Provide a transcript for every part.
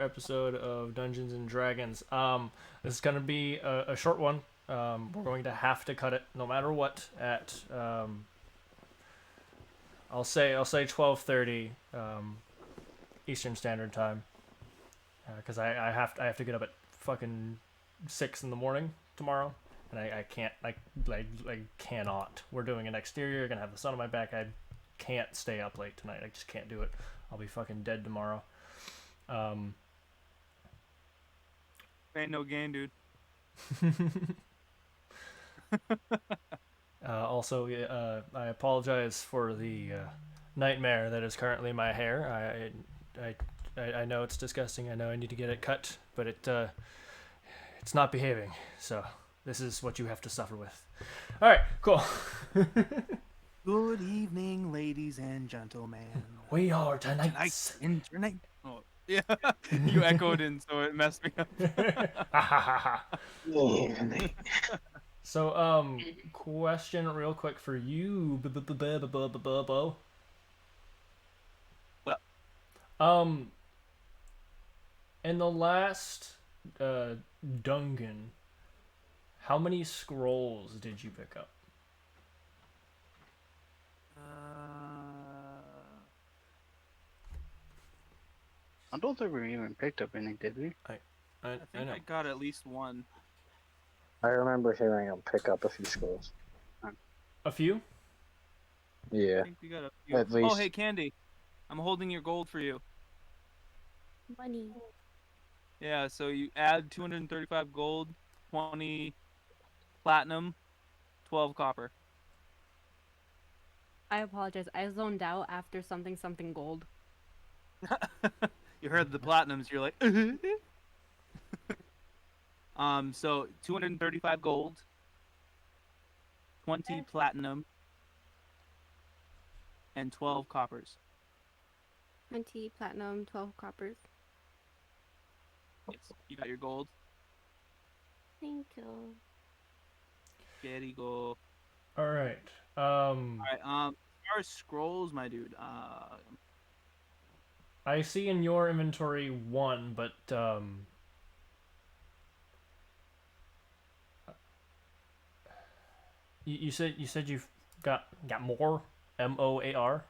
episode of Dungeons and Dragons. This is gonna be a short one. We're going to have to cut it no matter what at I'll say 12:30 Eastern Standard Time because I have to get up at fucking 6 in the morning tomorrow, and I can't I cannot. We're doing an exterior. Gonna have the sun on my back. I can't stay up late tonight. I just can't do it. I'll be fucking dead tomorrow. Ain't no gain, dude. Also, I apologize for the nightmare that is currently my hair. I know it's disgusting. I know I need to get it cut, but it's not behaving. So this is what you have to suffer with. All right, cool. Good evening, ladies and gentlemen. We are tonight's. Tonight. Oh, yeah. You echoed in, so it messed me up. So, question real quick for you, Bo. What? In the last Dungeon, how many scrolls did you pick up? I don't think we even picked up anything, did we? I think I got at least one. I remember hearing him pick up a few scrolls. A few? Yeah. I think we got a few. At least. Oh, hey, Candy. I'm holding your gold for you. Money. Yeah, so you add 235 gold, 20 platinum, 12 copper. I apologize. I zoned out after something gold. You heard the platinums, you're like, so 235 gold, 20 platinum, and 12 coppers. 20 platinum, 12 coppers. Yes, you got your gold. Thank you. There you go. All right. Alright, as far as scrolls, my dude, I see in your inventory one, but you said you've got more. MOAR.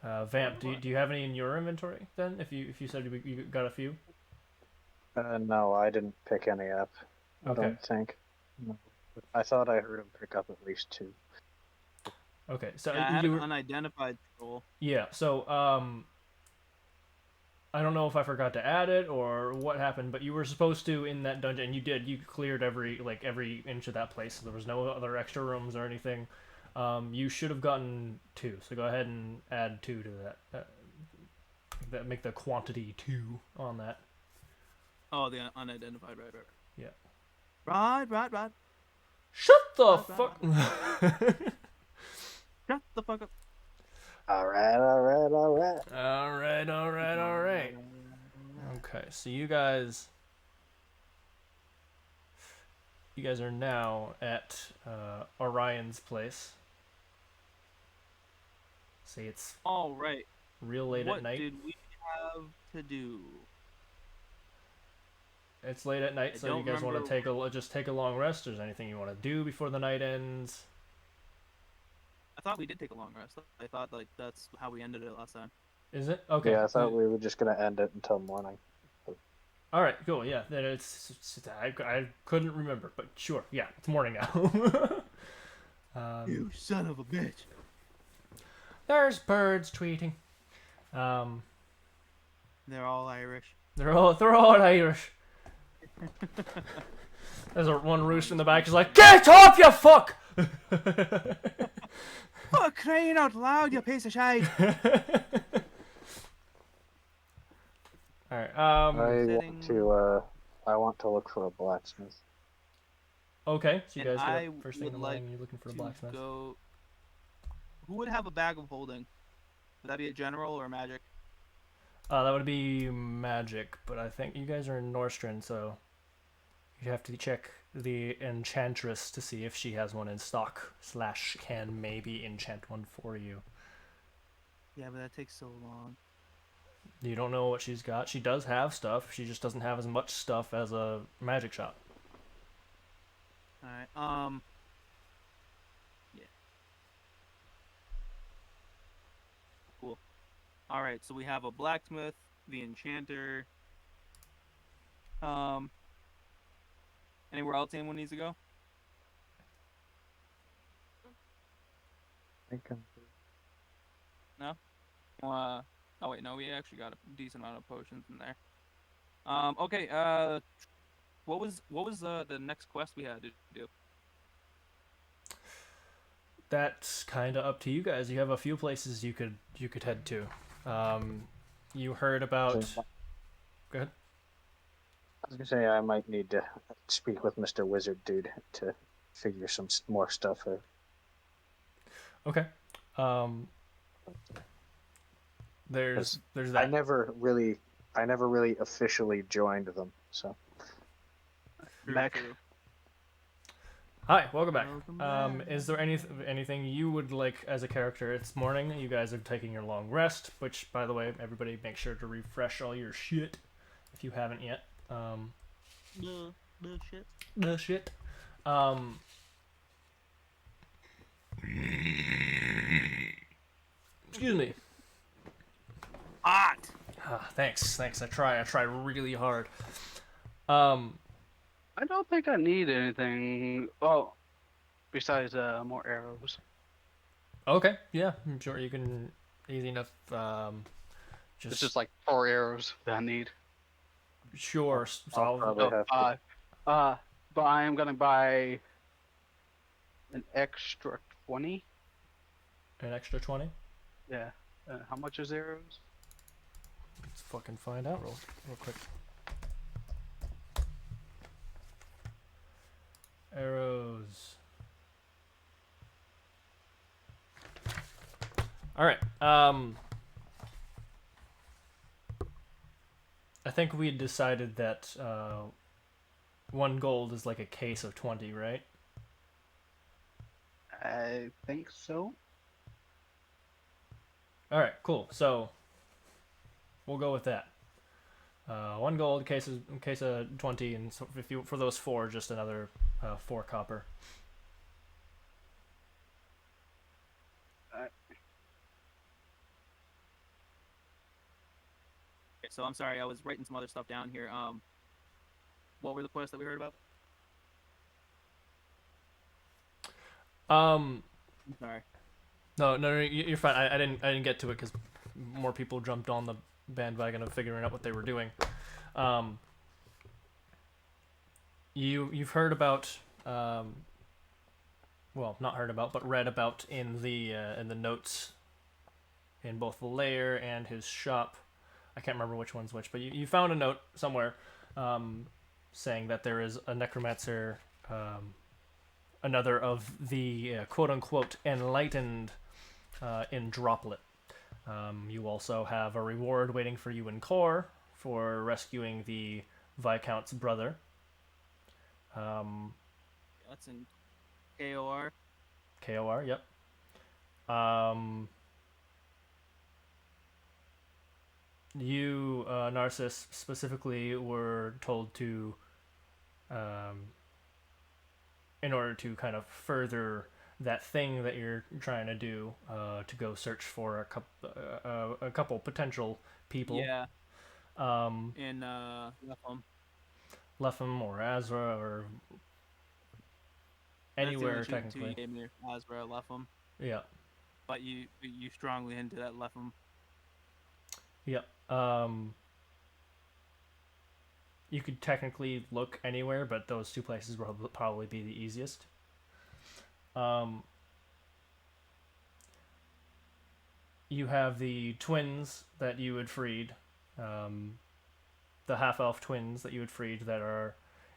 Vamp, do you have any in your inventory then? If you said you got a few. No, I didn't pick any up. I Okay. don't think. No. I thought I heard him pick up at least 2. Okay, so yeah, I had you an were, unidentified scroll. yeah. So I don't know if I forgot to add it or what happened, but you were supposed to in that dungeon. You did. You cleared every inch of that place. So there was no other extra rooms or anything. You should have gotten 2. So go ahead and add 2 to that. That make the quantity 2 on that. Oh, the unidentified, right. Yeah. Right. Shut the Right. fuck. Shut the fuck up. Alright. All right. Okay, so you guys are now at Orion's place. See, it's All right. real late What at night. did we have to do? It's late at night, I so you don't guys want to remember- just take a long rest. Or is there anything you want to do before the night ends? I thought we did take a long rest. I thought that's how we ended it last time. Is it okay? Yeah, I thought we were just gonna end it until morning. All right, cool. Yeah, then I couldn't remember, but sure. Yeah, it's morning now. You son of a bitch. There's birds tweeting. They're all Irish. They're all Irish. There's one rooster in the back. He's like, "Get up, you fuck!" Oh, crying out loud, you piece of shit! All right. I want to look for a blacksmith. Okay. So you And guys get I up first thing in the would morning. like You're looking for a to blacksmith. go. Who would have a bag of holding? Would that be a general or magic? That would be magic, but I think you guys are in Norstrand, so you have to check the enchantress to see if she has one in stock / can maybe enchant one for you. Yeah, but that takes so long. You don't know what she's got. She does have stuff. She just doesn't have as much stuff as a magic shop. All right. Yeah. Cool. All right. So we have a blacksmith, the enchanter. Um. Anywhere else anyone needs to go? I think No. Oh wait, no. We actually got a decent amount of potions in there. Okay. What was the next quest we had to do? That's kind of up to you guys. You have a few places you could head to. Um, you heard about. I Go ahead. was gonna say I might need to speak with Mr. Wizard Dude to figure some more stuff out. Okay. Um, there's I that. never really officially joined them, so Back. True. Hi, welcome back. Welcome back. Is there anything you would like as a character? It's morning. You guys are taking your long rest, which, by the way, everybody make sure to refresh all your shit if you haven't yet. Bullshit. The shit. Excuse me. Hot. Thanks. I try really hard. I don't think I need anything. Well, besides more arrows. Okay, yeah, I'm sure you can easy enough. It's just like 4 arrows that I need. Sure. So I'll probably So have to. 5. But I am gonna buy an extra 20. an extra 20. Yeah. How much is arrows? Let's fucking find out real quick. Arrows. All right. I think we decided that 1 gold is like a case of 20, right? I think so. All right, cool. So we'll go with that. 1 gold, case of 20, and so if you for those 4, just another 4 copper. Okay, so I'm sorry, I was writing some other stuff down here. What were the quests that we heard about? Um, I'm sorry. no, you're fine. I didn't get to it because more people jumped on the bandwagon of figuring out what they were doing. You've heard about well, not heard about, but read about in the notes in both the lair and his shop. I can't remember which one's which, but you found a note somewhere saying that there is a necromancer, another of the quote-unquote enlightened in Droplet. You also have a reward waiting for you in Core for rescuing the Viscount's brother. That's in KOR. KOR, yep. You, Narcissus, specifically were told to, in order to kind of further that thing that you're trying to do, to go search for a couple potential people. Yeah. In Lefum. Lefham or Azra or That's the only anywhere two technically. you gave me, Azra, Lefum. Yeah. But you strongly hinted at Lefum. Yeah. You could technically look anywhere, but those 2 places will probably be the easiest. You have the twins that you had freed, the half-elf twins that you had freed that are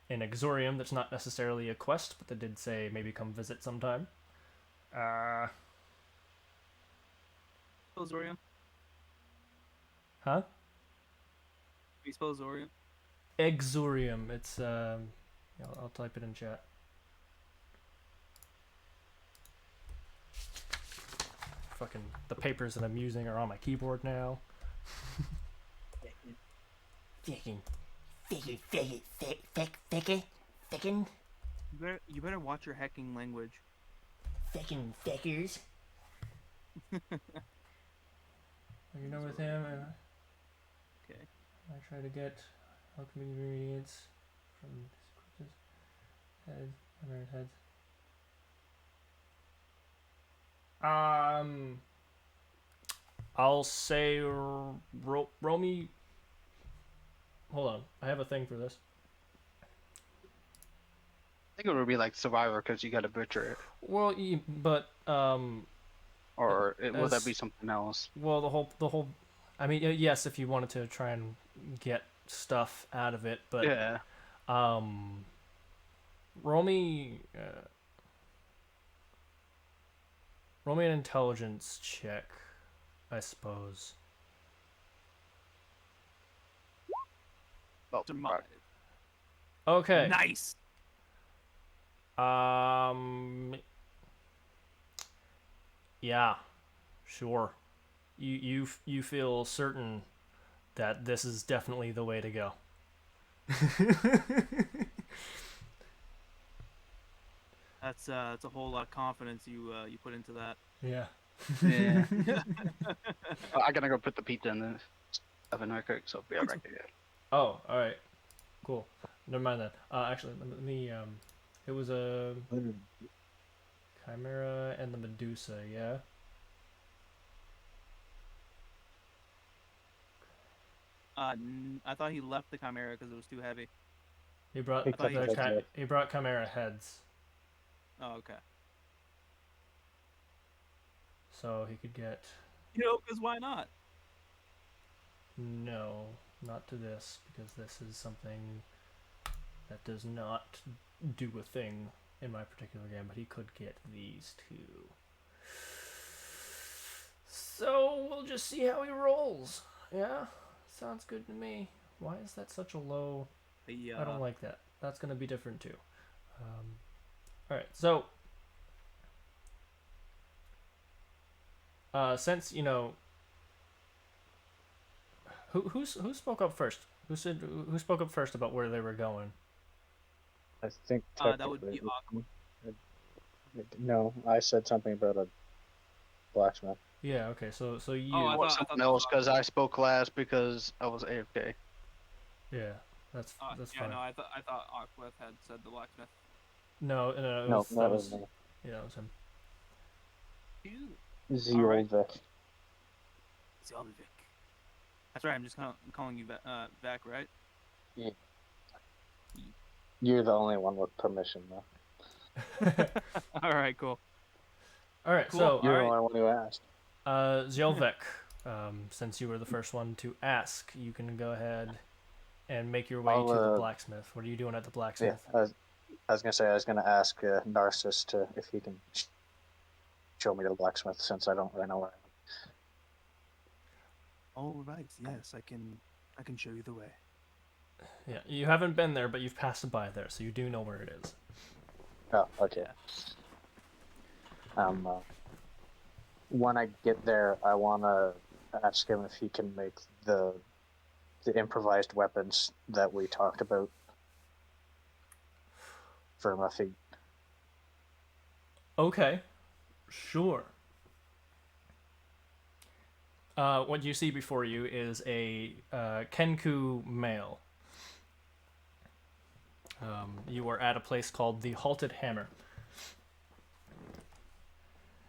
in Exorium. That's not necessarily a quest, but they did say maybe come visit sometime. Zorium? Huh? We spell Zorium? Exorium. It's I'll type it in chat. fucking the papers that I'm using are on my keyboard now. Fucking, fucking, You better watch your hacking language. fucking fuckers. You know, with him, Okay. I try to get alchemy ingredients from his head, American heads. I'll say Romy. Hold on, I have a thing for this. I think it would be like Survivor because you got to butcher it. Well, but Or will that As- be something else? well, the whole. I mean, yes, if you wanted to try and get stuff out of it, but Yeah. roll me an intelligence check, I suppose. Oh, Demise. Okay. Nice. Yeah, sure. You feel certain that this is definitely the way to go. That's a whole lot of confidence you put into that. Yeah. Yeah. I gotta go put the pizza in the oven real quick, so I'll be right back again. Oh, all right. Cool. Never mind that. Actually, let me it was a Chimera and the Medusa, yeah. I thought he left the Chimera because it was too heavy. He brought He thought he kept it. he brought Chimera heads, Oh, okay. so he could get Because why not? no, not to this, because this is something that does not do a thing in my particular game, but he could get these two. So we'll just see how he rolls. Yeah, sounds good to me. Why is that such a low? I don't like that. That's gonna be different too. All right, so since you know, who spoke up first? Who spoke up first about where they were going? I think that would be technically- No, I said something about a blacksmith. Yeah. Okay. So you. I Or thought something that else was because I spoke last because I was AFK. Yeah. That's yeah, fine. no, I thought Aquith had said the blacksmith. No, it No, was, that was me. yeah, it was him. Alright. Ziolvik. Zelvik. That's right. I'm just calling you Vac, right? You're the only one with permission, though. All right, cool. All right. Cool. So You're the Alright. only one who asked. Ziolvik, since you were the first one to ask, you can go ahead and make your way I'll, to the blacksmith. What are you doing at the Yeah, blacksmith? I was gonna say I was gonna ask Narcissus if he can show me the blacksmith since I don't really know where. All right. Yes, I can show you the way. Yeah, you haven't been there, but you've passed by there, so you do know where it is. Oh, okay. When I get there, I wanna ask him if he can make the improvised weapons that we talked about for my feet. Okay, sure. What you see before you is a Kenku male. You are at a place called the Halted Hammer.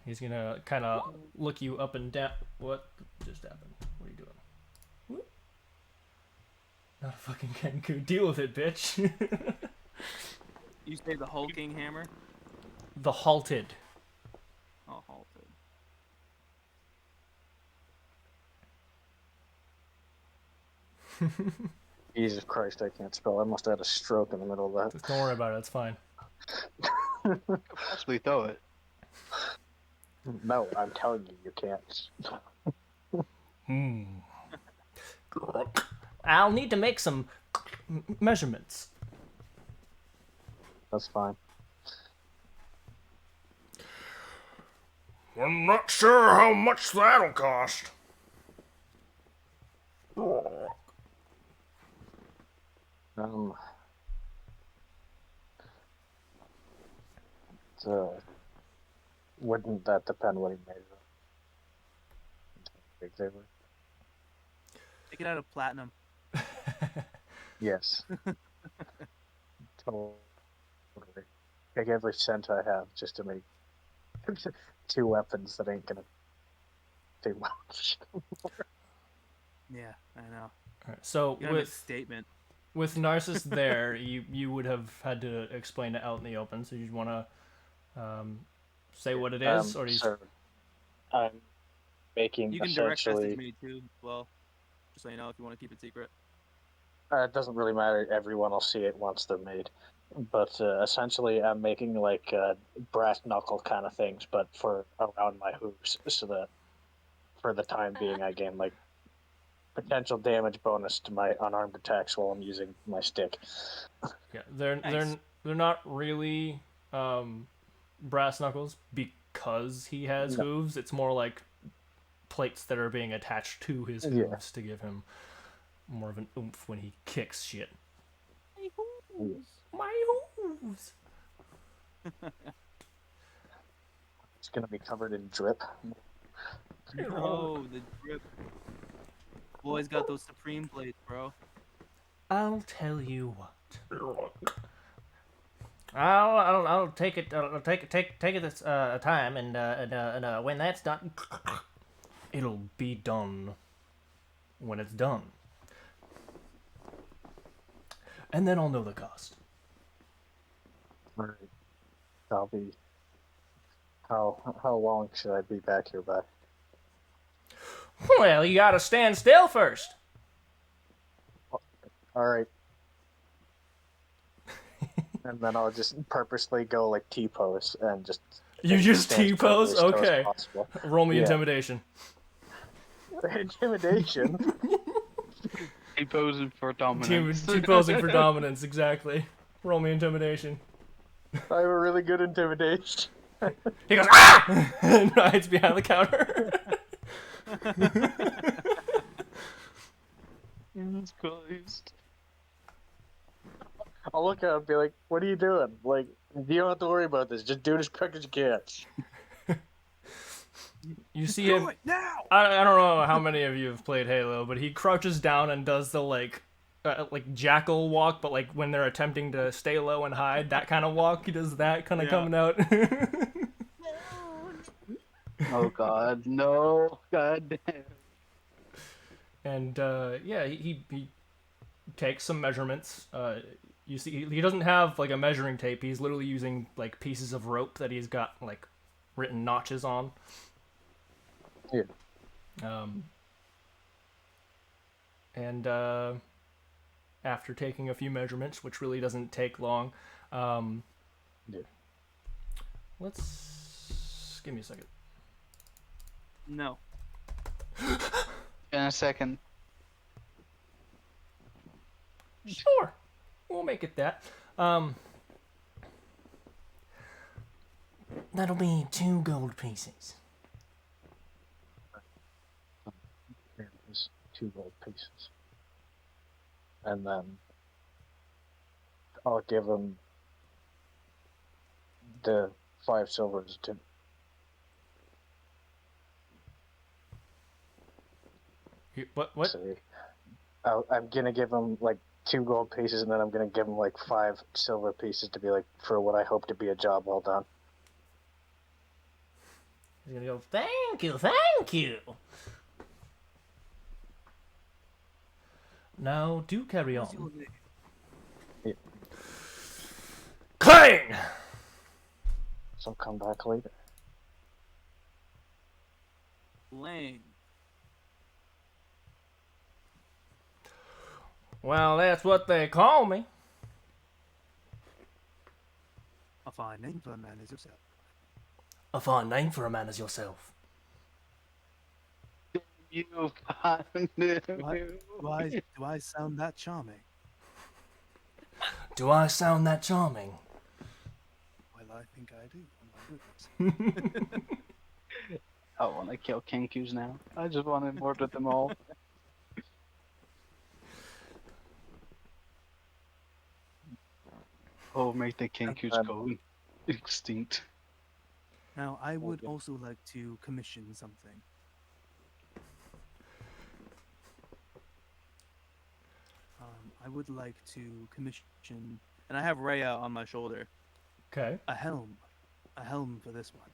He's gonna kind of look you up and down. What just happened? What are you doing? Whoop. Not a fucking Kenku. Deal with it, bitch. You say the hulking hammer? The Halted. Oh, halted. Jesus Christ, I can't spell. I must have had a stroke in the middle of that. Don't worry about it. It's fine. Possibly throw it. No, I'm telling you, you can't. I'll need to make some measurements. That's fine. I'm not sure how much that'll cost. Um, so wouldn't that depend what he made them? How big they were? Take it out of platinum. Yes. Totally. Take every cent I have just to make 2 weapons that ain't gonna do much. Yeah, I know. Alright, so You gotta make a statement. with Narcissus there, you would have had to explain it out in the open. So you'd want to say what it is, or do you... So I'm making You can direct essentially. message me too. Well, just so you know, if you want to keep it secret. It doesn't really matter. Everyone will see it once they're made. But essentially, I'm making like brass knuckle kind of things, but for around my hooves, so that for the time being, I gain like potential damage bonus to my unarmed attacks while I'm using my stick. Yeah, Nice. they're not really brass knuckles because he has No. hooves. It's more like plates that are being attached to his Yeah. hooves to give him more of an oomph when he kicks shit. My hooves. My hooves. It's gonna be covered in drip. Oh, the drip. Boy's got those supreme plates, bro. I'll tell you what. I'll take it. I'll take it this time, and when that's done, it'll be done. When it's done, and then I'll know the cost. Right. I'll be. How long should I be back here by? Well, you gotta stand still first. All right. And then I'll just purposely go like T-pose and just. You just stand T-pose? as still as Okay. possible. Roll me Yeah. intimidation. Intimidation. He posing for dominance. T-posing for dominance, exactly. Roll me intimidation. I have a really good intimidation. He goes, ah! And hides behind the counter. Jesus Christ. I'll look at him and be like, "What are you doing? Like, you don't have to worry about this. Just do it as quick as you can." You see him. Do it now! I don't know how many of you have played Halo, but he crouches down and does the like jackal walk, but like when they're attempting to stay low and hide, that kind of walk. He does that kind of Yeah. coming out. Oh God, no! God damn. And yeah, he takes some measurements. You see, he doesn't have like a measuring tape. He's literally using like pieces of rope that he's got like written notches on. Yeah. And after taking a few measurements, which really doesn't take long, Yeah. let's give me a second. No. In a second. Sure, we'll make it that. That'll be 2 gold pieces. There's 2 gold pieces, and then I'll give him the 5 silvers to. What? Say, I'm gonna give him like 2 gold pieces, and then I'm gonna give him like 5 silver pieces to be like for what I hope to be a job well done. He's gonna go, thank you. Now, do carry on. Yeah. Clang! So I'll come back later. Lane. Well, that's what they call me. A fine name for a man as yourself. A fine name for a man as yourself. You found it. Do I sound that charming? Do I sound that charming? Well, I think I do. Oh my goodness. I want to kill Kinkus now. I just want to murder them all. Oh, make the Kinkus go extinct. Now, I would Okay. also like to commission something. I would like to commission, and I have Rhea on my shoulder, Okay. a helm for this one.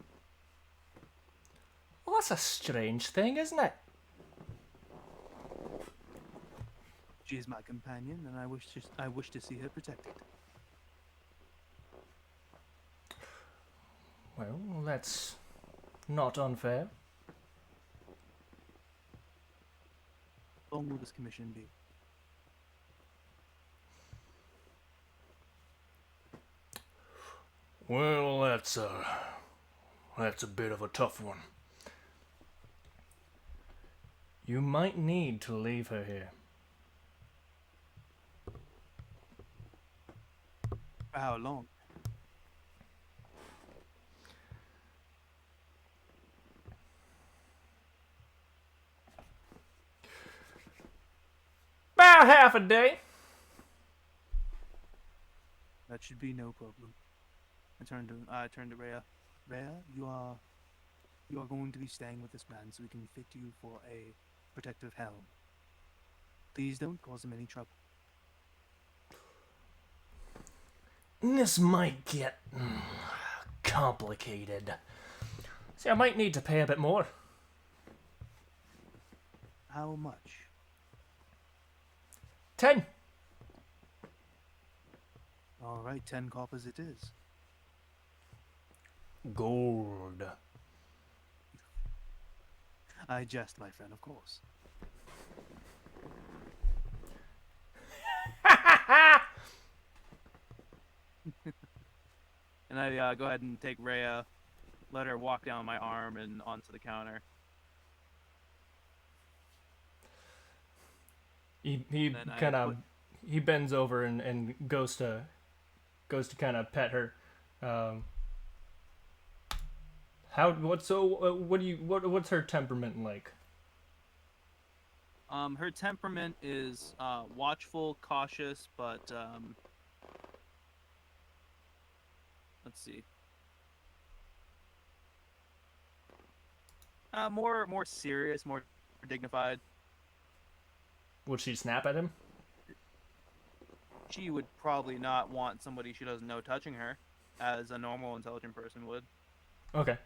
Well, that's a strange thing, isn't it? She is my companion, and I wish to see her protected. Well, that's not unfair. How long will this commission be? Well, that's a bit of a tough one. You might need to leave her here. For how long? About half a day. That should be no problem. I turned to Rhea. Rhea, you are going to be staying with this man, so we can fit you for a protective helm. Please don't cause him any trouble. This might get complicated. See, I might need to pay a bit more. How much? 10. All right, 10 coppers it is. Gold. I jest, my friend, of course. And I go ahead and take Rhea, let her walk down my arm and onto the counter. He Then I kind of put- he bends over and goes to kind of pet her. What's her temperament like? Her temperament is watchful, cautious, but let's see. More serious, more dignified. Would she snap at him? She would probably not want somebody she doesn't know touching her, as a normal, intelligent person would. Okay.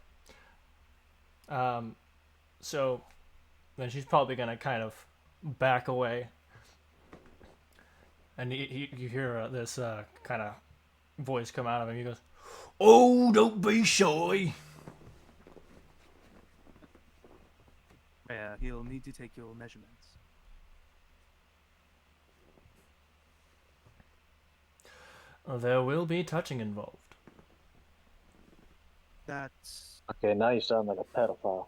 So then she's probably gonna kind of back away, and you hear this kind of voice come out of him. He goes, "Oh, don't be shy." Rhea, he'll need to take your measurements. There will be touching involved. That's... Okay, now you sound like a pedophile.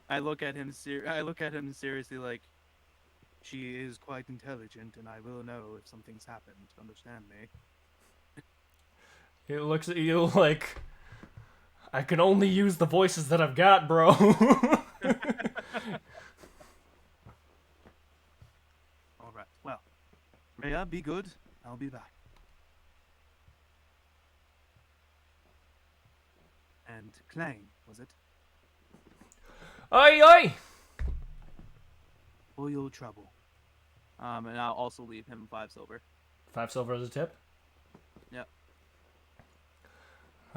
I look at him seriously, like, she is quite intelligent, and I will know if something's happened. Understand me? He looks at you like, I can only use the voices that I've got, bro. All right. Well, Rhea, be good. I'll be back. And Clang, was it? Oi, oi! For your trouble. And I'll also leave him 5 silver. 5 silver as a tip. Yep.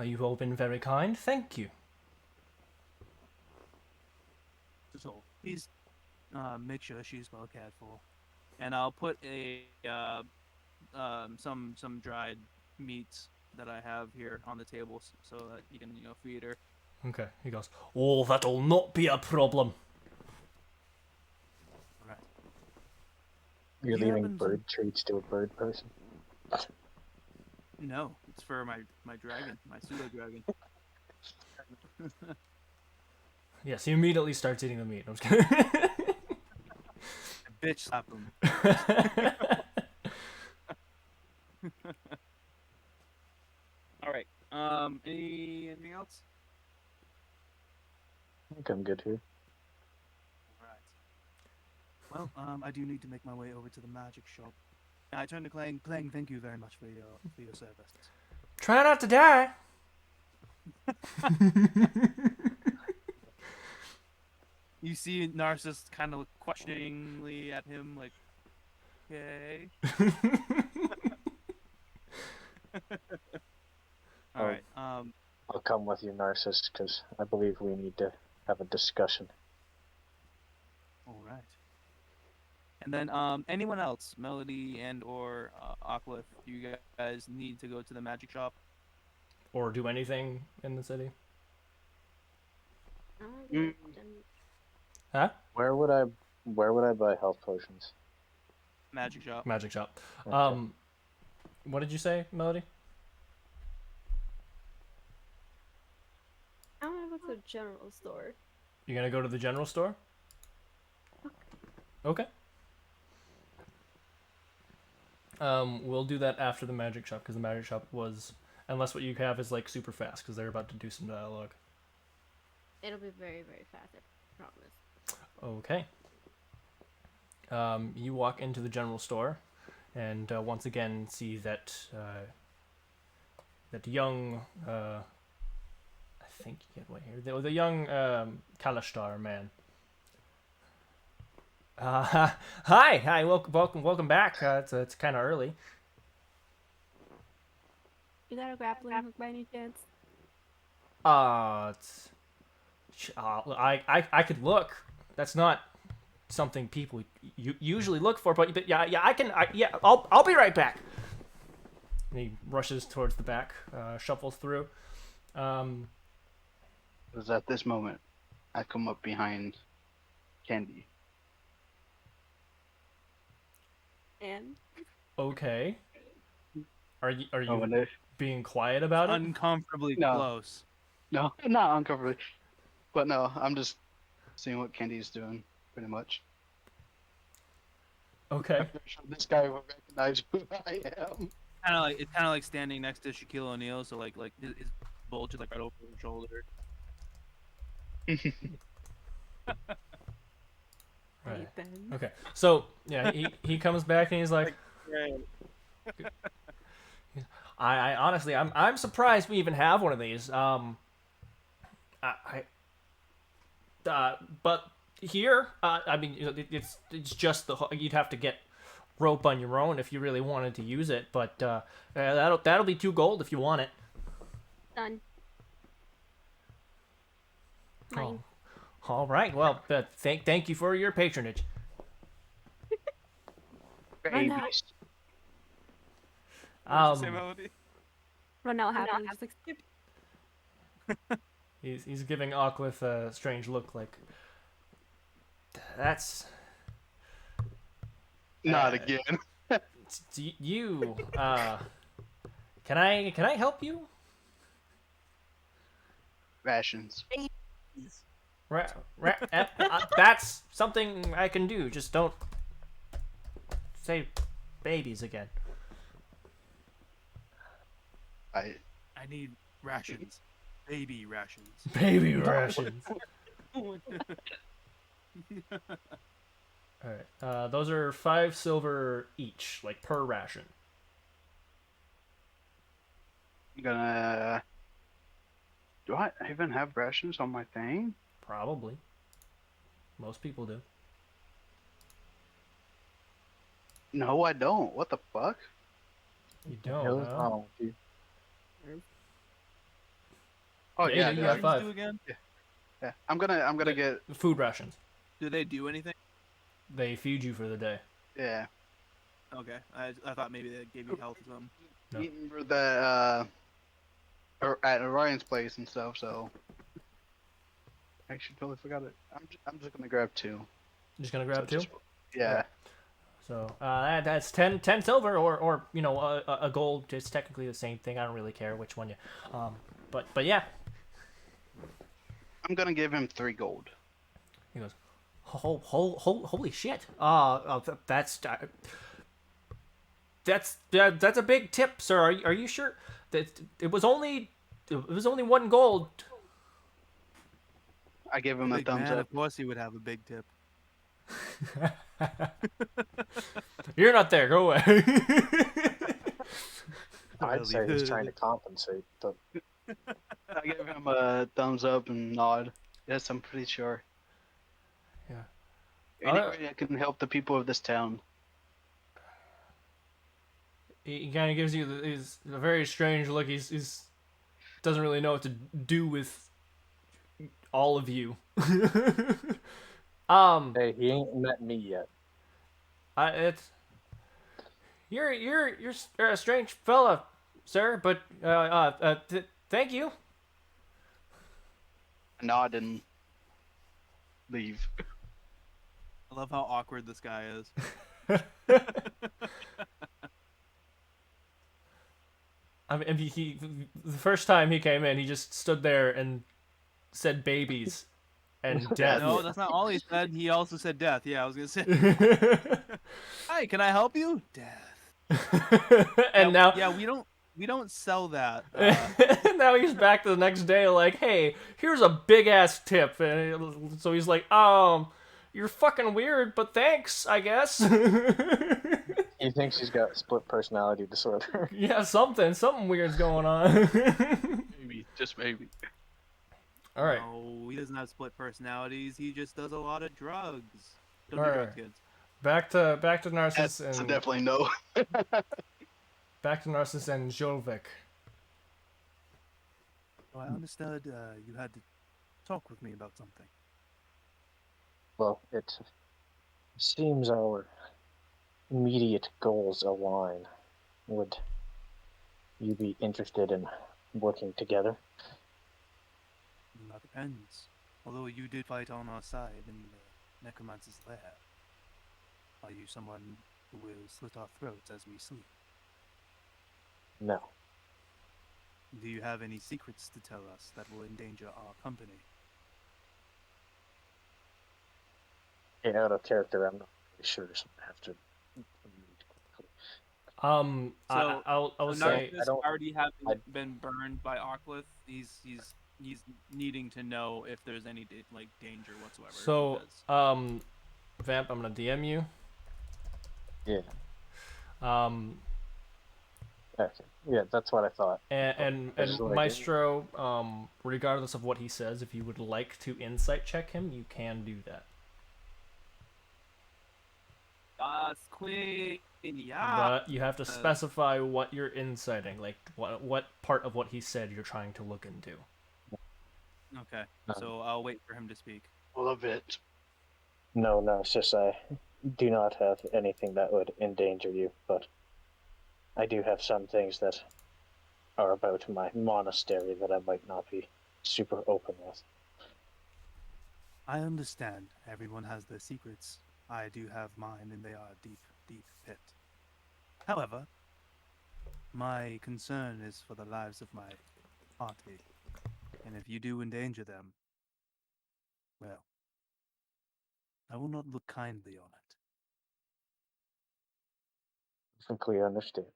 You've all been very kind. Thank you. So please make sure she's well cared for. And I'll put some dried meats that I have here on the table so that you can feed her. Okay. He goes, "Oh, that'll not be a problem." All right. You're You leaving haven't- bird treats to a bird person. No, it's for my dragon, my pseudo dragon. Yes, he immediately starts eating the meat. I'm just kidding. Bitch slap him. All right. Anything else? think I'm good here. Right. Well, I do need to make my way over to the magic shop. I turn to Clang. Clang, thank you very much for your service. Try not to die. You see Narcissus kind of look questioningly at him, like, okay. All right. I'll come with you, Narcissus, because I believe we need to have a discussion. All right. And then, anyone else, Melody and or Aqua, if you guys need to go to the magic shop. Or do anything in the city. Mm. Huh? Where would I buy health potions? Magic shop. Magic shop. Okay. What did you say, Melody? I want to go to the general store. You're gonna go to the general store? Okay. We'll do that after the magic shop, because the magic shop was, unless what you have is like super fast, because they're about to do some dialogue. It'll be very, very fast, I promise. Okay. You walk into the general store, and once again see that that young, I think you get way here, the young Kalashtar man. Hi, welcome back. It's kind of early. You got a grappling hook by any chance? I could look. That's not something people usually look for, but yeah, I'll be right back. And he rushes towards the back, shuffles through. It was at this moment I come up behind Candy. And Okay. Are you Oh, and they- being quiet about it? Uncomfortably No. close. No, not uncomfortably. But no, I'm just seeing what Candy's doing, pretty much. Okay. I'm pretty sure this guy will recognize who I am. It's kind of like standing next to Shaquille O'Neal, so like his bulge is like right over his shoulder. Right. Hey, Ben. Okay. So yeah, he comes back and he's like, I honestly, I'm surprised we even have one of these. But here, I mean, it's just you'd have to get rope on your own if you really wanted to use it. But that'll be 2 gold if you want it. Done. Mine. Oh, all right. Well, thank you for your patronage. Run out. Babies. Say Melody. Run out happily. Just like, skip. He's giving Aquith a strange look, like that's Not again. you. Can I help you? Rations. That's something I can do. Just don't say babies again. I need rations. Baby rations. Baby rations. Alright. Those are 5 silver each, like per ration. I'm gonna. Do I even have rations on my thing? Probably. Most people do. No, I don't. What the fuck? You Hell don't, is huh? wrong with you? Oh Yeah, yeah, you yeah, got 5. Do again? yeah. I'm gonna get. Food rations. Do they do anything? They feed you for the day. Yeah. Okay, I thought maybe they gave you health or something. No. Eating for the at Orion's place and stuff. So. Actually, totally forgot it. I'm just gonna grab 2. Just gonna grab So 2? just- yeah. So that's 10 silver or you know a gold. It's technically the same thing. I don't really care which one you. But yeah. I'm gonna give him 3 gold. He goes, holy shit. That's a big tip, sir. Are you sure that it was only 1 gold? I give him a Big thumbs man, up. of course he would have a big tip. You're not there. Go away. I'd Well, say he's trying he- to compensate, but I give him a thumbs up and nod. Yes, I'm pretty sure. Yeah. Any way I can help the people of this town. He kind of gives you he's a very strange look. He's doesn't really know what to do with all of you. hey, he ain't met me yet. It's you're a strange fella, sir. But thank you. Nod and leave. I love how awkward this guy is. I mean, he the first time he came in, he just stood there and said babies and death. No, that's not all he said. He also said death. Yeah, I was gonna say. Hi, can I help you? Death. And now, yeah, we don't sell that. now he's back the next day, like, hey, here's a big ass tip. And so he's like, you're fucking weird, but thanks, I guess. He thinks he's got split personality disorder. Yeah, something weird's going on. Maybe, just maybe. All right. No, he doesn't have split personalities. He just does a lot of drugs. Don't All do right. drugs, kids. Back to Narcissus That's and definitely no. back to Narcissus and Jolvik. Oh, I understood you had to talk with me about something. Well, it seems our immediate goals align. Would you be interested in working together? That depends. Although you did fight on our side in the Necromancer's lair, are you someone who will slit our throats as we sleep? No. Do you have any secrets to tell us that will endanger our company? Yeah, out of character, I'm not really sure, so I have to read quickly. So- I'll So say Narcissus don't- already having I- been burned by Arclith, he's needing to know if there's any like danger whatsoever. so. because- Vamp, I'm gonna DM you. Yeah. Um, Okay. Yeah, that's what I thought. and Just like- Maestro, regardless of what he says, if you would like to insight check him, you can do that. Queen, yeah. But you have to specify what you're inciting, like what part of what he said you're trying to look into. Okay, so I'll wait for him to speak. Love it. No, it's just I do not have anything that would endanger you, but I do have some things that are about my monastery that I might not be super open with. I understand. Everyone has their secrets. I do have mine, and they are deep, deep pit. However, my concern is for the lives of my party, and if you do endanger them, well, I will not look kindly on it. Simply understand.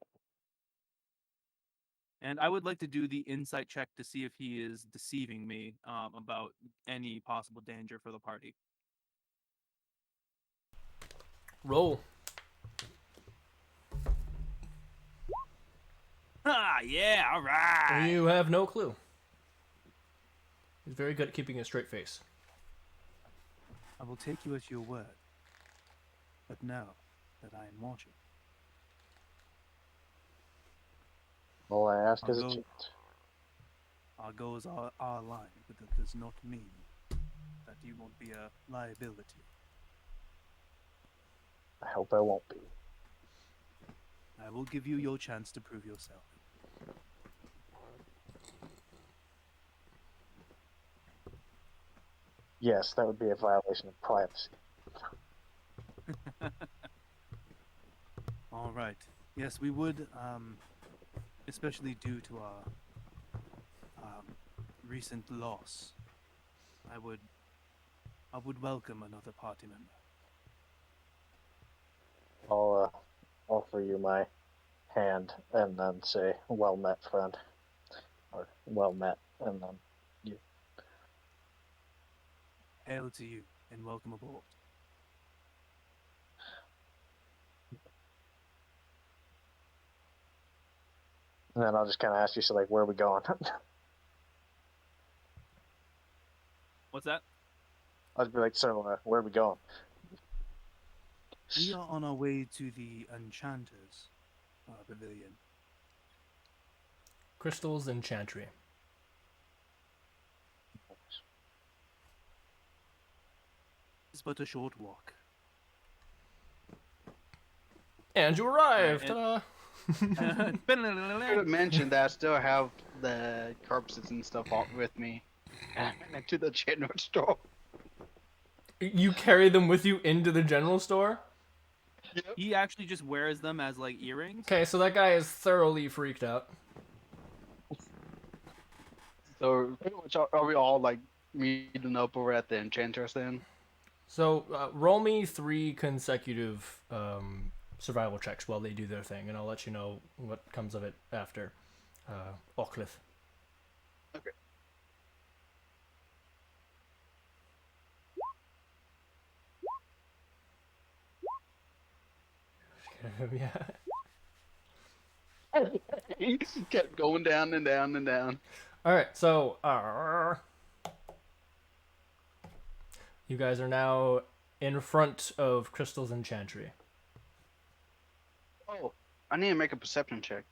And I would like to do the insight check to see if he is deceiving me about any possible danger for the party. Roll. Ah, yeah, all right. You have no clue. He's very good at keeping a straight face. I will take you at your word, but know that I am watching. All I ask I'll is a go. chance. Our goals are aligned, but that does not mean that you won't be a liability. I hope I won't be. I will give you your chance to prove yourself. Yes, that would be a violation of privacy. All right. Yes, we would, especially due to our recent loss. I would welcome another party member. I'll offer you my hand and then say, "Well met, friend," or "Well met," and then you. Hail to you, and welcome aboard. And then I'll just kind of ask you, so like, where are we going? What's that? I'll just be like, so where are we going? We are on our way to the Enchanters Pavilion. Crystals and Chantry. It's but a short walk. And you arrived! Alright, Ta-da! Should have mentioned that I still have the corpses and stuff with me. And I went into the general store. You carry them with you into the general store? He actually just wears them as like earrings. Okay, so that guy is thoroughly freaked out. So pretty much are we all like meeting up over at the Enchantress then? So roll me 3 consecutive survival checks while they do their thing, and I'll let you know what comes of it after. Oclith. Okay. Yeah. He kept going down and down and down. All right, so you guys are now in front of Crystals and Chantry. Oh, I need to make a perception check.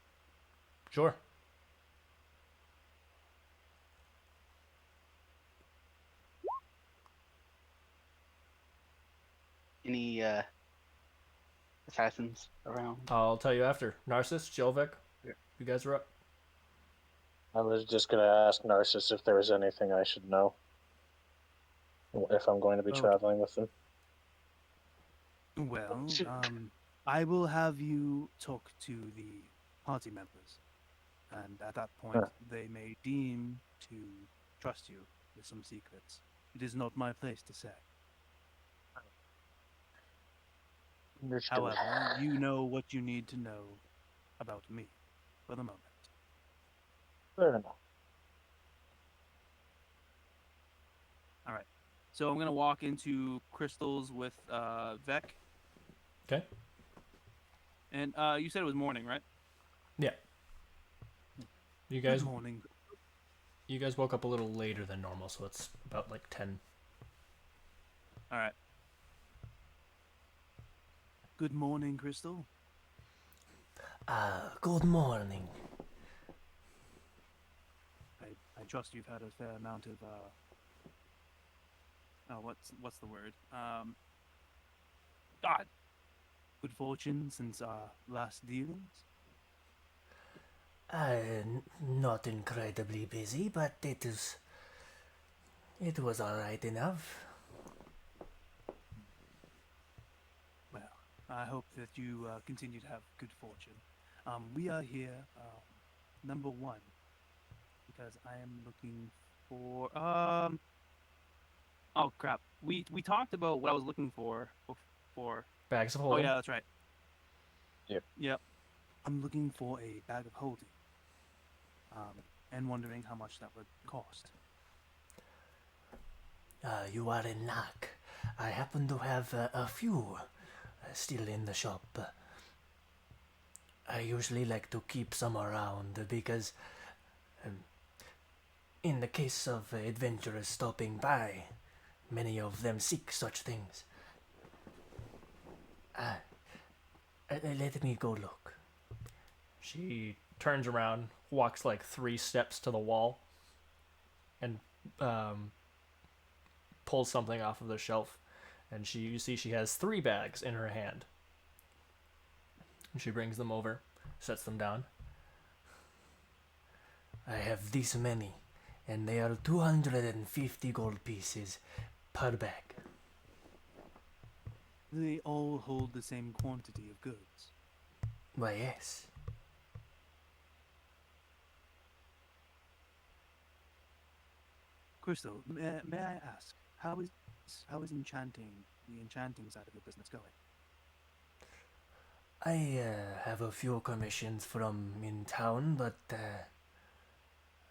Sure. Any assassins around? I'll tell you after. Narcissus, Jelvik, Yeah. you guys are up. I was just going to ask Narcissus if there was anything I should know if I'm going to be Okay. traveling with them. Well, I will have you talk to the party members, and at that point, they may deem to trust you with some secrets. It is not my place to say. Understood. However, you know what you need to know about me for the moment. Fair enough. All right. So I'm gonna walk into Crystals with Vec. Okay. And you said it was morning, right? Yeah. You guys, Good morning. you guys woke up a little later than normal, so it's about like 10. All right. Good morning, Crystal. Good morning. I trust you've had a fair amount of what's the word? God. Good fortune since our last dealings. Not incredibly busy, but it was alright enough. Well, I hope that you continue to have good fortune. We are here, number one, because I am looking for Oh crap. We talked about what I was looking for before. Bags of Oh holding. yeah, that's right. Yep. Yep. I'm looking for a bag of holding. And wondering how much that would cost. You are in luck. I happen to have a few still in the shop. I usually like to keep some around because in the case of adventurers stopping by, many of them seek such things. Let me go look. She turns around, walks like 3 steps to the wall, and pulls something off of the shelf. And you see she has 3 bags in her hand. And she brings them over, sets them down. I have this many, and they are 250 gold pieces per bag. They all hold the same quantity of goods. Why, yes. Crystal, may I ask, how is the enchanting side of the business going? I have a few commissions from in town, but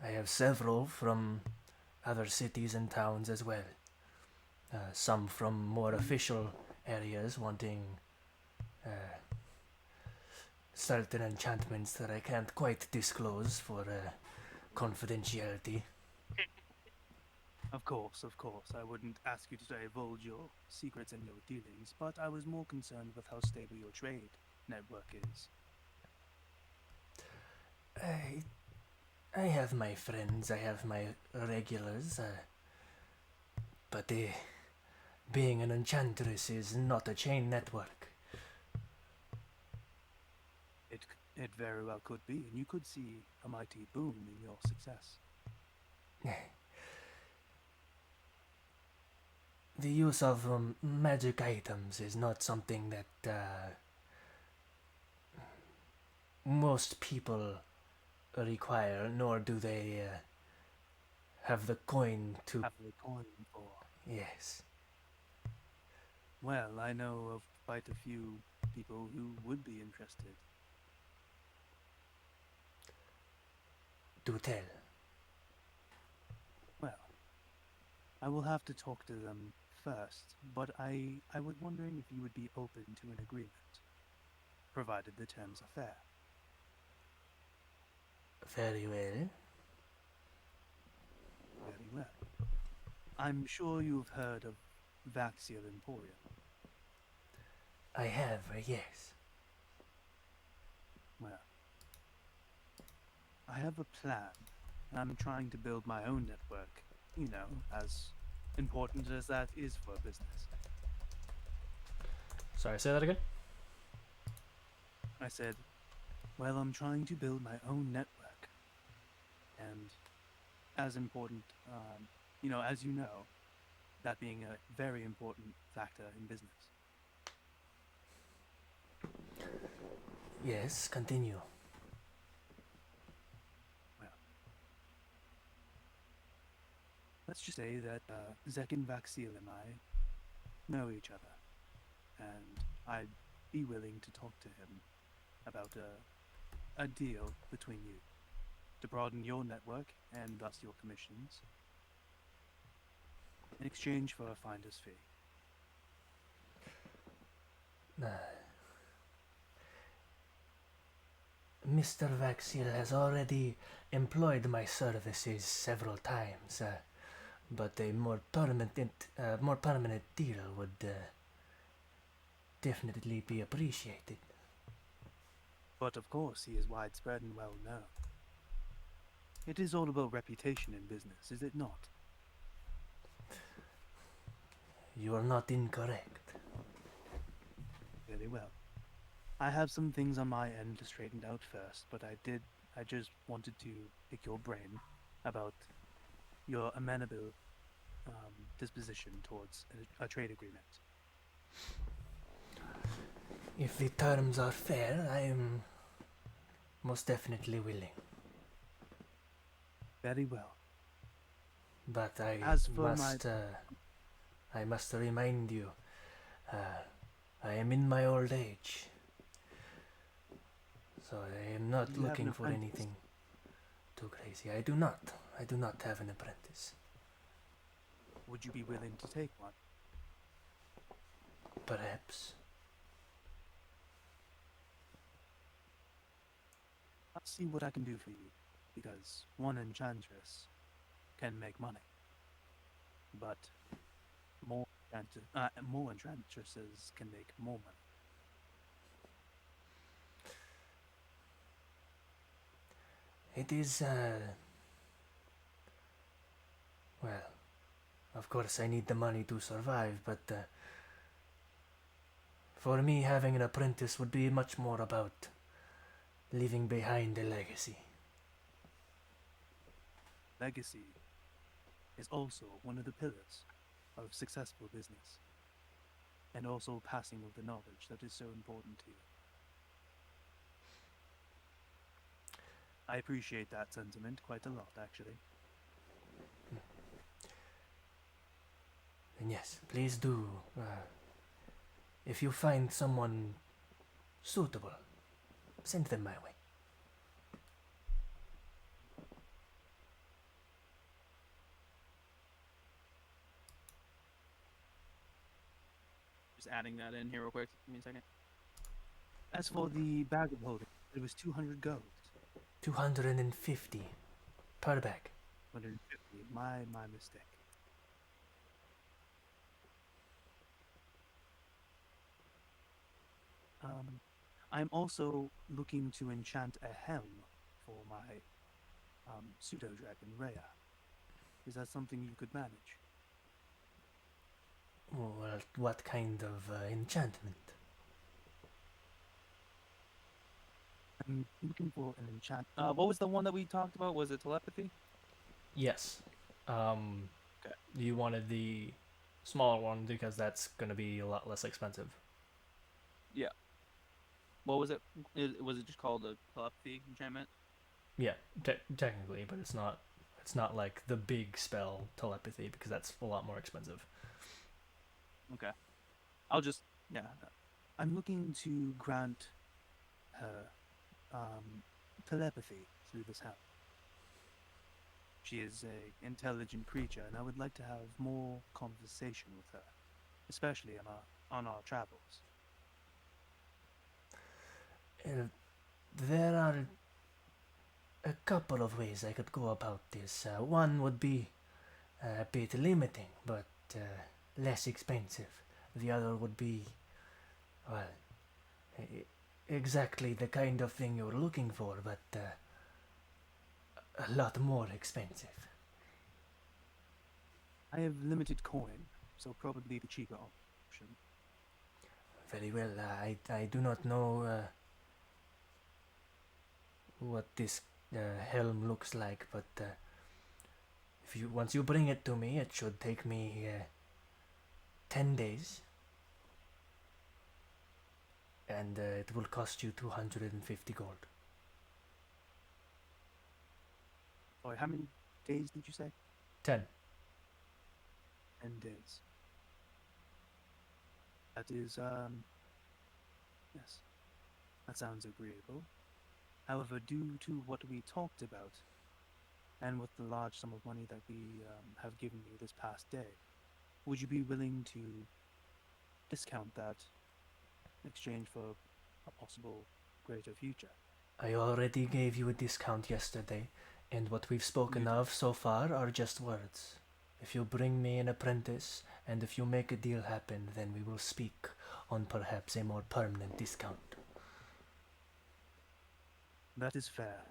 I have several from other cities and towns as well. some from more official areas wanting certain enchantments that I can't quite disclose for confidentiality. Of course, of course. I wouldn't ask you to divulge your secrets and your dealings, but I was more concerned with how stable your trade network is. I have my friends, I have my regulars, but being an enchantress is not a chain network. It very well could be, and you could see a mighty boom in your success. The use of magic items is not something that most people require, nor do they have the coin to. Have the coin for. Yes. Well, I know of quite a few people who would be interested. Do tell. Well, I will have to talk to them first, but I was wondering if you would be open to an agreement, provided the terms are fair. Very well. Very well. I'm sure you've heard of Vaxiel Emporium. I have, yes. Well, I have a plan. I'm trying to build my own network, you know, as important as that is for a business. Sorry, say that again? I said, well, I'm trying to build my own network. And as important, you know, as you know, that being a very important factor in business. Yes, continue. Well, let's just say that Zek and Vaxiel and I know each other, and I'd be willing to talk to him about a deal between you to broaden your network and thus your commissions in exchange for a finder's fee. Mr. Vaxiel has already employed my services several times, but a more permanent deal would definitely be appreciated. But of course, he is widespread and well known. It is all about reputation in business, is it not? You are not incorrect. Very well. I have some things on my end to straighten out first, but I just wanted to pick your brain about your amenable disposition towards a trade agreement. If the terms are fair, I am most definitely willing. Very well. But I As for I must remind you, I am in my old age, so I am not Do you have looking an for apprentice? anything too crazy. I do not have an apprentice. Would you be willing to take one? Perhaps. I'll see what I can do for you, because one enchantress can make money, but more enchantresses can make more money. It is, well, of course I need the money to survive, but for me having an apprentice would be much more about leaving behind a legacy. Legacy is also one of the pillars of successful business, and also passing of the knowledge that is so important to you. I appreciate that sentiment quite a lot, actually. And yes, please do. If you find someone suitable, send them my way. Just adding that in here real quick. Give me a second. As for the bag of holding, it was 200 gold. 250 per bag. 150. My mistake. I'm also looking to enchant a helm for my pseudo dragon Rhea. Is that something you could manage? Well, what kind of enchantment? I'm looking for an enchant. What was the one that we talked about? Was it telepathy? Yes. Okay. You wanted the smaller one because that's going to be a lot less expensive. Yeah. What was it? Was it just called a telepathy enchantment? Yeah, technically, but it's not. It's not like the big spell telepathy because that's a lot more expensive. Okay. I'll just I'm looking to grant her telepathy through this helm. She is a intelligent creature, and I would like to have more conversation with her, especially on our travels. There are a couple of ways I could go about this. One would be a bit limiting, but less expensive. The other would be, well, exactly the kind of thing you're looking for, but a lot more expensive. I have limited coin, so probably the cheaper option. Very well. I do not know what this helm looks like, but if you once you bring it to me, it should take me 10 days, and it will cost you 250 gold. Sorry, how many days did you say? 10. 10 days. That is, yes, that sounds agreeable. However, due to what we talked about, and with the large sum of money that we have given you this past day, would you be willing to discount that in exchange for a possible greater future? I already gave you a discount yesterday, and what we've spoken You did. of so far are just words. If you bring me an apprentice, and if you make a deal happen, then we will speak on perhaps a more permanent discount. That is fair.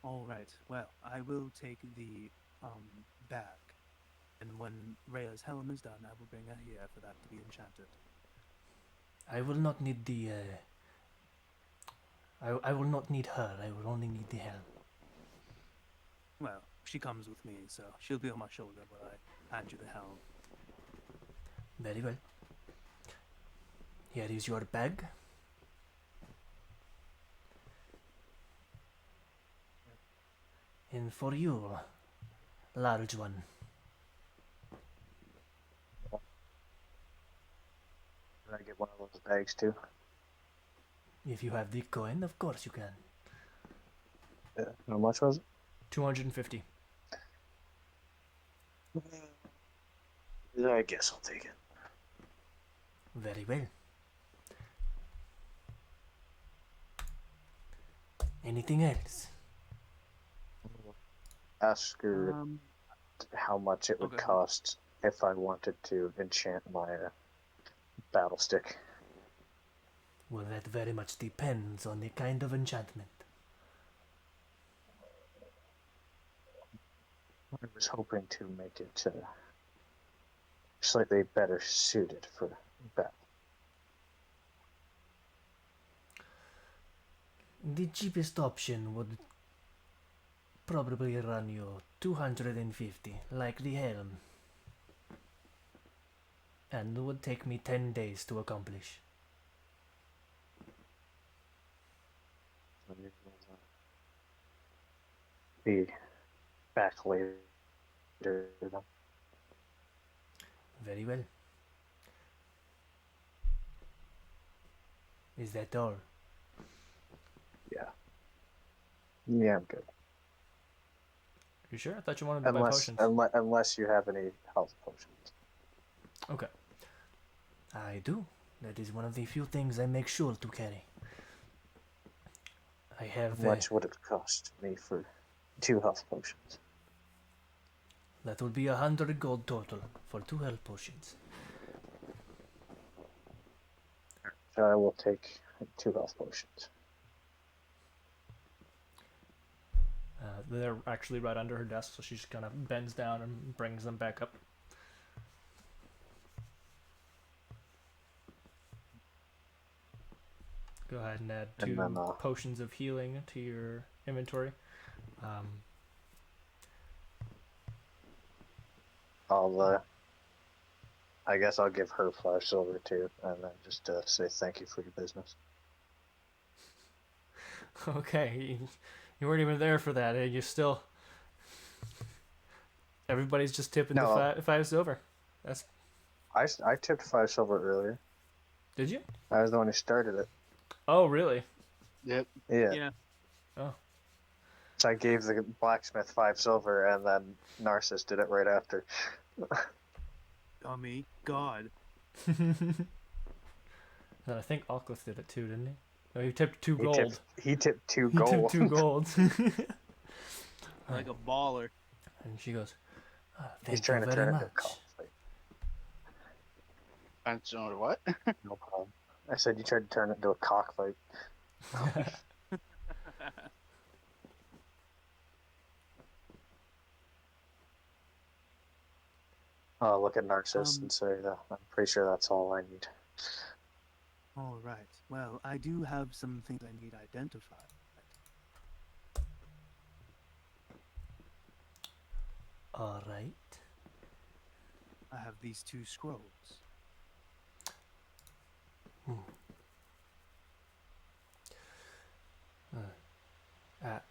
All right. Well, I will take the bag, and when Rhea's helm is done, I will bring her here for that to be enchanted. I will not need the. I will not need her. I will only need the helm. Well, she comes with me, so she'll be on my shoulder while I hand you the helm. Very well. Here is your bag. And for you, large one. Can I get one of those bags too? If you have the coin, of course you can. How much was it? 250. I guess I'll take it. Very well. Anything else? Ask her Um, how much it would Okay. cost if I wanted to enchant my battle stick. Well, that very much depends on the kind of enchantment. I was hoping to make it slightly better suited for battle. The cheapest option would probably run you 250, like the helm. And it would take me 10 days to accomplish. Be back later. Then. Very well. Is that all? Yeah. Yeah, I'm good. You sure? I thought you wanted to buy potions. Unless you have any health potions. Okay. I do. That is one of the few things I make sure to carry. I have. How much would it cost me for 2 health potions? That will be 100 gold total for 2 health potions. So I will take 2 health potions. They're actually right under her desk, so she just kind of bends down and brings them back up. Go ahead and add 2 potions of healing to your inventory. I guess I'll give her 5 silver too, and then just say thank you for your business. Okay, you weren't even there for that. You still. Everybody's just tipping the 5 silver. That's. I tipped 5 silver earlier. Did you? I was the one who started it. Oh, really? Yep. Yeah. Oh. So I gave the blacksmith 5 silver, and then Narcissus did it right after. Dummy. God. And I think Alcliffe did it too, didn't he? No, he tipped 2 gold. He tipped 2 He gold. tipped 2 gold. Like a baller. And she goes, He's thank trying you to very turn it into a much. cockfight. Fancy what? No problem. I said you tried to turn it into a cockfight. I'll look at Narcissus and say that I'm pretty sure that's all I need. All right. Well, I do have some things I need identified. All right. I have these 2 scrolls.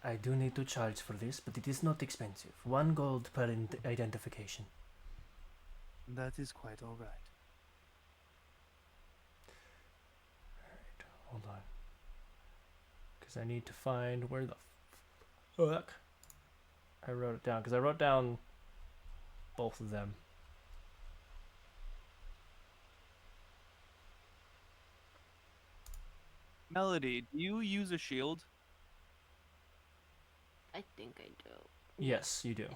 I do need to charge for this, but it is not expensive. 1 gold per identification. That is quite all right. Alright, hold on. Because I need to find where the fuck I wrote it down. Because I wrote down both of them. Melody, do you use a shield? I think I do. Yes, you do.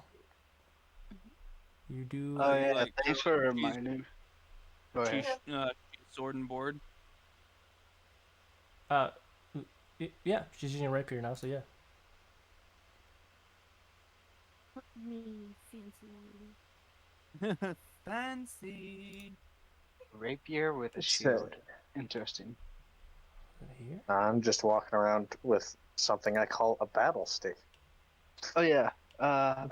You do. Oh yeah, like, thanks for reminding. Go ahead. Sword and board? Yeah, she's using a rapier now, so yeah. Me, fancy. Fancy. Rapier with a shield. Interesting. Here. I'm just walking around with something I call a battle stick. Oh yeah. I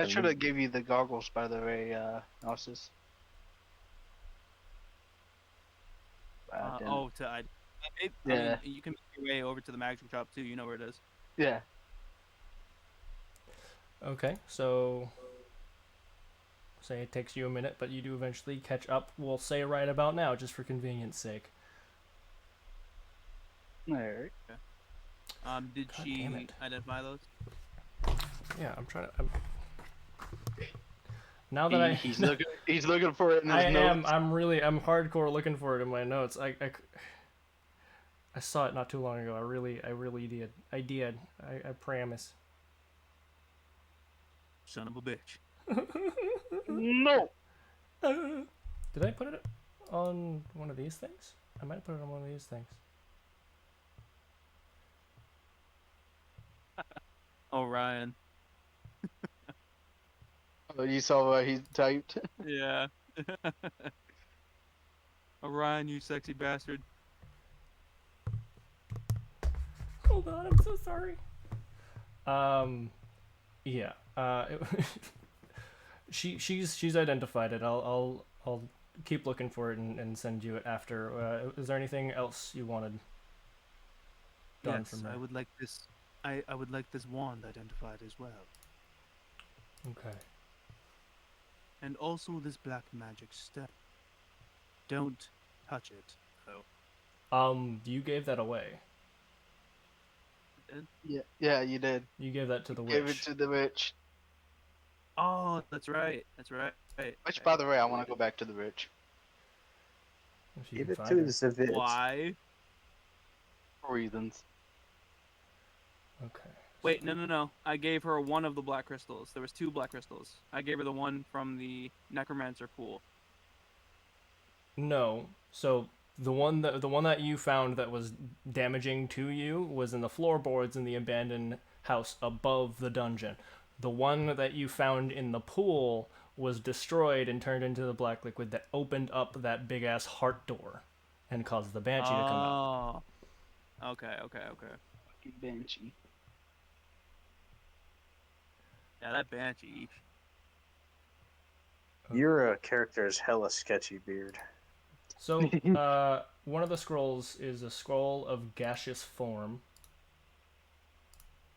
should have gave you the goggles, by the way, Narcissus. I Yeah. mean, you can make your way over to the magic shop too. You know where it is. Yeah. Okay, so say it takes you a minute, but you do eventually catch up. We'll say right about now, just for convenience sake. Alright. Did God she damn it. identify those? Yeah, I'm trying to. Now that he's looking for it in his notes. I'm hardcore looking for it in my notes. I saw it not too long ago. I really did. I promise. Son of a bitch. No. Did I put it on one of these things? I might put it on one of these things. Oh, Ryan. Oh, you saw what he typed? Yeah. Orion, you sexy bastard. Hold on, I'm so sorry. Yeah. She's identified it. I'll keep looking for it and send you it after. Is there anything else you wanted done from there? I would like this. I would like this wand identified as well, Okay. and also this black magic step. Don't touch it, though. You gave that away. Yeah, you did. You gave that to the witch. Gave it to the witch. Oh, that's right. That's right. Which, by the way, I want to go back to the witch. If you Give can it find to her. the Zavitz. Why? Reasons. Okay. Wait, no. I gave her one of the black crystals. There was 2 black crystals. I gave her the one from the necromancer pool. No. So the one that you found that was damaging to you was in the floorboards in the abandoned house above the dungeon. The one that you found in the pool was destroyed and turned into the black liquid that opened up that big ass heart door and caused the banshee to come out. Oh. Okay. Fucking banshee. Yeah, that banshee. Your character is hella sketchy, Beard. So, one of the scrolls is a scroll of gaseous form.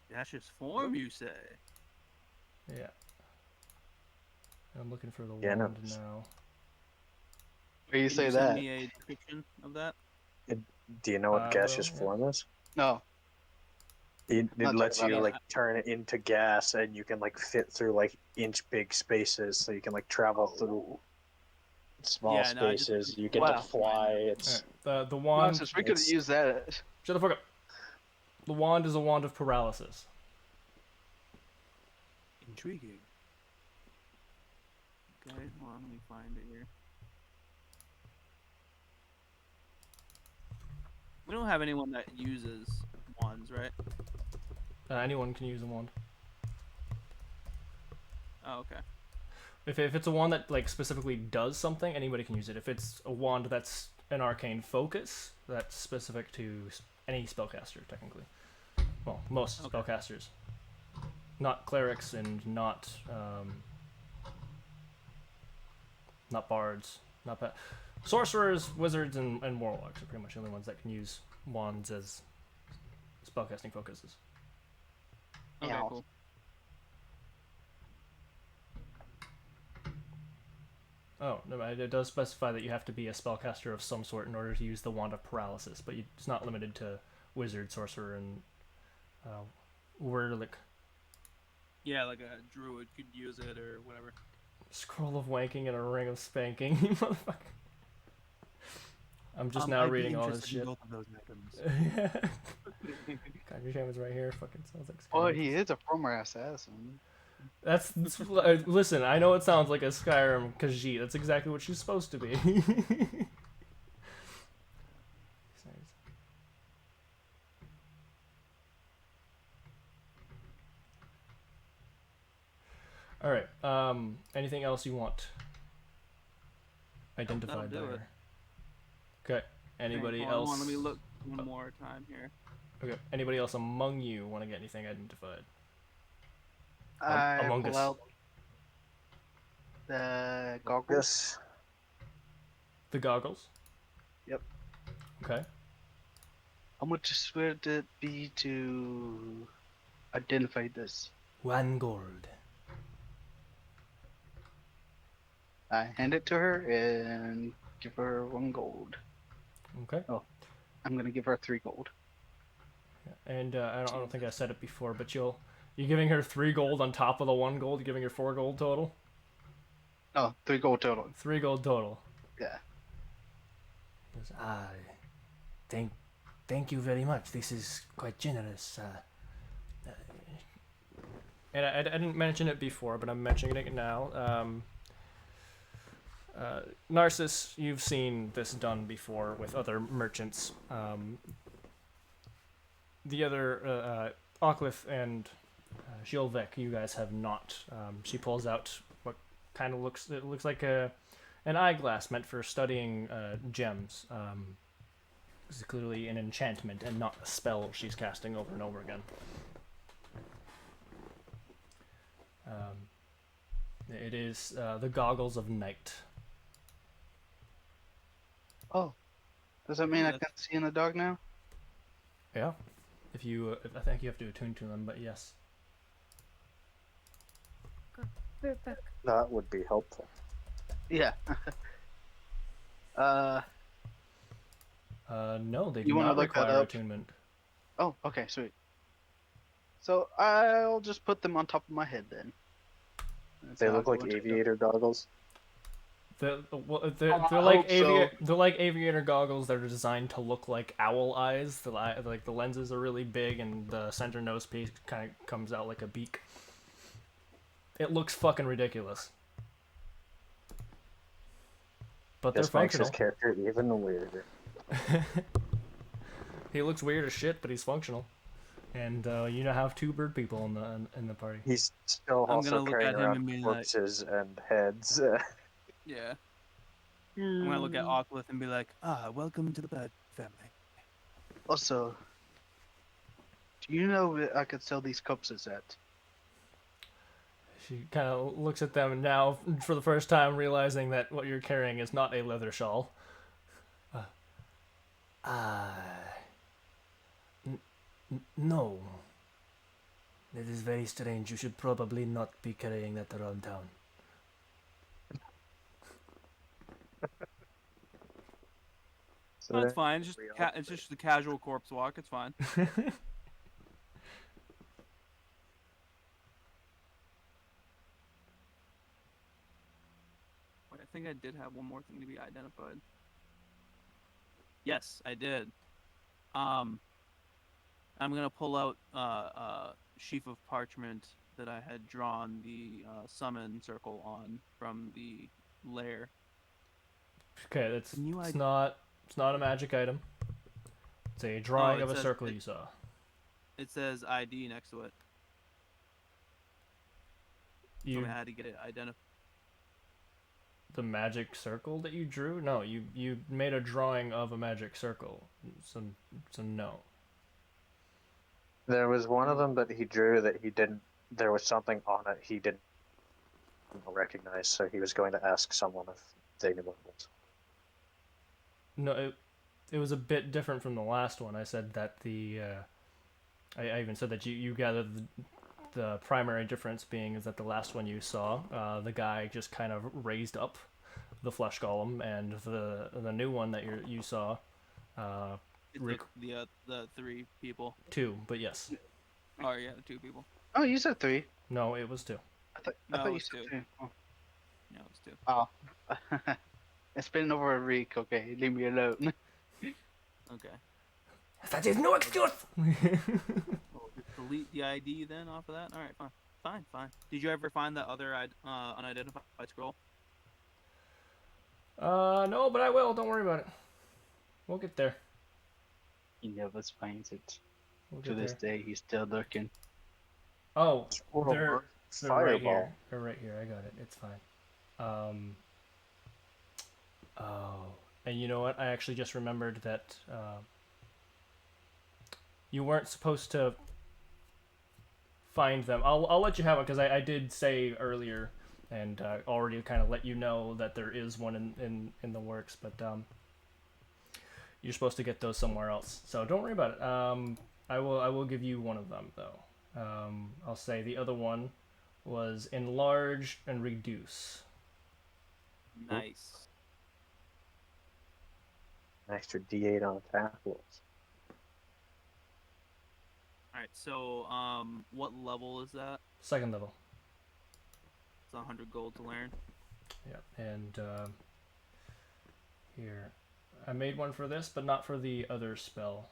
Gaseous form, you say? Yeah. I'm looking for the Yeah, no. wand now. Where you Can say you send that? me a description of that? Do you know what gaseous yeah. form is? No. It Not lets talking you about like turn it into gas, and you can like fit through like inch big spaces, so you can like travel through small Yeah, no, I just- spaces. You get Wow. to fly. It's Alright, the No, wand. since we could it's- use that. Shut the fuck up. The wand is a wand of paralysis. Intriguing. Okay, hold on, let me find it here. We don't have anyone that uses wands, right? Anyone can use a wand. Oh, okay. If it's a wand that like specifically does something, anybody can use it. If it's a wand that's an arcane focus, that's specific to any spellcaster, technically. Well, most Okay. spellcasters. Not clerics and not bards. Sorcerers, wizards, and warlocks are pretty much the only ones that can use wands as spellcasting focuses. Okay, Ow. cool. Oh, no, it does specify that you have to be a spellcaster of some sort in order to use the Wand of Paralysis, but it's not limited to wizard, sorcerer, and Wurlik. Yeah, like a druid could use it or whatever. Scroll of wanking and a ring of spanking, you motherfucker. I'm just now I'd be reading all this interested in shit. both of those items. God, your shaman's right here. Fucking sounds like. Oh, Skyrim. he is a former assassin. That's listen. I know it sounds like a Skyrim Khajiit. That's exactly what she's supposed to be. All right. Anything else you want identified That'll do there? Okay. Anybody Okay, hold else? on, let me look one more time here. Okay. Anybody else among you want to get anything identified? I Among pull Us. out the goggles. yes. The goggles. Yep. Okay. How much would it be to identify this? 1 gold. I hand it to her and give her 1 gold. Okay. I'm gonna give her 3 gold. And I don't think I said it before, but you're giving her 3 gold on top of the 1 gold. You're giving her 4 gold total. Oh, 3 gold total. 3 gold total. Yeah. Thank you very much. This is quite generous. And I didn't mention it before, but I'm mentioning it now. Narcissus, you've seen this done before with other merchants. The other, Oclith and Gilvec, you guys have not. She pulls out what kind of looks like an eyeglass meant for studying gems. This is clearly an enchantment and not a spell she's casting over and over again. It is the Goggles of Night. Oh. Does that mean I Yes. can see in the dog now? Yeah. If you, I think you have to attune to them, but yes. Perfect. That would be helpful. Yeah. No, they You do wanna not look that require up? attunement. Oh, okay, sweet. So I'll just put them on top of my head then. That's They how look I'm like going to do it. aviator goggles. They're like they're like aviator goggles that are designed to look like owl eyes. Like the lenses are really big and the center nose piece kind of comes out like a beak. It looks fucking ridiculous. But This they're makes his functional. character even weirder. He looks weird as shit, but he's functional. And you now have 2 bird people in the party. He's still I'm also gonna look carrying at him around and be like, corpses and heads. yeah. I'm gonna look at Oclith and be like, Welcome to the bird family. Also, do you know where I could sell these corpses at? She kind of looks at them now for the first time, realizing that what you're carrying is not a leather shawl. No. That is very strange. You should probably not be carrying that around town. So that's then fine. It's just we all- it's just the casual corpse walk. It's fine. Wait, I think I did have one more thing to be identified. Yes, I did. I'm gonna pull out a sheaf of parchment that I had drawn the summon circle on from the lair. Okay, that's Can you it's not a magic item. It's a drawing it of a says circle you saw. It says ID next to it. You I had to get it identified. the magic circle that you drew? No, you made a drawing of a magic circle. So no. There was one of them that he drew that he didn't. There was something on it he didn't recognize, so he was going to ask someone if they knew what it was. No, it was a bit different from the last one. I said that I even said that you gathered the primary difference being is that the last one you saw, the guy just kind of raised up the flesh golem, and the new one that you saw, The 3 people. 2, but yes. Oh yeah, the 2 people. Oh, you said 3. No, it was 2. I No, thought it you was said 2. 2. Oh. No, it's 2. Oh. It's been over a week, okay? Leave me alone. Okay. That is no excuse! Well, just delete the ID then off of that. All right, fine. Did you ever find that other unidentified scroll? No, but I will. Don't worry about it. We'll get there. He never finds it. We'll To get this there. day, he's still lurking. Oh, Squirrel they're bird, right fireball. here. They're right here. I got it. It's fine. Oh, and you know what? I actually just remembered that you weren't supposed to find them. I'll let you have it because I did say earlier and already kind of let you know that there is one in the works, but you're supposed to get those somewhere else. So don't worry about it. I will give you one of them though. I'll say the other one was enlarge and reduce. Nice. An extra D8 on attack rolls. All right. So, what level is that? 2nd level. It's 100 gold to learn. Yeah, and here, I made one for this, but not for the other spell.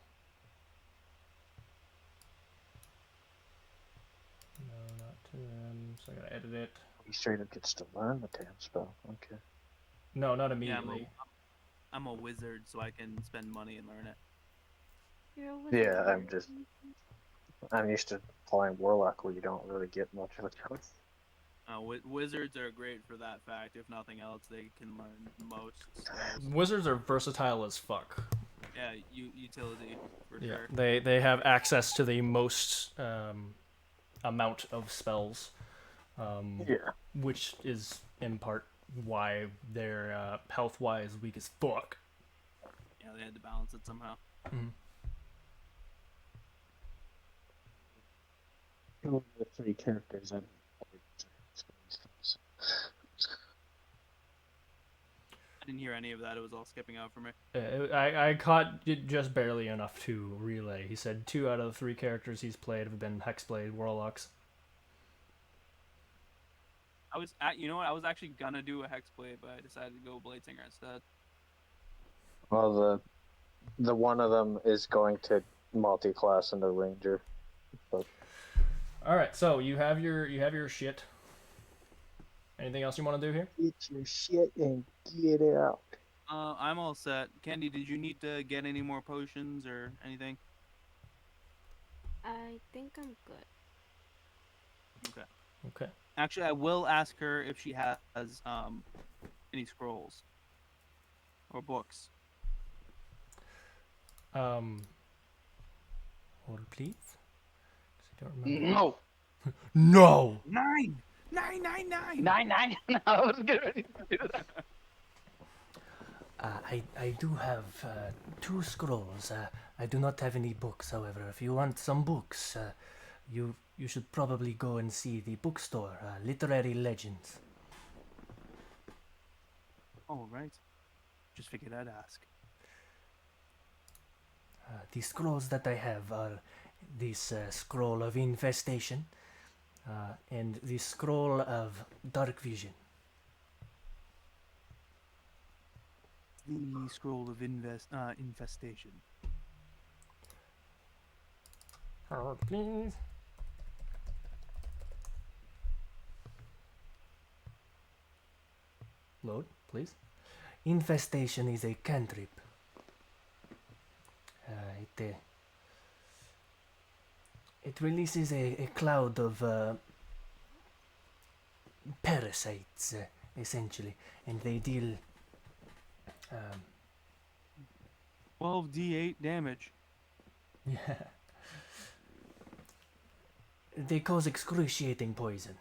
No, not to them. So I gotta edit it. He straight up gets to learn the damn spell. Okay. No, not Yeah, immediately. I'm a wizard, so I can spend money and learn it. You're a wizard. Yeah, I'm used to playing Warlock where you don't really get much of a choice. Wizards are great for that fact. If nothing else, they can learn the most spells. Wizards are versatile as fuck. Yeah, utility for Yeah, sure. they have access to the most amount of spells, Yeah. which is in part why they're health-wise weak as fuck. Yeah, they had to balance it somehow. The 3 characters and I didn't hear any of that. It was all skipping out for me. I caught it just barely enough to relay. He said 2 out of the 3 characters he's played have been Hexblade Warlocks. You know what? I was actually gonna do a hexblade, but I decided to go blade singer instead. Well, the one of them is going to multi-class into ranger. But All right, so you have your shit. Anything else you want to do here? get your shit and get it out. I'm all set. Candy, did you need to get any more potions or anything? I think I'm good. Okay. Okay. Actually, I will ask her if she has any scrolls or books. Hold please. 'Cause I don't remember. No. No. 9! 9, 9, 9! 9. I was getting ready to do that. I do have 2 scrolls. I do not have any books, however. If you want some books, you should probably go and see the bookstore, Literary Legends. All right. Just figured I'd ask. The scrolls that I have are this scroll of infestation and the scroll of dark vision. The scroll of infestation. Hold please. Load, please. Infestation is a cantrip. It releases a cloud of parasites, essentially, and they deal 12d8 damage. yeah. They cause excruciating poison.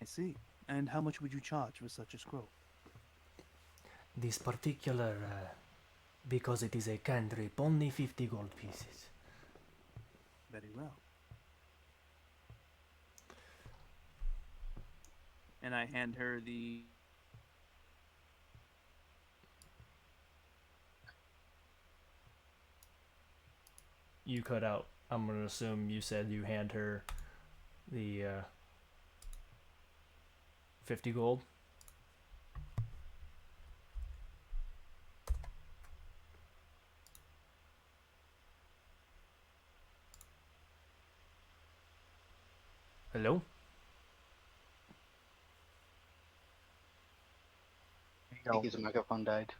I see. And how much would you charge for such a scroll? This particular, because it is a cantrip, only 50 gold pieces. Very well. And I hand her the. You cut out. I'm gonna assume you said you hand her the 50 gold. Hello? I think his microphone died.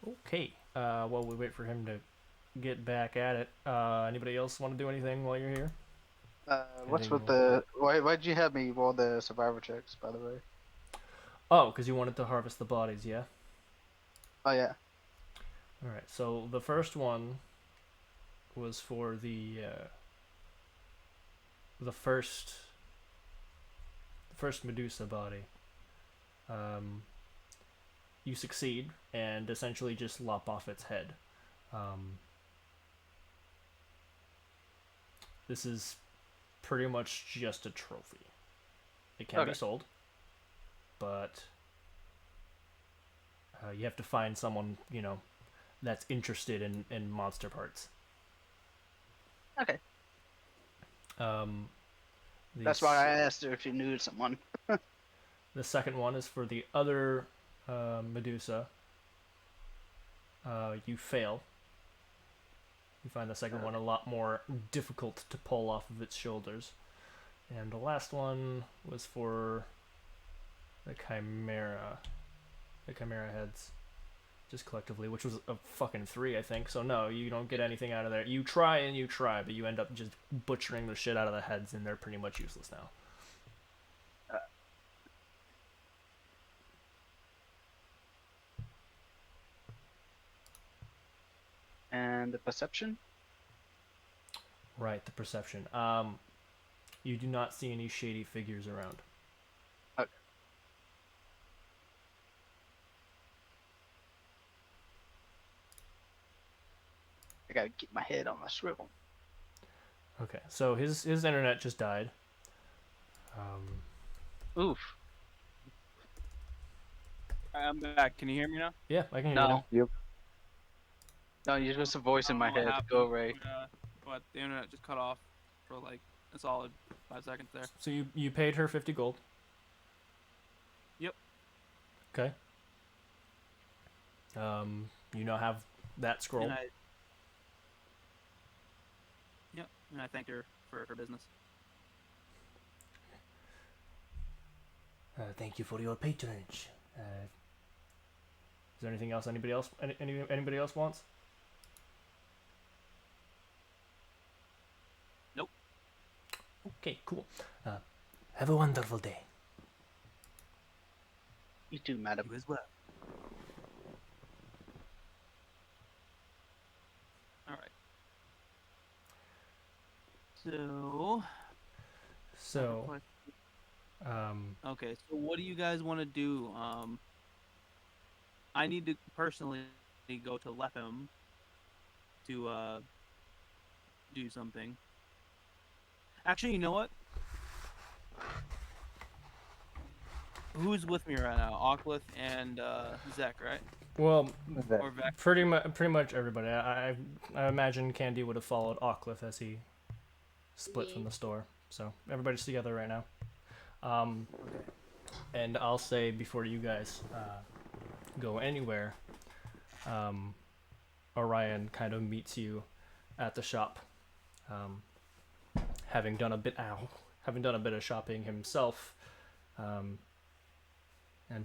Okay. While we wait for him to get back at it, anybody else want to do anything while you're here? What's Anything with the? Why'd you have me roll the survivor checks, by the way? Oh, because you wanted to harvest the bodies, yeah? Oh yeah. Alright, so the first one was for the first Medusa body. You succeed and essentially just lop off its head. This is pretty much just a trophy. It can be sold, but you have to find someone, that's interested in monster parts. Okay. The That's why I asked her if she knew someone. The second one is for the other Medusa. You fail. You find the second one a lot more difficult to pull off of its shoulders. And the last one was for the Chimera. The Chimera heads. Just collectively, which was a fucking 3, I think. So no, you don't get anything out of there. You try and you try, but you end up just butchering the shit out of the heads, and they're pretty much useless now. And the perception? Right, the perception. You do not see any shady figures around. Okay. I gotta keep my head on my swivel. Okay, so his internet just died. Oof. I'm back. Can you hear me now? Yeah, I can hear you now. No. No, you're just a voice in my What head. happened? Go away. What But the internet just cut off for like a solid 5 seconds there. So you paid her 50 gold. Yep. Okay. You now have that scroll. And I thanked her for her business. Thank you for your patronage. Is there anything else anybody else wants? Nope. Okay, cool. Have a wonderful day. You too, madam. You as well. All right. So. So, Okay, so what do you guys want to do? I need to personally go to Lepham to do something. Actually, you know what? Who's with me right now? Ocklith and Zek, right? well, Or Vex? pretty much everybody. I imagine Candy would have followed Ocklith as he split from the store. So everybody's together right now. And I'll say before you guys go anywhere, Orion kind of meets you at the shop, having done a bit of shopping himself, and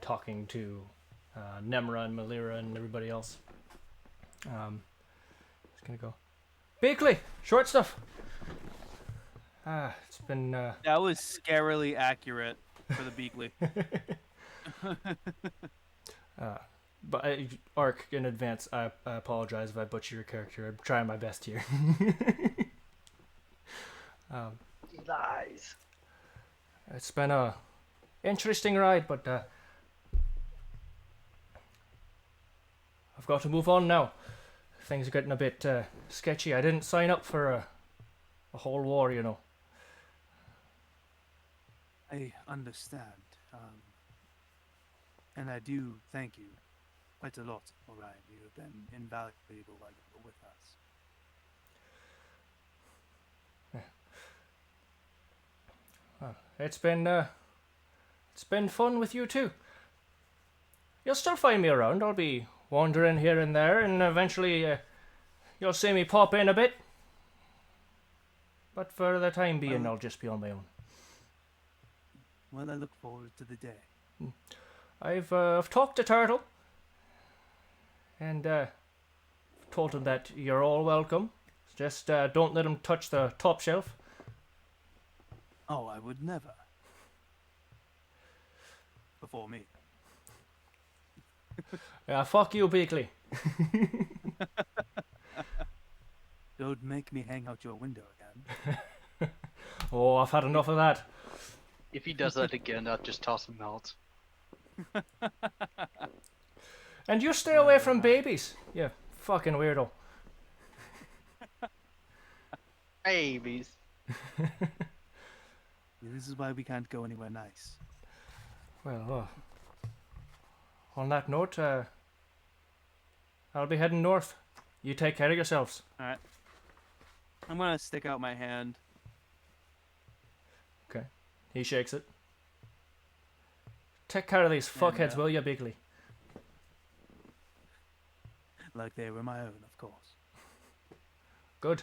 talking to Nemra and Malira and everybody else. Just gonna go, Beakley, short stuff. It's been That was scarily accurate for the Beakley. But Ark, in advance, I apologize if I butcher your character. I'm trying my best here. He lies. It's been a interesting ride, but I've got to move on now. Things are getting a bit sketchy. I didn't sign up for a whole war, you know. I understand. And I do thank you quite a lot, Orion. You have been invaluable while you were with us. It's been fun with you too. You'll still find me around. I'll be wandering here and there, and eventually you'll see me pop in a bit. But for the time being, I'll just be on my own. Well, I look forward to the day. I've talked to Turtle, and told him that you're all welcome. Just don't let him touch the top shelf. Oh, I would never. Before me. Yeah, fuck you, Beakley. Don't make me hang out your window again. Oh, I've had enough of that. If he does that again, I'll just toss him out. And you stay away from babies. You fucking weirdo. Babies. This is why we can't go anywhere nice. Well, on that note, I'll be heading north. You take care of yourselves. All right. I'm gonna stick out my hand. Okay. He shakes it. Take care of these fuckheads, will you, Bigley? Like they were my own, of course. Good.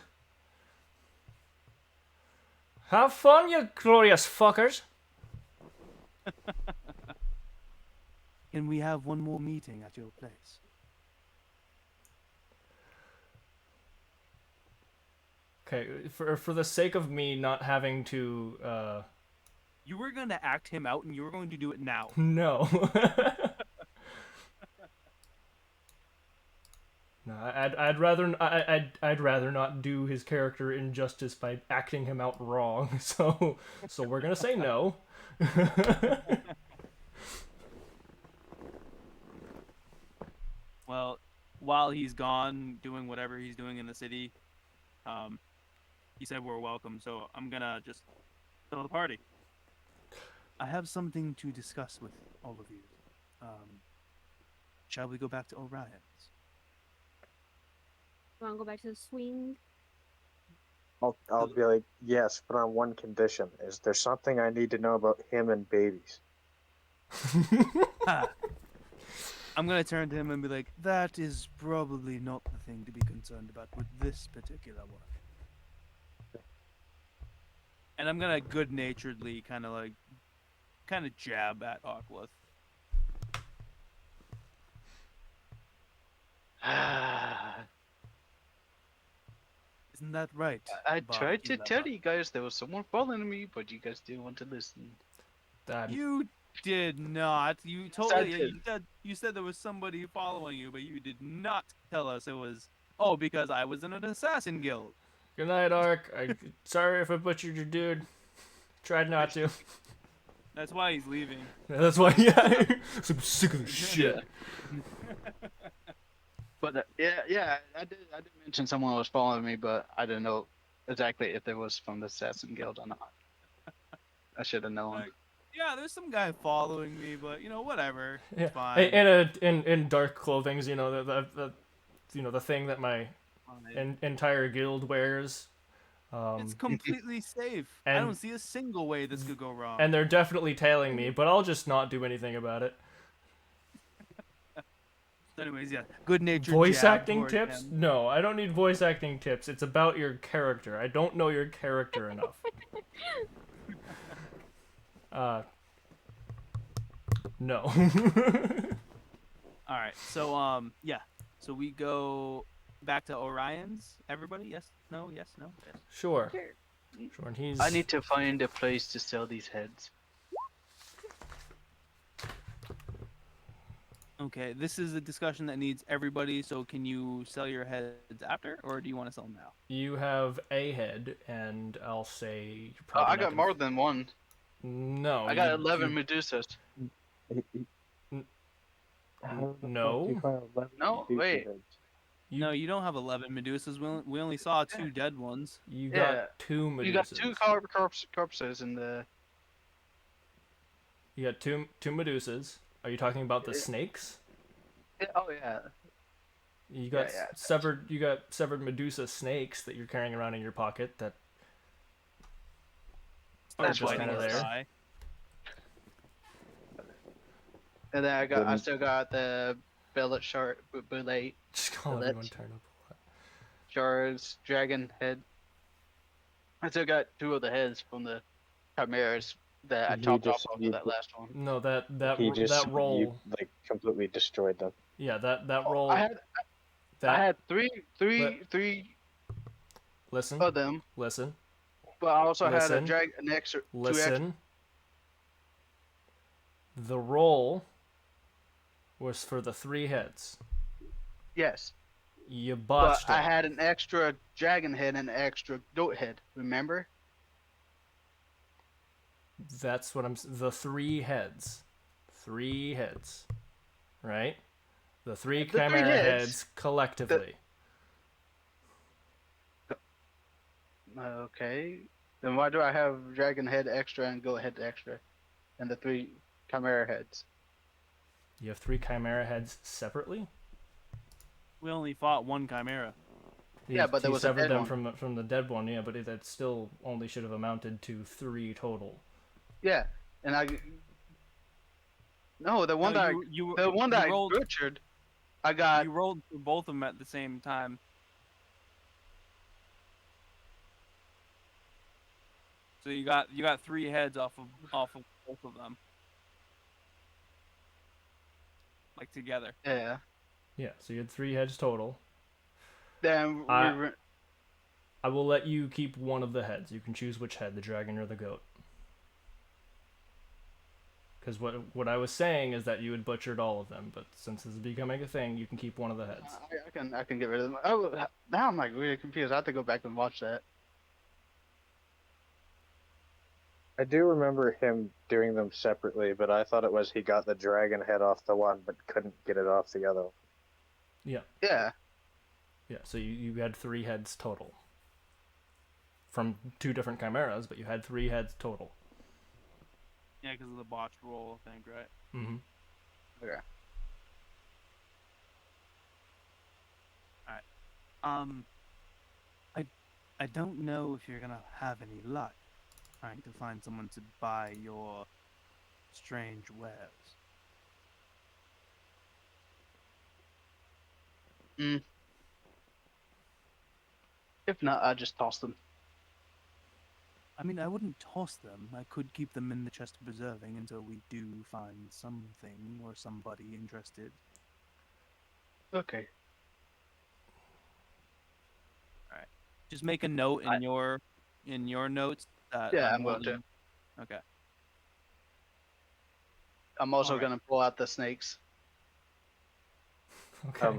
Have fun, you glorious fuckers. Can we have one more meeting at your place? Okay, for the sake of me not having to, You were gonna act him out, and you were going to do it now. No. No, I'd rather not do his character injustice by acting him out wrong. So we're gonna say no. Well, while he's gone doing whatever he's doing in the city, he said we're welcome. So I'm gonna just fill the party. I have something to discuss with all of you. Shall we go back to Orion's? You want to go back to the swing? I'll be like, yes, but on one condition. Is there something I need to know about him and babies? Ah. I'm gonna turn to him and be like, that is probably not the thing to be concerned about with this particular one. And I'm gonna good-naturedly kind of jab at Aquilith. Isn't that right? I tried to Barky tell lover? you guys there was someone following me, but you guys didn't want to listen. You did not. You I totally. did. You said there was somebody following you, but you did not tell us it was. Oh, because I was in an assassin guild. Good night, Ark. Sorry if I butchered your dude. Tried not to. That's why he's leaving. That's why, yeah. I'm sick of this shit. But yeah, I did mention someone was following me, but I didn't know exactly if it was from the Assassin Guild or not. I should have known. Like, yeah, there's some guy following me, but whatever. Yeah. It's fine. In dark clothings, the the thing that my entire guild wears. It's completely safe. I and- don't see a single way this could go wrong. And they're definitely tailing me, but I'll just not do anything about it. Anyways, yeah, good natured. Voice acting tips? No, I don't need voice acting tips. It's about your character. I don't know your character enough. No. All right, so yeah, so we go back to Orion's. Everybody, yes, no, yes, no, yes. Sure. Sure, and he's... I need to find a place to sell these heads. Okay, this is a discussion that needs everybody. So can you sell your heads after, or do you want to sell them now? You have a head, and I'll say you're Oh, probably I not got gonna... more than one. No. I got 11 Medusas. No. No, wait. No, you don't have 11 Medusas. We only saw 2 dead ones. You Yeah. got 2 Medusas. You got 2 corpses in the... You got two Medusas. Are you talking about the Yeah. snakes? Yeah, oh yeah. You got Yeah, severed Medusa snakes that you're carrying around in your pocket that are That's just why kind of he there. Die. And then I still got the billet shard, bullet Just call Bullet. everyone turn up. shards, dragon head. I still got 2 of the heads from the chimeras that I You chopped just- off you of that put- last one. No, that You roll. like completely destroyed them. Yeah, that roll. I had three Listen. of them, Listen. but I also had Listen. an extra. 2 extra. Listen. The roll was for the 3 heads. Yes, You but botched I it. had an extra dragon head and an extra goat head. Remember? That's what the 3 heads. 3 heads. Right? The 3 The 3 chimera heads, heads collectively. Okay. Then why do I have dragon head extra and goat head extra, and the 3 chimera heads? You have 3 chimera heads separately? We only fought 1 chimera. Yeah, but there he was a severed dead them one. from the dead one, yeah, but that still only should have amounted to 3 total. Yeah, and no, the one No, that you the one that rolled, I butchered, I got you rolled for both of them at the same time. So you got 3 heads off of both of them, like together. yeah. Yeah, so you had 3 heads total. Then I will let you keep one of the heads. You can choose which head, the dragon or the goat. Because what I was saying is that you had butchered all of them, but since this is becoming a thing, you can keep one of the heads. I can get rid of them. Oh, now I'm like really confused. I have to go back and watch that. I do remember him doing them separately, but I thought it was he got the dragon head off the one but couldn't get it off the other. Yeah. Yeah. Yeah, so you had 3 heads total. From 2 different chimeras, but you had 3 heads total. Yeah, because of the botched roll, I think, right? Mm-hmm. Okay. I I don't know if you're gonna have any luck trying to find someone to buy your strange wares. Mm. If not, I just toss them. I mean, I wouldn't toss them. I could keep them in the chest of preserving until we do find something or somebody interested. Okay. Just make a note in your notes that Yeah, I'm I'm going to. holding. Okay. I'm also Alright. going to pull out the snakes. Okay.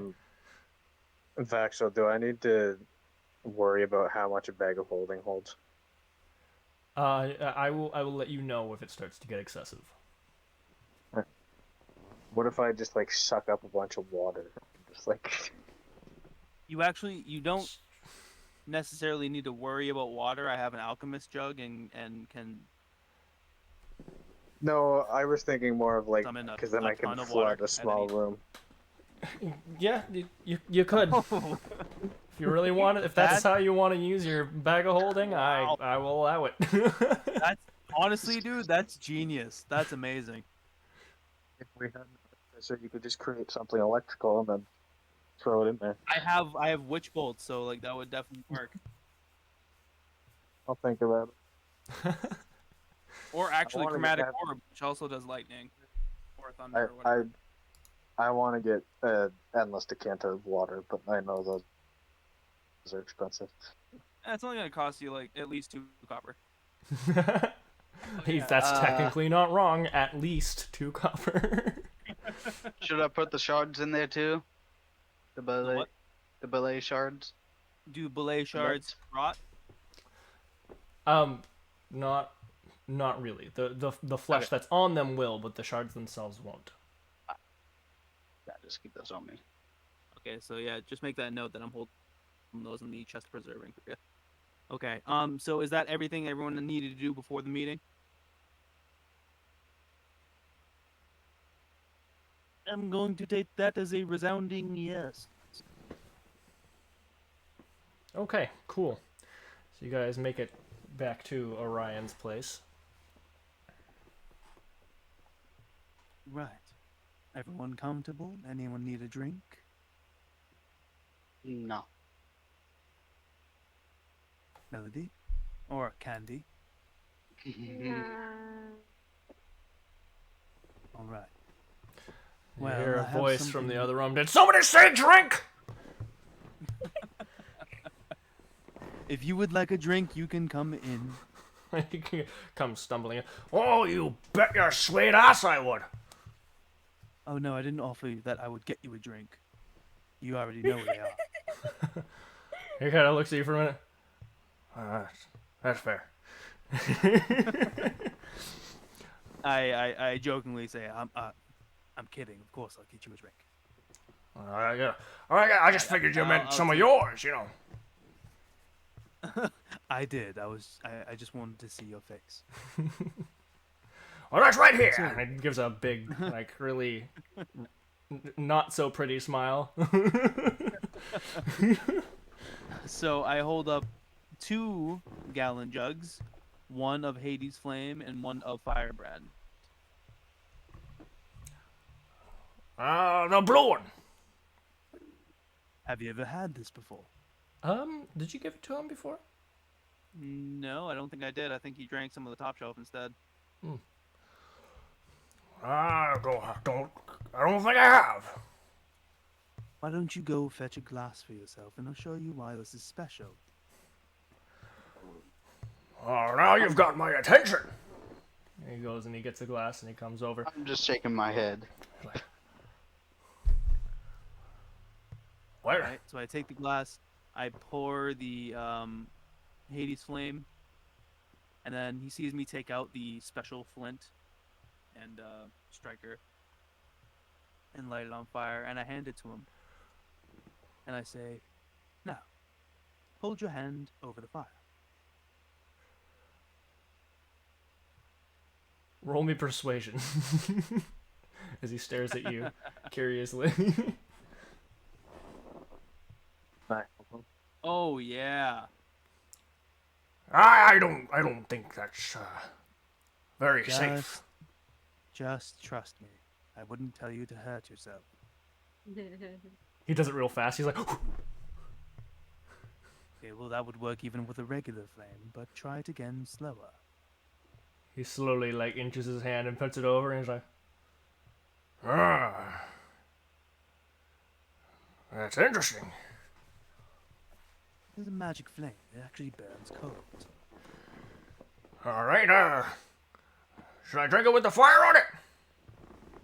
Vaxel, do I need to worry about how much a bag of holding holds? I will let you know if it starts to get excessive. What if I just like suck up a bunch of water? Just like You don't necessarily need to worry about water. I have an alchemist jug and can no, I was thinking more of like summon because then a I can ton of water flood a at small any. room. Yeah, you could. Oh, If you really want it, if that's That- how you want to use your bag of holding, Wow. I will allow it. that's honestly, dude, that's genius. That's amazing. If we had, so you could just create something electrical and then throw it in there. I have witch bolts, so like that would definitely work. I'll think about it. Or actually wanna get chromatic that- orb, which also does lightning or thunder or I whatever. I want to get endless decanter of water, but I know those are expensive. It's only gonna cost you like at least 2 copper. That's technically not wrong. At least 2 copper. Should I put the shards in there too? The belay, what? the belay shards. Do belay shards rot? Not not really. The flesh Okay. that's on them will, but the shards themselves won't. Yeah, just keep those on me. Okay, so yeah, just make that note that I'm holding those in the chest preserving. Yeah. Okay. So is that everything everyone needed to do before the meeting? I'm going to take that as a resounding yes. Okay, cool. So you guys make it back to Orion's place. Right. Everyone comfortable? Anyone need a drink? No. Melody? Or candy? Nah. All right. You Well, hear I a have voice from something- the other room. Did somebody say drink? If you would like a drink, you can come in. He comes stumbling in. Oh, you bet your sweet ass I would. Oh no, I didn't offer you that I would get you a drink. You already know where they are. He kind of looks at you for a minute. That's fair. I jokingly say, I'm kidding. Of course, I'll get you a drink. Yeah. All right, I just figured you meant I'll some of take- yours, you know. I did. I just wanted to see your face. Well, that's right here. So- And he gives a big, like, really not so pretty smile. So I hold up 2 gallon jugs, one of Hades Flame and one of Firebrand. The blue one. Have you ever had this before? Did you give it to him before? No, I don't think I did. I think he drank some of the top shelf instead. I don't think I have. Why don't you go fetch a glass for yourself, and I'll show you why this is special. Oh, now you've got my attention. And he goes and he gets a glass and he comes over. I'm just shaking my head. Where? Right. So I take the glass, I pour the Hades Flame, and then he sees me take out the special flint and striker and light it on fire, and I hand it to him. And I say, "Now, hold your hand over the fire." Roll me persuasion. As he stares at you curiously. Nice. Oh yeah. I don't think that's very safe. Just trust me. I wouldn't tell you to hurt yourself. He does it real fast. He's like, Okay, well, that would work even with a regular flame, but try it again slower. he slowly like inches his hand and puts it over, and he's like, ah, that's interesting. It's a magic flame. It actually burns cold. All right, should I drink it with the fire on it?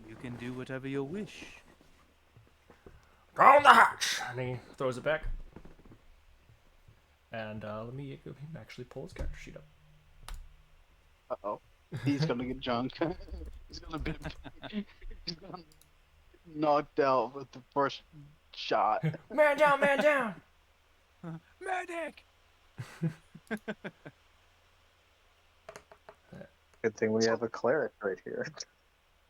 You can do whatever you wish. Down the hatch. And he throws it back. And let me actually pull his character sheet up. Uh-oh. He's gonna get drunk. He's gonna be he's gonna be knocked out with the first shot. Man down, man down. Medic! Good thing we have a cleric right here.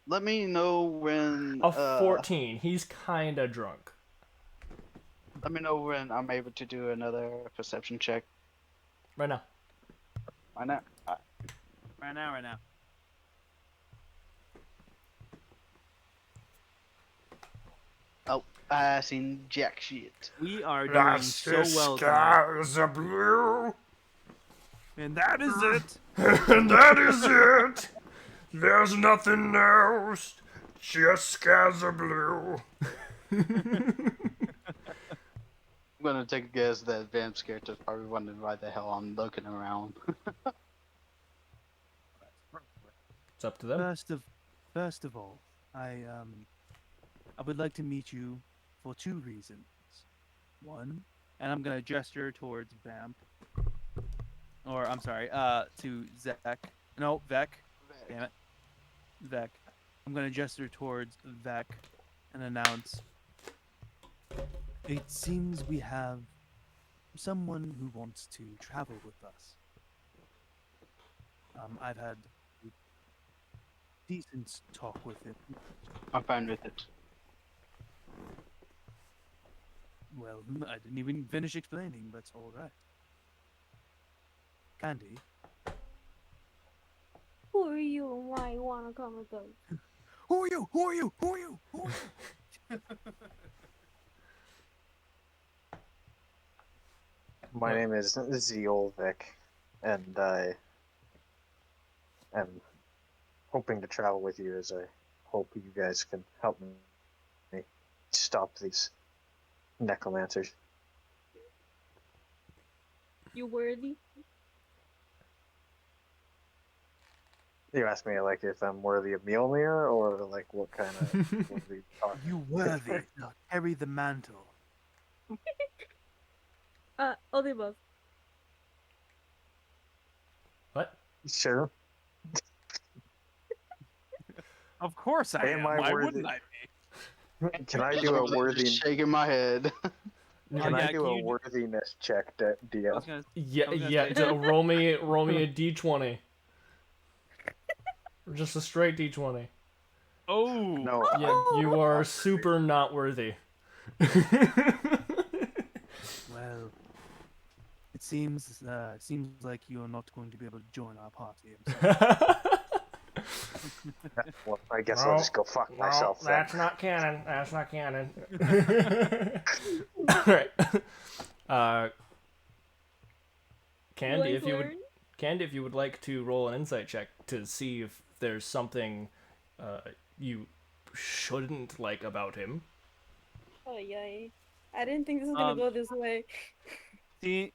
Let me know when A 14. He's kinda drunk. let me know when I'm able to do another perception check. Right now. Why not? Right now. Oh, I seen jack shit. We are doing so well tonight. skies are blue. And that is it! And that is it. There's nothing else. Just skies are blue. I'm gonna take a guess that Vam's character's probably wondering why the hell I'm looking around. It's up to them. First of all, I would like to meet you for 2 reasons. One, And I'm gonna gesture towards Vamp. Or I'm sorry, to Zek. No, Vec. Damn it. Vec. I'm gonna gesture towards Vec and announce. it seems we have someone who wants to travel with us. I've had a decent talk with him. I'm fine with it. Well, I didn't even finish explaining, but all right. Candy, Who are you and why you wanna come with us? who are you? Who are you? Who are you? Who are you? My name is Zeolvik, and I am hoping to travel with you, as I hope you guys can help me stop these necromancers. You worthy? You asked me like if I'm worthy of Mjolnir, or like what kind of worthy talk? You worthy. Now carry the mantle. All the above. What? Sure. Of course I Am am. I Why worthy? wouldn't I be? Can I do a worthy? Just shaking my head. Can yeah, I do can a you do- worthiness check, I was DL? gonna- Yeah, I was gonna yeah. say- So roll me a d20. Or just a straight d20. Oh. No, Yeah, you are super not worthy. Well, it seems like you're not going to be able to join our party. I'm sorry. well, I guess I'll just go fuck myself then. That's not canon. That's not canon. Alright. Candy, You if you would learn? Candy, if you would like to roll an insight check to see if there's something you shouldn't like about him. Oh yay! I didn't think this was gonna go this way.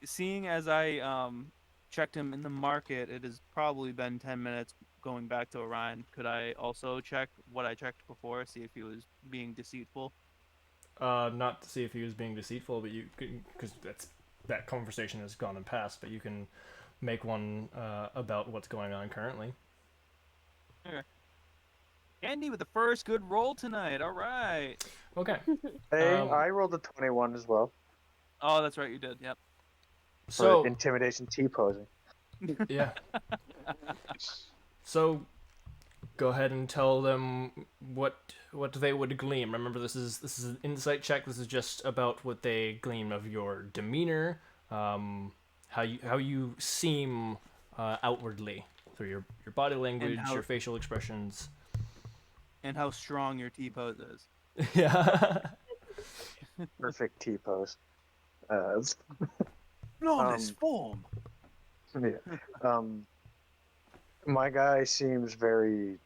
Seeing as I checked him in the market, it has probably been 10 minutes going back to Orion. Could I also check what I checked before, see if he was being deceitful? Not to see if he was being deceitful, but you because that conversation has gone and passed. But you can make one about what's going on currently. Andy with the first good roll tonight. All right. Okay. Hey, Um, I rolled a 21 as well Oh, that's right, you did. Yep. for So intimidation T-posing. yeah. So go ahead and tell them what they would glean. Remember, this is an insight check. This is just about what they glean of your demeanor, how you seem outwardly through your body language, how- your facial expressions. And how strong your T pose is. Yeah. Perfect T pose. Flawless Um, form. yeah. My guy seems very.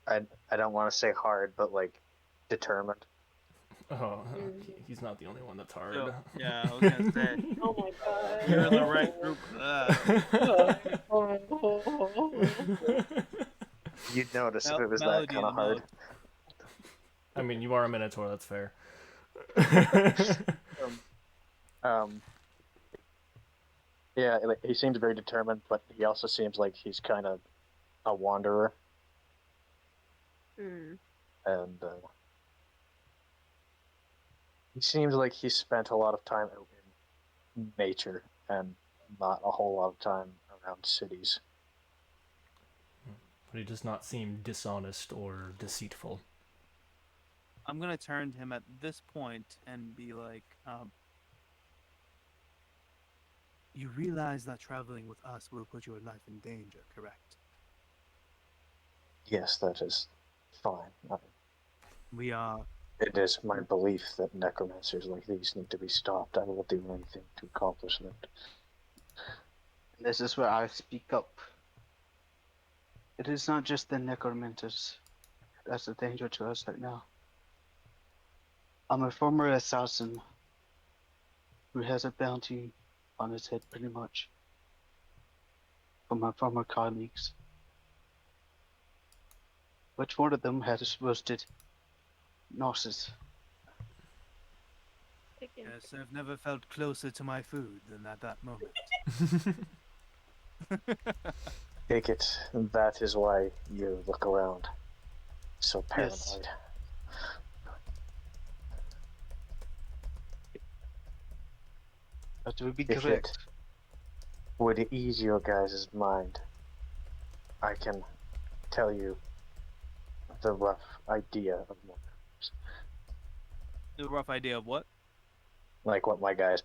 I don't want to say hard, but like determined. Oh, he's not the only one that's hard. So, yeah, I was gonna say Oh my god. you're in the right group for that. You'd notice if it was that Melody kind in of the hard. mouth. I mean, you are a Minotaur. That's fair. Um, yeah, like, he seems very determined, but he also seems like he's kind of a wanderer, Mm. and he seems like he spent a lot of time out in nature and not a whole lot of time around cities. But he does not seem dishonest or deceitful. I'm gonna turn to him at this point and be like, You realize that traveling with us will put your life in danger, correct? Yes, that is fine. We are. It is my belief that necromancers like these need to be stopped. I will do anything to accomplish that. This is where I speak up. It is not just the necromancers that's a danger to us right now. I'm a former assassin who has a bounty on his head, pretty much, from my former colleagues. Which one of them has roasted Gnosis? Chicken. Yes, I've never felt closer to my food than at that moment. Take it. That is why you look around so paranoid. Yes. That would be If correct. it would ease your guys' mind, I can tell you the rough idea of what, the rough idea of what? like what my guy's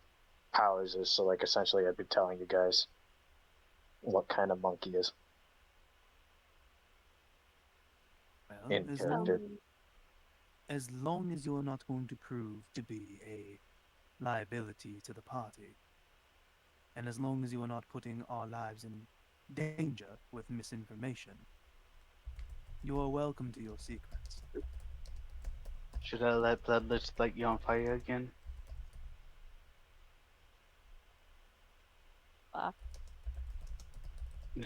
powers is. So like essentially I'd be telling you guys what kind of monkey is Well, in character. as long as you're not going to prove to be a liability to the party, and as long as you are not putting our lives in danger with misinformation, you are welcome to your secrets. Should I let Bloodless light you on fire again?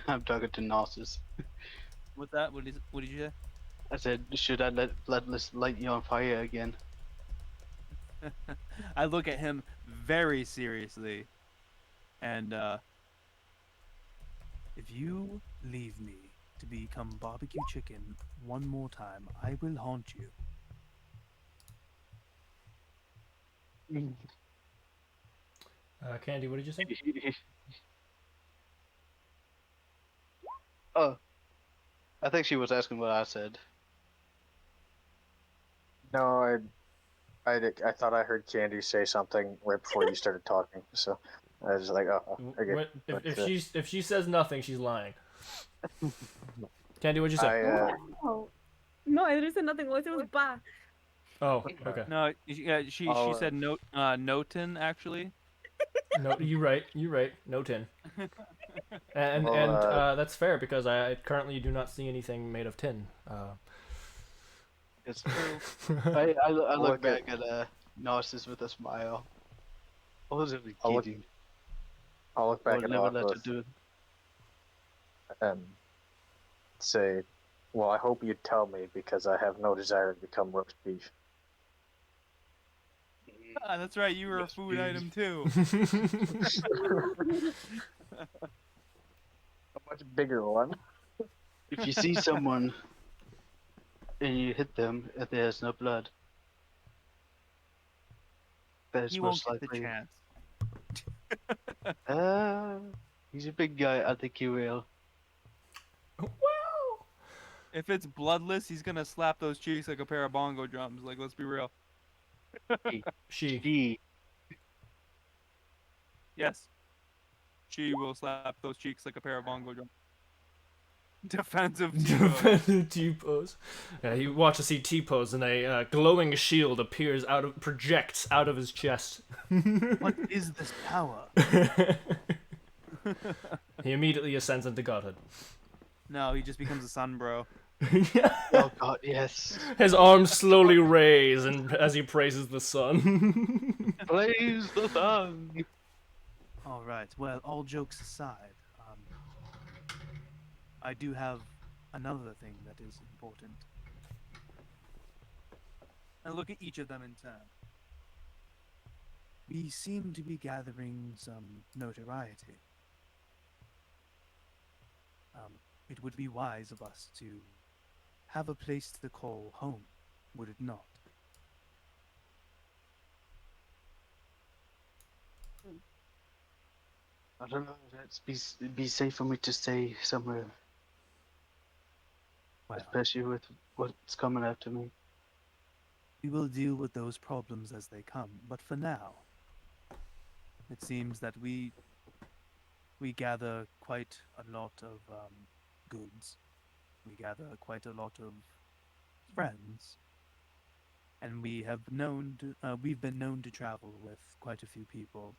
I'm talking to Gnosis. What's that? What did you say? I said, should I let Bloodless light you on fire again? I look at him very seriously, and If you leave me to become barbecue chicken one more time, I will haunt you. Candy, what did you say? Oh, I think she was asking what I said. No, I thought I heard Candy say something right before you started talking, so I was like, oh, okay. What, But, if she says nothing, she's lying. Candy, what'd you say? Oh. No, I didn't say nothing. What it was bad. Oh, okay. no, she I'll, said Noten actually. No, you right. You right. No tin. And Well, that's fair because I currently do not see anything made of tin. It's true. I look look back at Gnosis with a smile. I was only I'll look- kidding. I'll look I back would at never let you Arthur do it. and say, well, I hope you'd tell me because I have no desire to become roast beef. Ah, that's right. You were a Yes, food please. item too. A much bigger one. If you see someone and you hit them and there's no blood, that is He won't most get the likely. chance. He's a big guy. I think he will. Wow. If it's bloodless, he's gonna slap those cheeks like a pair of bongo drums. Like, let's be real. She. He. Yes. She will slap those cheeks like a pair of bongo drums. Defensive T-pose. Defensive T-pose. Yeah, you watch as he T-pose, and a glowing shield projects out of his chest. What is this power? He immediately ascends into godhood. No, he just becomes a sun, bro. Oh god, yes. His arms slowly raise, and as he praises the sun. Blaze the sun. All right. Well, all jokes aside, I do have another thing that is important. I look at each of them in turn. We seem to be gathering some notoriety. It would be wise of us to have a place to call home, would it not? I don't know. Be safe for me to stay somewhere, Well, especially with what's coming after me. we will deal with those problems as they come, but for now, it seems that we gather quite a lot of goods. We gather quite a lot of friends, and we've been known to travel with quite a few people.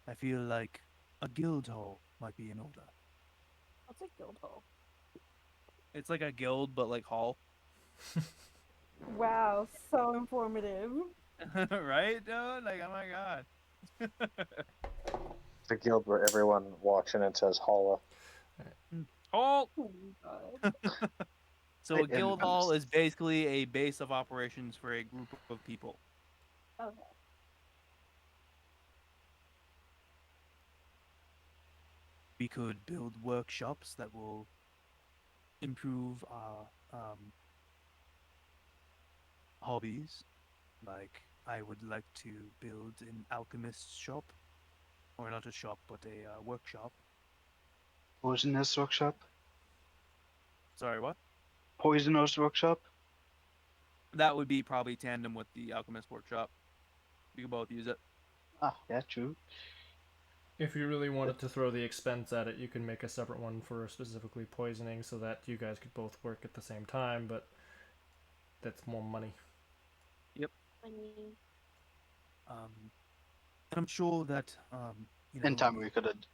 I feel like a guild hall might be in order. What's a guild hall? It's like a guild, but like hall. Wow, so informative. Right, dude? Like, oh my god. It's a guild where everyone walks in and says "Holla." Hall! Oh my god. So a guild hall is basically a base of operations for a group of people. Okay. We could build workshops that will improve our hobbies. Like, I would like to build an alchemist shop, or not a shop, but a workshop. Poisonous workshop. Sorry, what? Poisonous workshop. That would be probably tandem with the alchemist workshop. We could both use it. Ah, yeah, true. If you really wanted to throw the expense at it, you can make a separate one for specifically poisoning so that you guys could both work at the same time, but that's more money. Funny. And I'm sure that In time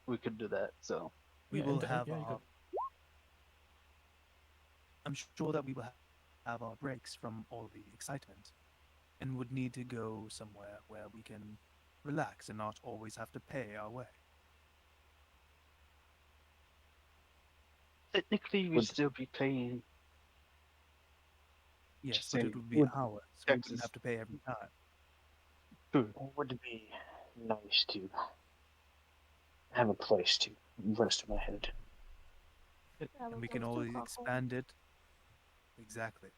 we could do that. So we Yeah, will and- have yeah, you our. I'm sure that we will have our breaks from all the excitement, and would need to go somewhere where we can relax and not always have to pay our way. technically we'd Would- still be paying. Yes, Just but it saying, would be would ours. We wouldn't taxes. have to pay every time. True. Would it be nice to have a place to rest my head? And we can always expand it. Exactly.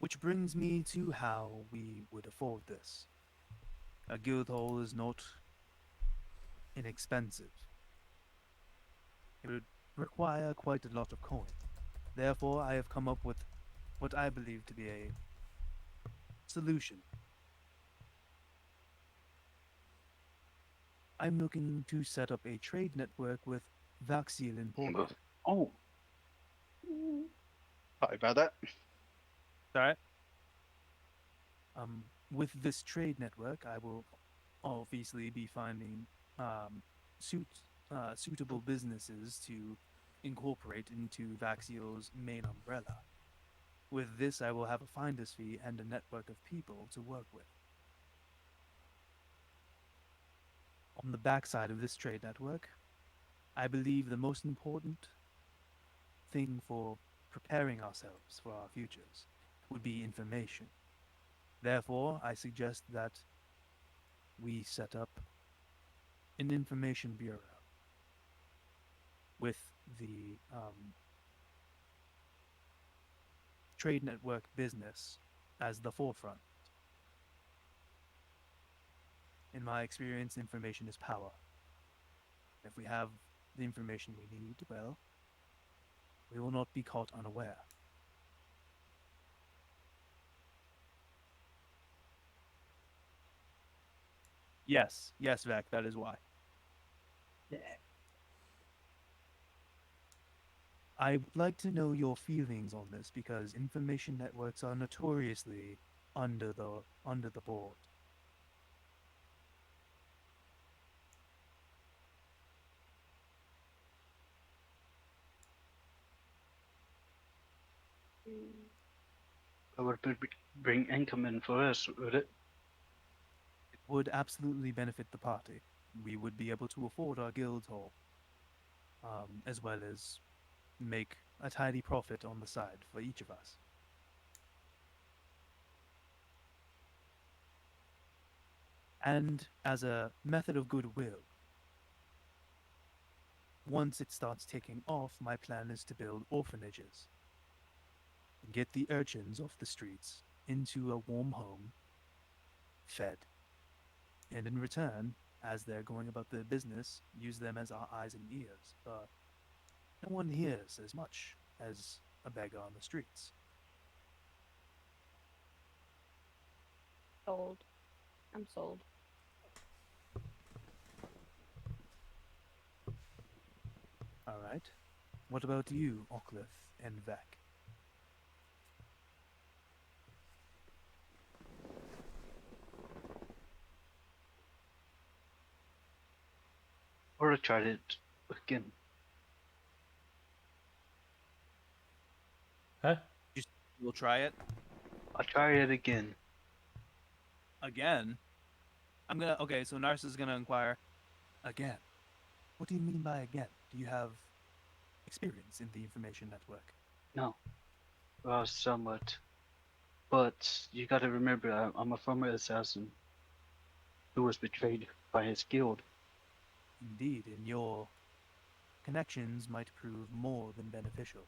Which brings me to how we would afford this. A guild hall is not inexpensive. It would require quite a lot of coin. Therefore, I have come up with what I believe to be a solution. I'm looking to set up a trade network with Vaxiel in Portland. Oh, sorry about that. Alright? With this trade network, I will obviously be finding suitable businesses to incorporate into Vaxiel's main umbrella. With this, I will have a finder's fee and a network of people to work with. On the backside of this trade network, I believe the most important thing for preparing ourselves for our futures would be information. Therefore, I suggest that we set up an information bureau with the trade network business as the forefront. In my experience, information is power. If we have the information we need, well, we will not be caught unaware. Yes, Vec, that is why. I would like to know your feelings on this because information networks are notoriously under the board. It would bring income in for us, would it? It would absolutely benefit the party. We would be able to afford our guild hall, as well as make a tidy profit on the side for each of us. And as a method of goodwill, once it starts taking off, my plan is to build orphanages. Get the urchins off the streets into a warm home, fed, and in return, as they're going about their business, use them as our eyes and ears. But no one hears as much as a beggar on the streets. Sold. I'm sold. All right. What about you, Oclith and Vec? Or I tried it again. Huh? We'll try it I tried it again. again. Okay. So Narcissus is gonna inquire. Again. What do you mean by again? Do you have experience in the information network? No, well, somewhat. But you gotta remember, I'm a former assassin who was betrayed by his guild. Indeed, and your connections might prove more than beneficial.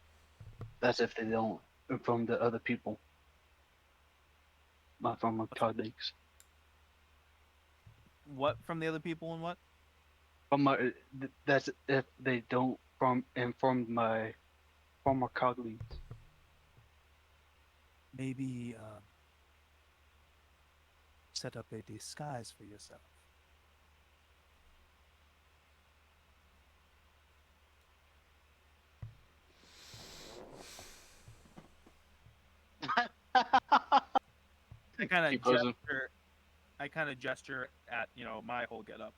That's if they don't inform the other people, my former colleagues. What from the other people and what? That's if they don't inform my former colleagues. Maybe set up a disguise for yourself. I kind of Keep posing. gesture. I kind of gesture at my whole getup.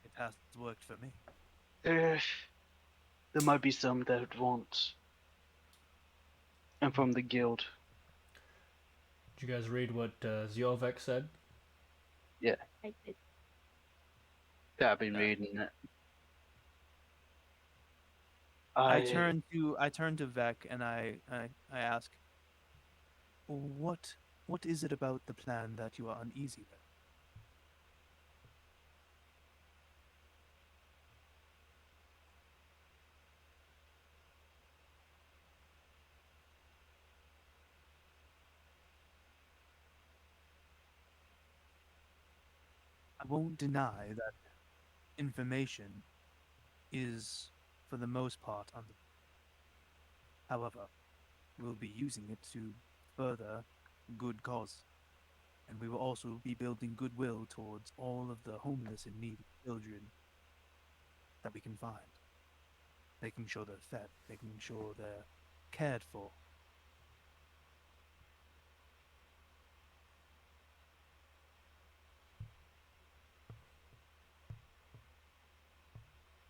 It has worked for me. There might be some that won't inform the guild. Did you guys read what Ziovek said? Yeah, I did. I've been reading it. I turn to Vec and I ask, What is it about the plan that you are uneasy with? I won't deny that information is, for the most part, under. However, we'll be using it to further good cause, and we will also be building goodwill towards all of the homeless and needy children that we can find, making sure they're fed, making sure they're cared for.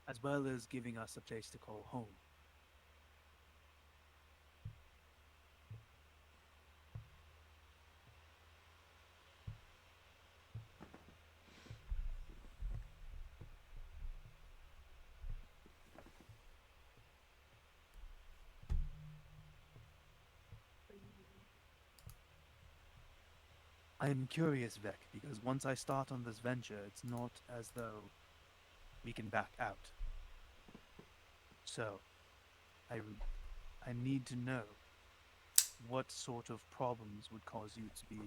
As well as giving us a place to call home. I am curious, Vec, because once I start on this venture, it's not as though we can back out. So, I need to know what sort of problems would cause you to be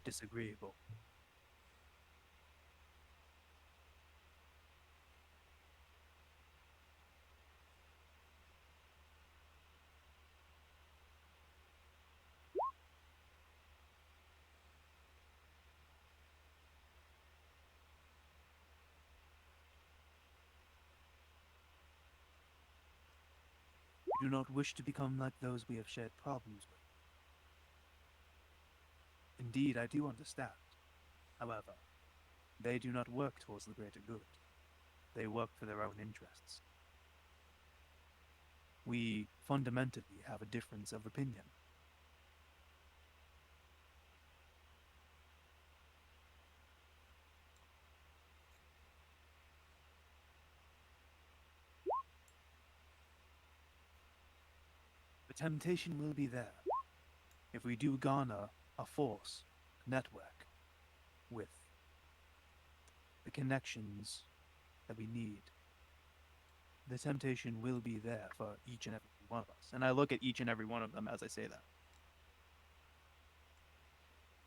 disagreeable. do not wish to become like those we have shared problems with. Indeed, I do understand. However, they do not work towards the greater good. They work for their own interests. We fundamentally have a difference of opinion. The temptation will be there if we do garner a force, a network, with the connections that we need. The temptation will be there for each and every one of us. And I look at each and every one of them as I say that.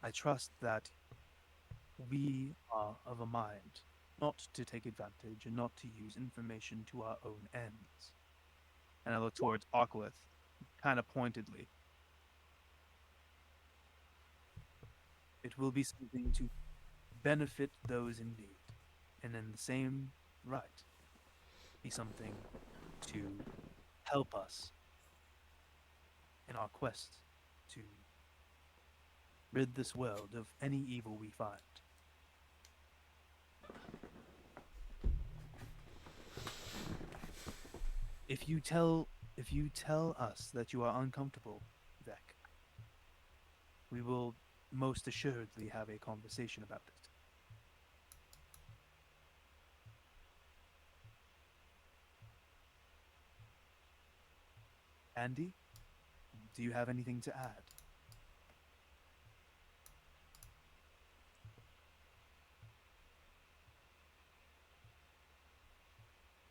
I trust that we are of a mind not to take advantage and not to use information to our own ends. And I look towards Arklith, kind of pointedly. It will be something to benefit those in need, and in the same right, be something to help us in our quest to rid this world of any evil we find. If you tell us that you are uncomfortable, Vec, we will most assuredly have a conversation about it. Andy, do you have anything to add?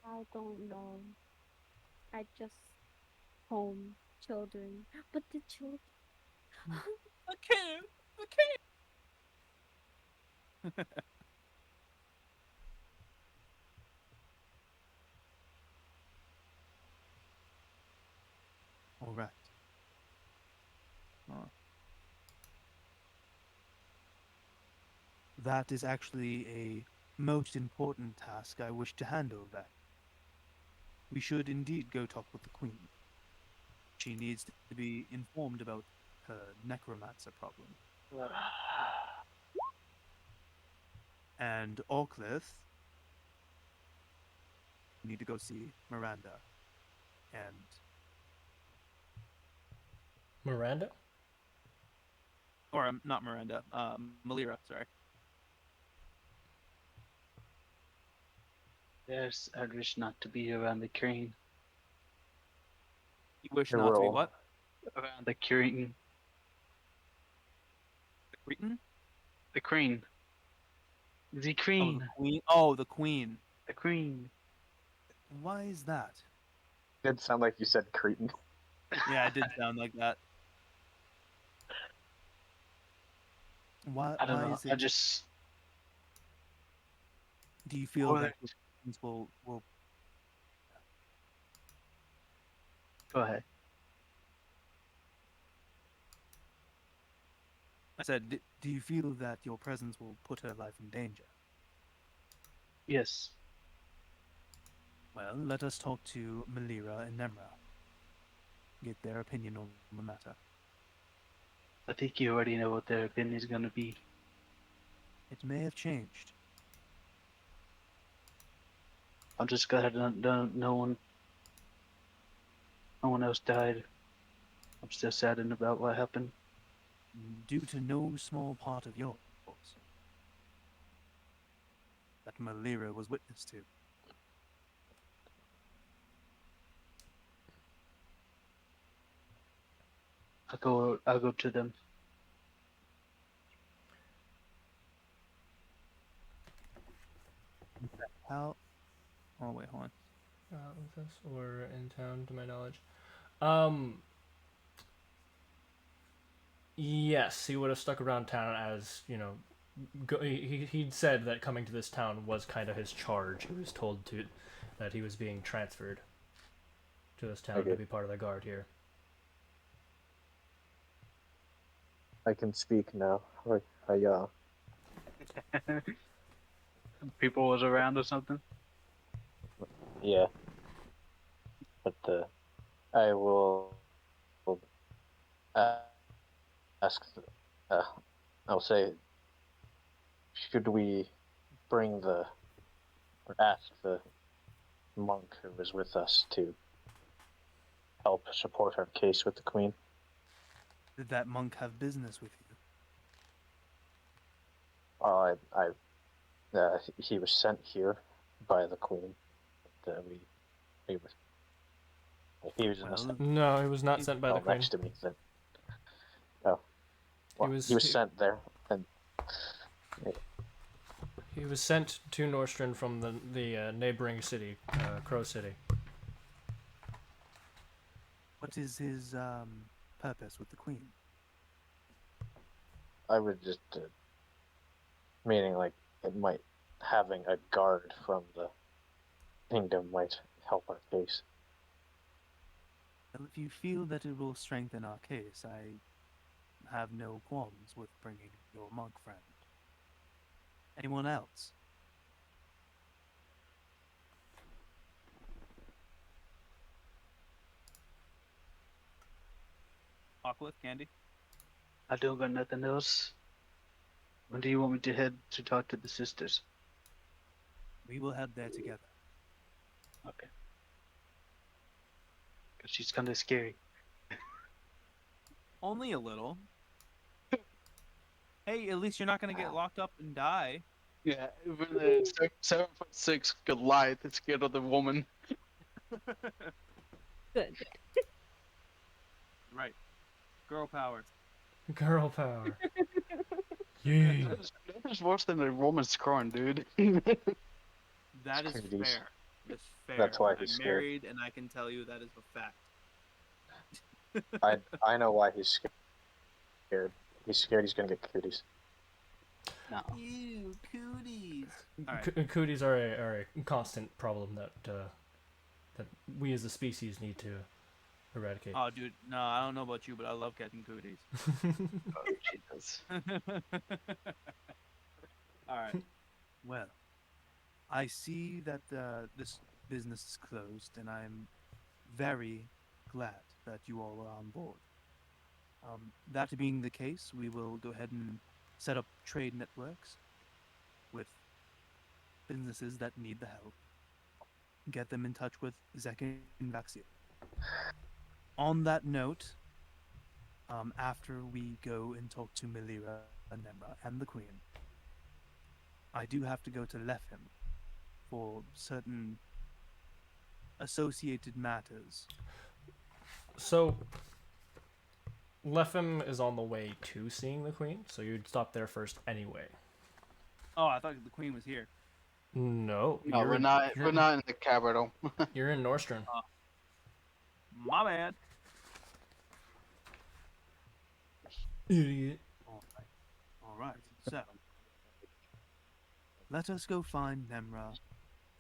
I don't know. I just home children, but the children. I can't. All right. That is actually a most important task I wish to hand over. We should indeed go talk with the Queen. She needs to be informed about her necromancer problem. And Orcliffe, you need to go see Miranda. And Miranda? Or not Miranda, Malira, sorry. Yes, I wish not to be around the crane. You wish Your not to be role. what? Around the crane. The Cretan? The crane. The Oh, crane. the Queen. Oh, the Queen. The crane. why is that? Did sound like you said Cretan. Yeah, it did sound like that. Why I don't why know. is I it? just. Do you feel What? that your friends will Go ahead. I said, do you feel that your presence will put her life in danger? Yes. Well, let us talk to Malira and Nemra. Get their opinion on the matter. I think you already know what their opinion is gonna be. It may have changed. I'm just glad no one else died. I'm still saddened about what happened. Due to no small part of yours that Malira was witness to. I'll go to them. How? Oh wait, hold on. With us or in town, to my knowledge. Um. Yes, he would have stuck around town as he'd said that coming to this town was kind of his charge. He was told that he was being transferred to this town Okay. to be part of the guard here. I can speak now. People was around or something. Yeah. But I will uh, ask. I'll say, should we bring or ask the monk who was with us to help support our case with the Queen? Did that monk have business with you? He was sent here by the Queen. We were. He was in the Well, No, he was not sent by the cell queen. next to me. Then, oh, well, was- he was he- sent there, and He was sent to Nordstrand from the neighboring city, Crow City. what is his purpose with the queen? I would just meaning like it might having a guard from the kingdom might help our case. Well, if you feel that it will strengthen our case, I have no qualms with bringing your monk friend. Anyone else? Aqua, Candy. I don't got nothing else. When do you want me to head to talk to the sisters? We will head there together. Okay. Cause she's kind of scary. Only a little. Hey, at least you're not gonna get locked up and die. Yeah, even the 7'6" Goliath is scared of the woman. Good. Right. Girl power. Girl power. Yeah. That is worse than a woman's corn, dude. That is Cooties. fair. That is fair. That's why I'm he's scared. married, and I can tell you that is a fact. I know why he's scared. He's scared he's gonna get cooties. No. Ew, cooties. Alright. Cooties are a constant problem that we as a species need to eradicate. Oh, dude, no, I don't know about you, but I love catching cooties. Oh, Jesus. Alright. Well, I see that this business is closed, and I'm very glad that you all are on board. That being the case, we will go ahead and set up trade networks with businesses that need the help. Get them in touch with Zek and Vaxiel. On that note, after we go and talk to Melira and Nemra and the Queen, I do have to go to Lefhim for certain associated matters. So, Lefhim is on the way to seeing the queen, so you'd stop there first anyway. Oh, I thought the queen was here. No, No, you're we're in- not. you're We're in- not in the capital. You're in Nordstrand. My bad. Idiot. All right. So, let us go find Nemra,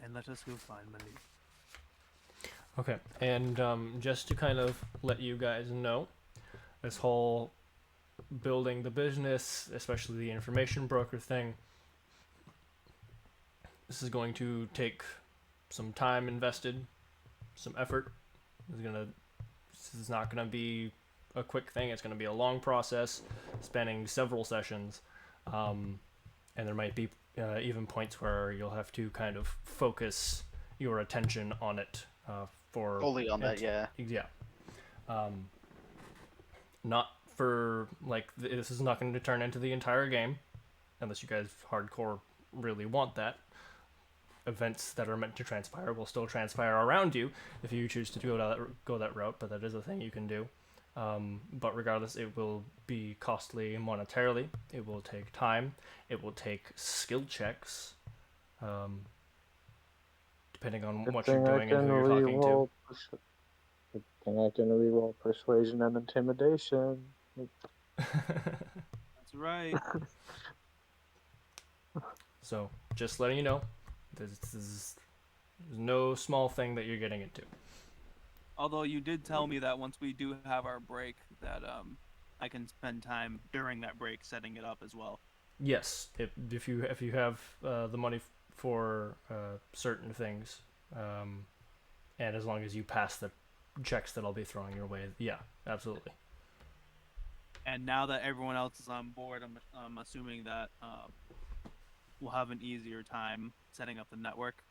and let us go find Melira. Okay, and just to kind of let you guys know, this whole building the business, especially the information broker thing, this is going to take some time invested, some effort. This is not gonna be a quick thing. It's gonna be a long process, spanning several sessions, and there might be even points where you'll have to kind of focus your attention on it for Fully on that, yeah. yeah. Not for like this is not going to turn into the entire game, unless you guys hardcore really want that. Events that are meant to transpire will still transpire around you if you choose to go that route, but that is a thing you can do. But regardless, it will be costly monetarily. It will take time. It will take skill checks, depending on what you're doing and who you're talking to. Good thing I can reroll persuasion and intimidation. That's right. So, just letting you know, this is no small thing that you're getting into. Although you did tell me that once we do have our break, that I can spend time during that break setting it up as well. Yes, if you have the money for certain things, and as long as you pass the checks that I'll be throwing your way. Yeah, absolutely. And now that everyone else is on board, I'm assuming that we'll have an easier time setting up the network.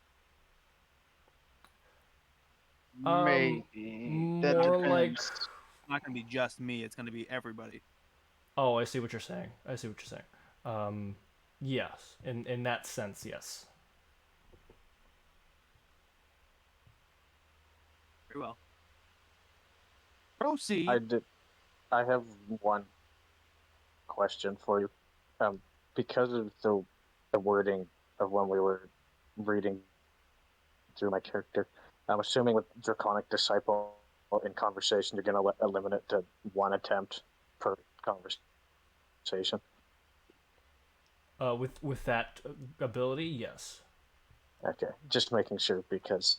Maybe that more like. depends. It's not going to be just me. It's going to be everybody. Oh, I see what you're saying. Yes, in that sense, yes. Very well. Proceed. I have one question for you. Because of the wording of when we were reading through my character, I'm assuming with Draconic Disciple in conversation, you're going to limit it to one attempt per conversation. With that ability, yes. Okay, just making sure because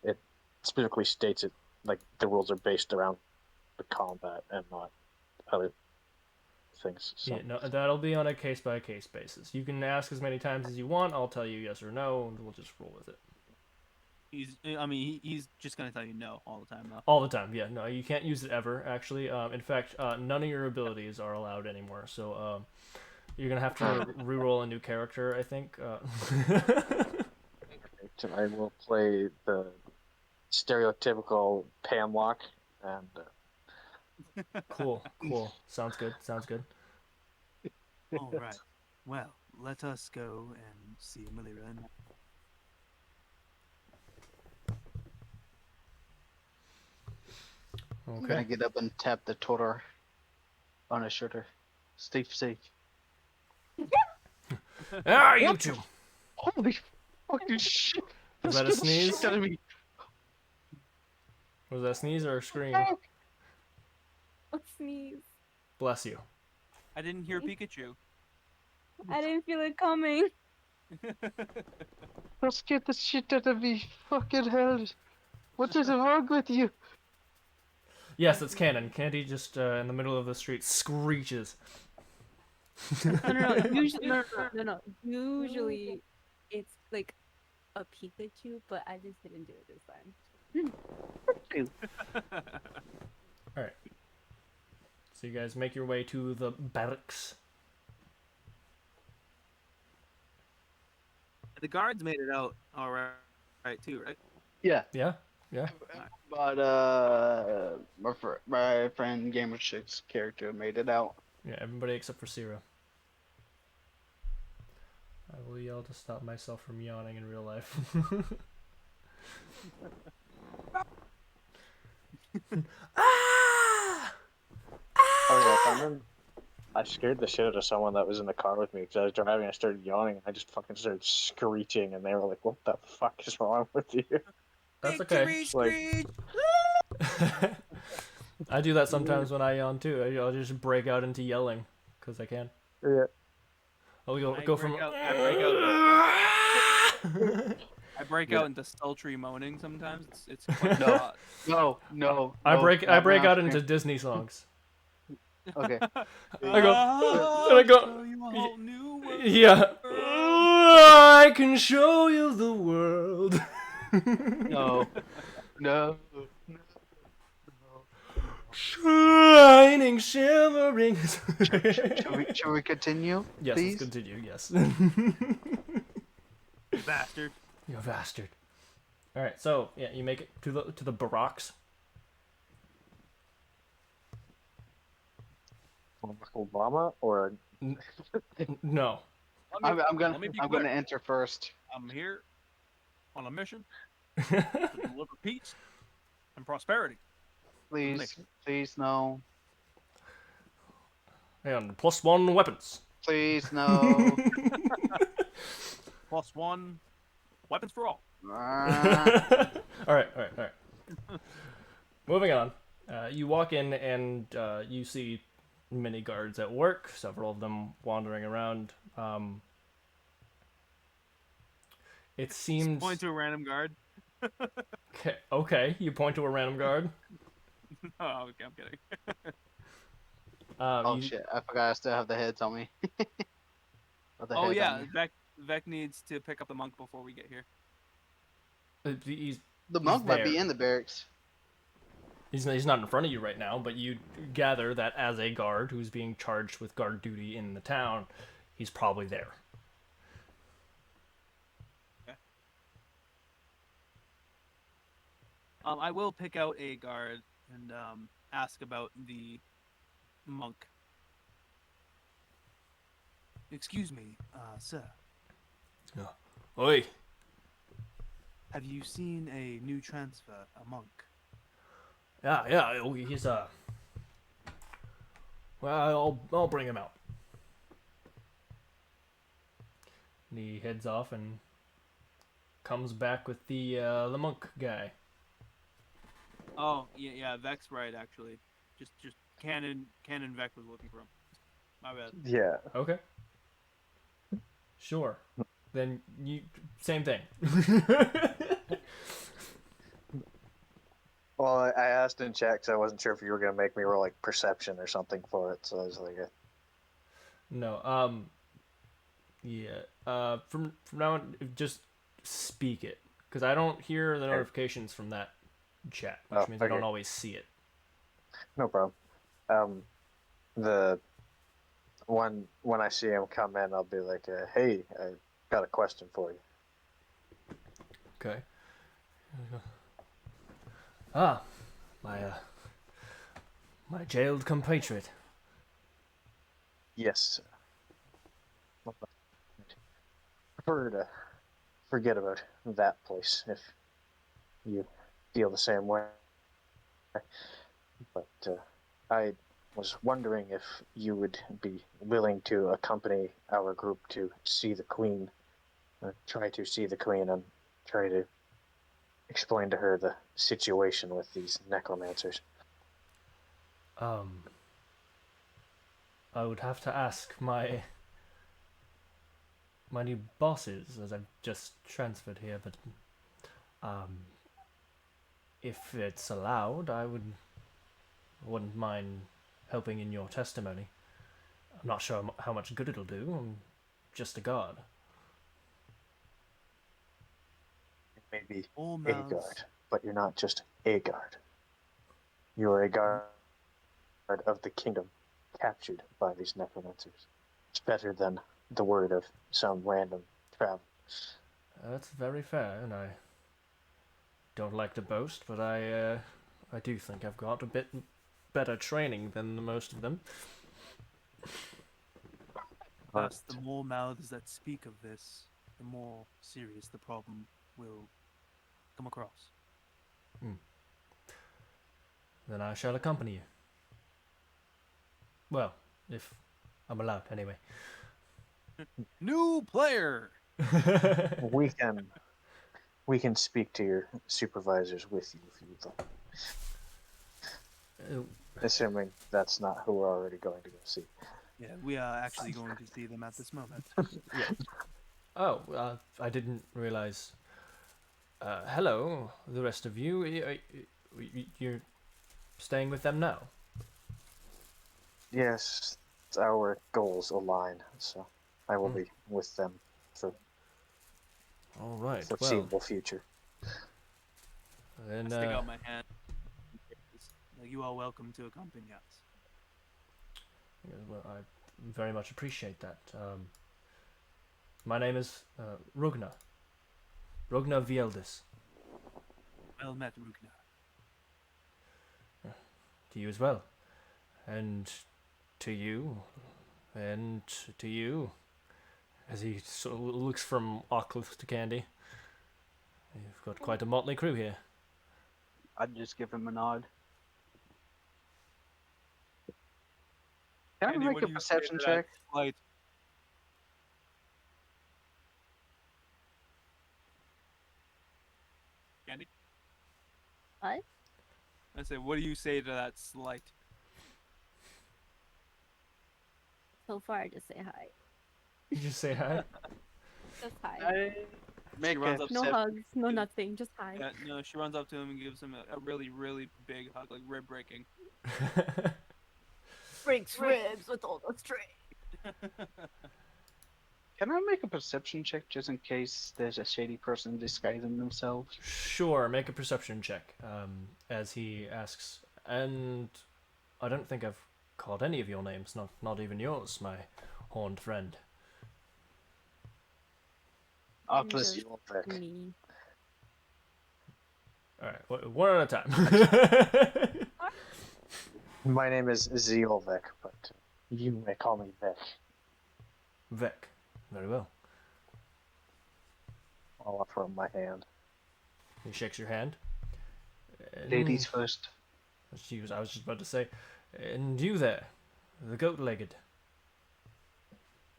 it specifically states it like the rules are based around the combat and not other things. So. Yeah, no, that'll be on a case by case basis. You can ask as many times as you want. I'll tell you yes or no, and we'll just roll with it. He's just gonna tell you no all the time though. All the time, yeah. No, you can't use it ever. Actually, in fact, none of your abilities are allowed anymore. So, you're gonna have to re-roll a new character, I think. I will play the stereotypical Pamlock and. Cool. Sounds good. All right. Well, let us go and see Malira. I'm gonna get up and tap the Totor on his shoulder. Stay safe. You two. Holy fucking shit! Was that a sneeze? Out of me. Was that a sneeze or a scream? A sneeze. Bless you. I didn't hear Pikachu. I didn't feel it coming. That scared the shit out of me. Fucking hell. What is wrong with you? Yes, it's canon. Candy just in the middle of the street screeches. No. Usually, it's like a Pikachu, but I just didn't do it this time. All right. So you guys make your way to the barracks. The guards made it out all right too, right? Yeah. Yeah. But my friend Gamer Chick's character made it out. Yeah, everybody except for Sierra. I will yell to stop myself from yawning in real life. Oh yeah, I scared the shit out of someone that was in the car with me because I was driving. I started yawning. And I just fucking started screeching, and they were like, "What the fuck is wrong with you?" That's okay. Screech! I do that sometimes when I yawn too. I'll just break out into yelling because I can. Yeah. I'll go from. I break out into sultry moaning sometimes. It's quite odd. No. I break out into into Disney songs. Okay. I go. Show you a whole new world. Yeah. I can show you the world. No. Shining, shimmering. Shall we continue? Yes, please? let's continue. Yes. You bastard. You bastard. All right, so yeah, you make it to the barracks. Obama or No. I'm Let me gonna be clear. enter first. I'm here on a mission to deliver peace and prosperity. Please no. And +1 weapons. Please no. +1 weapons for all. All right. Moving on. You walk in and you see many guards at work, several of them wandering around. It seems... Just point to a random guard. Okay, you point to a random guard. Oh, okay, I'm kidding. Shit! I forgot I still have the heads on me. Oh yeah, Vec needs to pick up the monk before we get here. The monk might be there. in the barracks. He's not in front of you right now, but you gather that as a guard who's being charged with guard duty in the town, he's probably there. I will pick out a guard and ask about the monk. Excuse me, sir. Oi. Have you seen a new transfer, a monk? Yeah. He's Well, I'll bring him out. And he heads off and comes back with the monk guy. Oh, yeah, Vex right actually. Just Canon Vex was looking for him. My bad. Yeah. Okay. Sure. Then you same thing. Well, I asked in chat because I wasn't sure if you were going to make me roll like perception or something for it, so I was like, No. Yeah. From now on, just speak it, because I don't hear the notifications from that chat, which means I don't always see it. no problem. The when I see him come in, I'll be like, hey, I got a question for you. Okay. My jailed compatriot. Yes, sir. Prefer to forget about that place if you feel the same way. But I was wondering if you would be willing to accompany our group to see the Queen, or try to see the Queen, and try to explain to her the situation with these necromancers. I would have to ask my new bosses, as I've just transferred here, but if it's allowed, wouldn't mind helping in your testimony. I'm not sure how much good it'll do. I'm just a guard. Maybe All a mouths. guard, but you're not just a guard. You're a guard of the kingdom, captured by these necromancers. It's better than the word of some random travel. That's very fair, and I don't like to boast, but I do think I've got a bit better training than the most of them. Thus, the more mouths that speak of this, the more serious the problem will come across. Then I shall accompany you. Well, if I'm allowed, anyway. New player. We can speak to your supervisors with you if you'd like. Assuming that's not who we're already going to go see. Yeah, we are actually going to see them at this moment. Yeah. Oh, I didn't realize. Hello, the rest of you. You're staying with them now? Yes, our goals align, so I will be with them for all right. foreseeable future. Then, I stick out my hand. You are welcome to accompany us. Well, I very much appreciate that. My name is Rugna. Rugna Vieldis. Well met, Rugna. To you as well. And to you. And to you. As he sort of looks from Arcliffe to Candy. You've got quite a motley crew here. I'd just give him a nod. Can I make a perception check? Light. Candy? What? I say, what do you say to that slight? So far, I just say hi. You just say hi? Just hi. I make She runs a up No percep- hugs, no nothing, just hi. Yeah, no, she runs up to him and gives him a really, really big hug, like rib breaking. Breaks ribs with all the strength. Can I make a perception check just in case there's a shady person disguising themselves? Sure, make a perception check. As he asks, and I don't think I've called any of your names, not even yours, my horned friend. Bless Just you. me. All right, one at a time. My name is Zeolvik, but you may call me Vic. Vec, very well. I'll offer him my hand. He shakes your hand. Ladies first. I was just about to say, and you there, the goat-legged.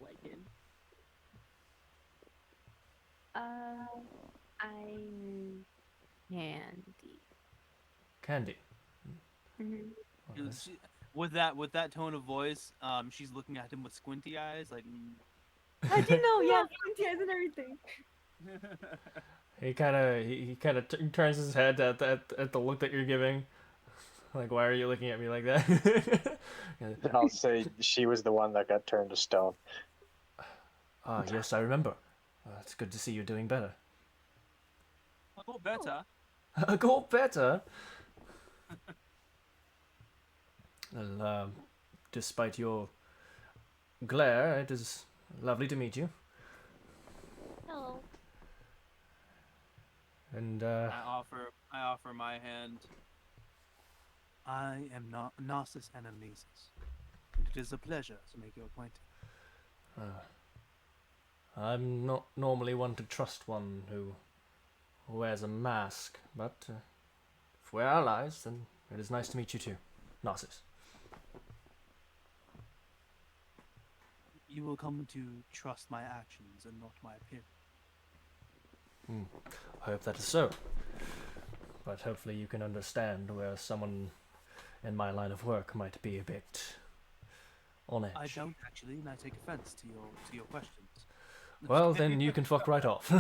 Legend. I'm Candy. Candy. Mm-hmm. Well, You know, that's- with that tone of voice, she's looking at him with squinty eyes, like. I do know, yeah, squinty eyes and everything. He kind of turns his head at the look that you're giving. Like, why are you looking at me like that? I'll say she was the one that got turned to stone. Ah, yes, I remember. It's good to see you're doing better. A little better. Got better. Well, despite your glare, it is lovely to meet you. Hello. And I offer my hand. I am Narcissus Anamnesis, and it is a pleasure to make your acquaintance. I'm not normally one to trust one who wears a mask, but if we're allies, then it is nice to meet you too, Narcissus. You will come to trust my actions and not my appearance. I hope that is so. But hopefully you can understand where someone in my line of work might be a bit on edge. I don't actually, and I take offense to your questions. Well, then you can fuck right off.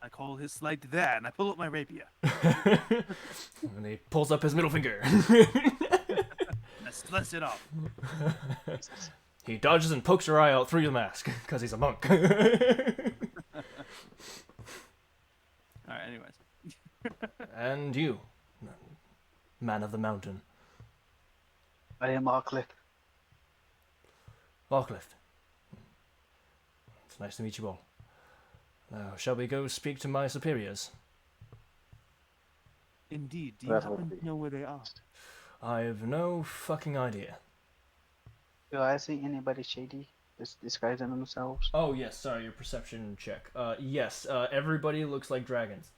I call his slight there, and I pull up my rapier. And he pulls up his middle finger. I slice it off. He dodges and pokes your eye out through the mask, because he's a monk. Alright, anyways. And you, man of the mountain, I am Arcliff. Locklift. It's nice to meet you all. Now, shall we go speak to my superiors? Indeed. Do you That would happen to be- know where they are? I have no fucking idea. Do I see anybody shady disguising themselves? Oh, yes, sorry, your perception check. Yes, everybody looks like dragons.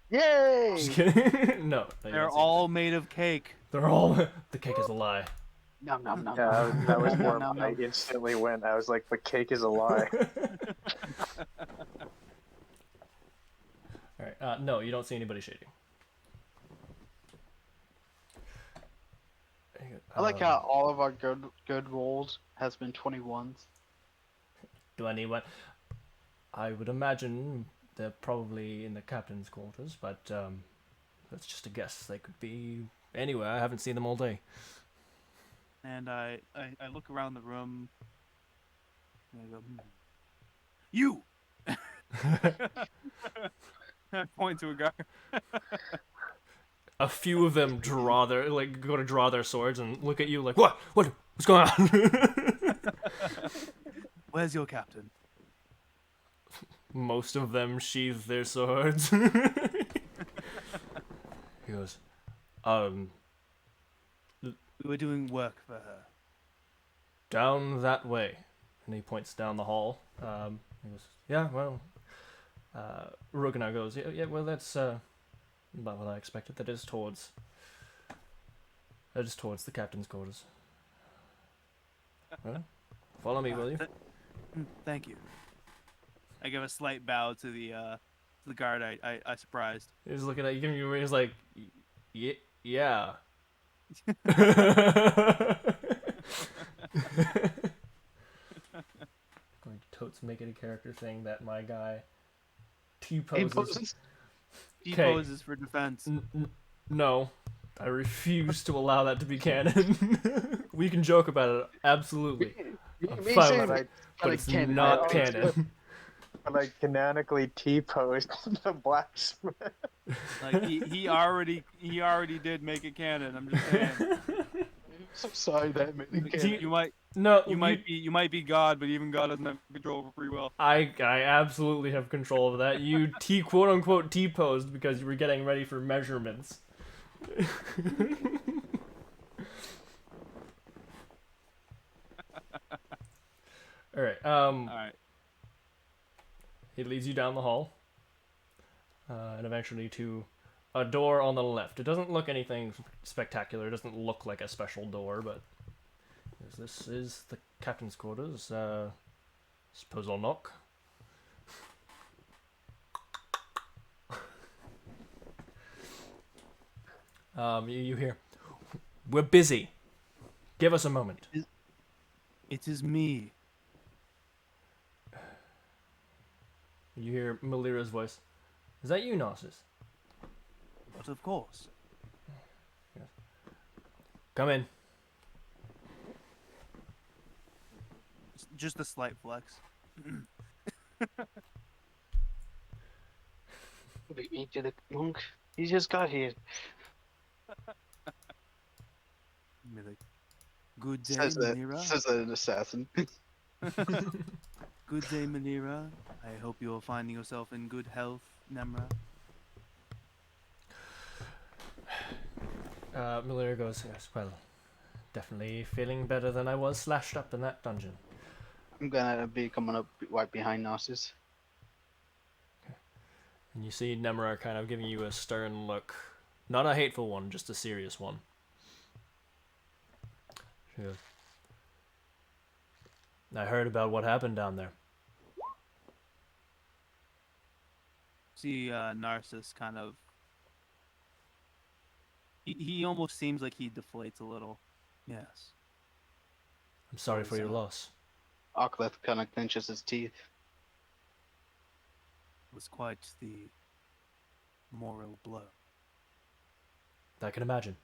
Yay! Just kidding. No. you They're don't see all made of cake. anything. They're all... The cake is a lie. Nom nom nom. Yeah, that was nom, more nom, I nom. instantly went. I was like, the cake is a lie. Alright, no, you don't see anybody shady. I like how all of our good rolls has been 21s. Do anyone... I would imagine they're probably in the captain's quarters, but that's just a guess. They could be anywhere. I haven't seen them all day. And I look around the room. And I go, You! I point to a guard. A few of them draw their go to draw their swords and look at you like, what's going on? Where's your captain? Most of them sheathe their swords. He goes, We were doing work for her. down that way, and he points down the hall. He goes, yeah, well, Rugnar goes, yeah, well, that's about what I expected. That is towards the captain's quarters. Well, follow me, will you? Thank you. I give a slight bow to the guard I surprised. He's looking at you, he's like, yeah. Going to totes make it a character thing that my guy T poses. He 'Kay. poses for defense. No, I refuse to allow that to be canon. We can joke about it, absolutely. I'm Me fine saying with But it, I, but it's canon, not I think canon. but I canonically T-posed the blacksmith. Like he already did make it canon. I'm just saying. so sorry that made it canon. You might No, you might be God, but even God doesn't have control over free will. I absolutely have control of that. You quote unquote T-posed because you were getting ready for measurements. All right. All right. It leads you down the hall, and eventually to a door on the left. It doesn't look anything spectacular. It doesn't look like a special door, but this is the captain's quarters. Suppose I'll knock. You hear, we're busy. Give us a moment. It is me. You hear Malira's voice. Is that you, Narcissus? But of course. Come in. Just a slight flex. Beat me to the monk. He just got here. Be like, good day, Says that. Manira. Says that an assassin. Good day, Manira. I hope you're finding yourself in good health, Nemra. Malira goes, yes, well, definitely feeling better than I was slashed up in that dungeon. I'm gonna be coming up right behind Narcissus. And you see Nemra kind of giving you a stern look. Not a hateful one, just a serious one. She goes, I heard about what happened down there. See, Narcissus kind of. He almost seems like he deflates a little. Yes. I'm sorry for your So- loss. Arcleth kind of clenches his teeth. It was quite the moral blow. I can imagine.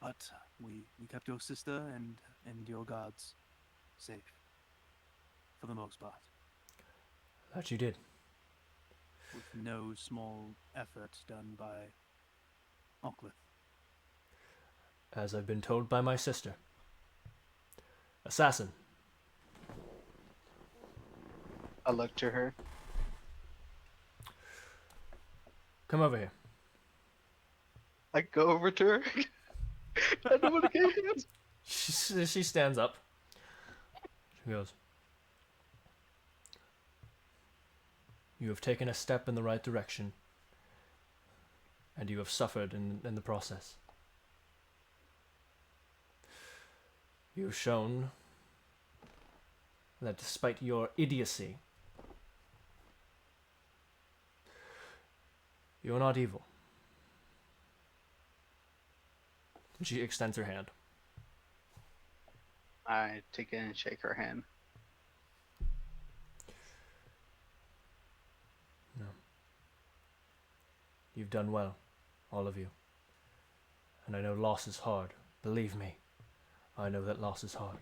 But we kept your sister and your gods safe. For the most part. That you did. With no small effort done by Ockleth. As I've been told by my sister. Assassin. I look to her. Come over here. I go over to her. I don't want to get hit. She stands up. She goes, you have taken a step in the right direction, and you have suffered in the process. You have shown that despite your idiocy, you are not evil. She extends her hand. I take it and shake her hand. No. You've done well, all of you. And I know loss is hard. Believe me, I know that loss is hard.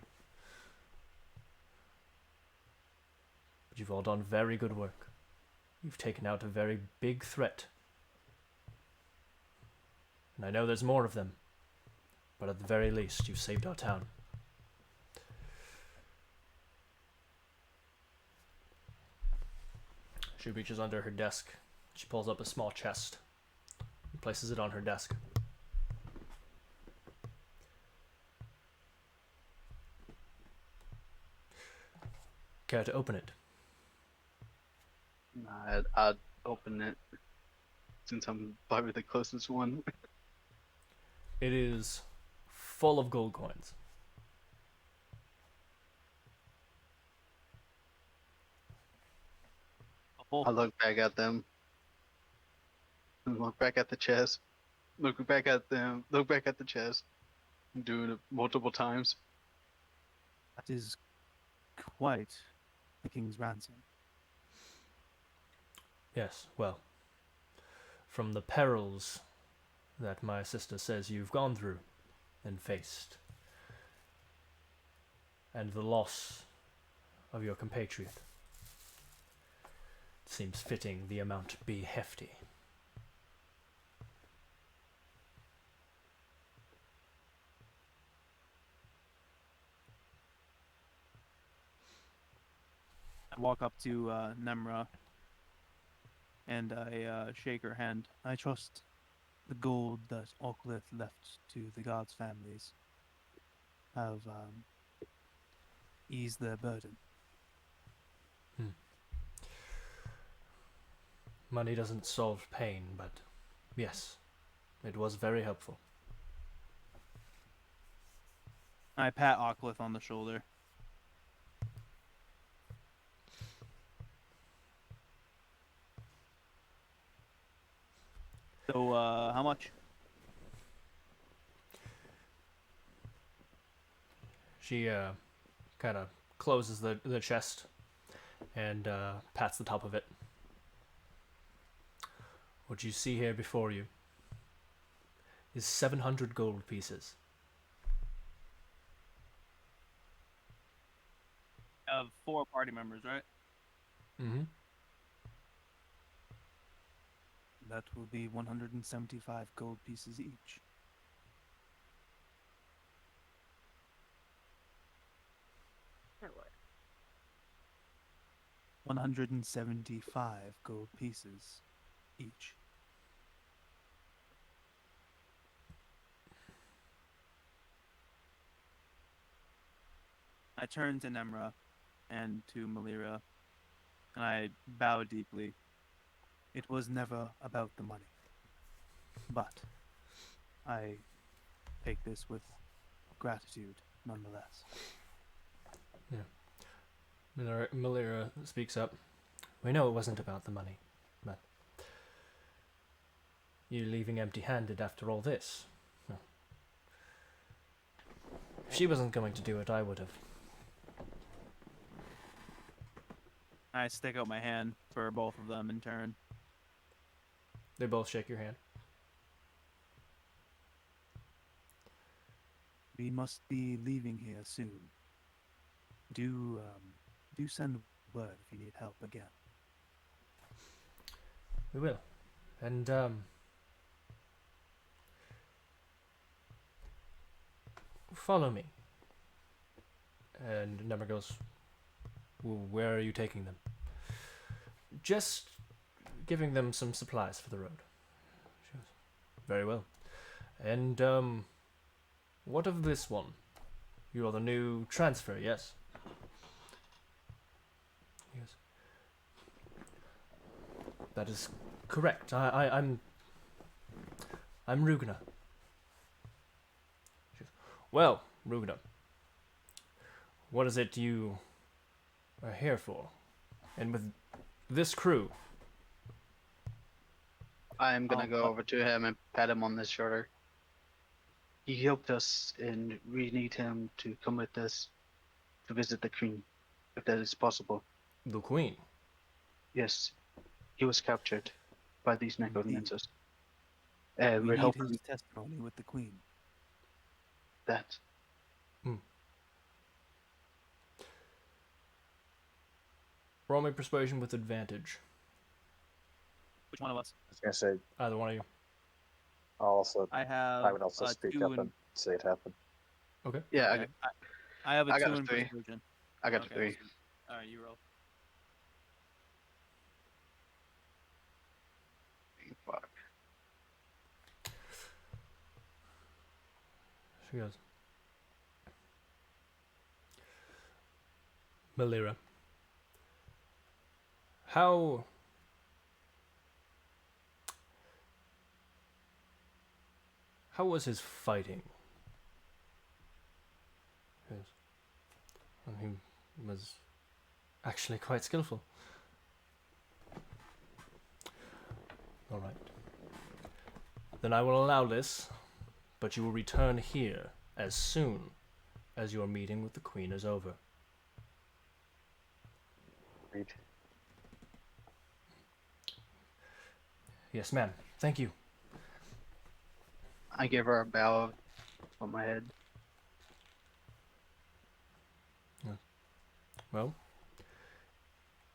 But you've all done very good work. You've taken out a very big threat. And I know there's more of them. But at the very least, you've saved our town. She reaches under her desk. She pulls up a small chest and places it on her desk. Care to open it? I'd open it since I'm probably the closest one. It is full of gold coins. I look back at them. And look back at the chest. Look back at them. Look back at the chest. I'm doing it multiple times. That is quite the king's ransom. Yes, well, from the perils that my sister says you've gone through and faced, and the loss of your compatriot. It seems fitting the amount be hefty. I walk up to Nemra and I shake her hand. I trust the gold that Oklith left to the gods' families have eased their burden. Money doesn't solve pain, but yes, it was very helpful. I pat Oklith on the shoulder. So, how much? She kind of closes the chest and pats the top of it. What you see here before you is 700 gold pieces. Of 4 party members, right? Mm-hmm. That will be 175 gold pieces each. That what? 175 gold pieces each. I turn to Nemra and to Malira, and I bow deeply. It was never about the money. But I take this with gratitude nonetheless. Malira speaks up. We know it wasn't about the money, but you leaving empty-handed after all this. Well, if she wasn't going to do it, I would have. I stick out my hand for both of them in turn. They both shake your hand. We must be leaving here soon. Do send word if you need help again. We will. And, follow me. And Nemra goes, where are you taking them? Just giving them some supplies for the road. She goes, very well. And, what of this one? You are the new transfer, yes? Yes. That is correct. I'm Rugna. She goes, well, Rugna, what is it you are here for? And with this crew? I'm gonna go over to him and pat him on the shoulder. He helped us, and we need him to come with us to visit the Queen, if that is possible. The Queen? Yes, he was captured by these necromancers. We We're need helping his testimony with the Queen. that. Roll me persuasion with advantage. Which one of us? I was gonna say, Either one of you. I would also speak 2 up and say it happened. Okay. Yeah, okay. I have a I 2 got a in 3. persuasion. I got a Okay, 3. so- all right, you roll. Fuck. She goes, Malira, how was his fighting? Yes. Well, he was actually quite skillful. All right. Then I will allow this, but you will return here as soon as your meeting with the Queen is over. Agreed. Yes, ma'am. Thank you. I give her a bow on my head. Well,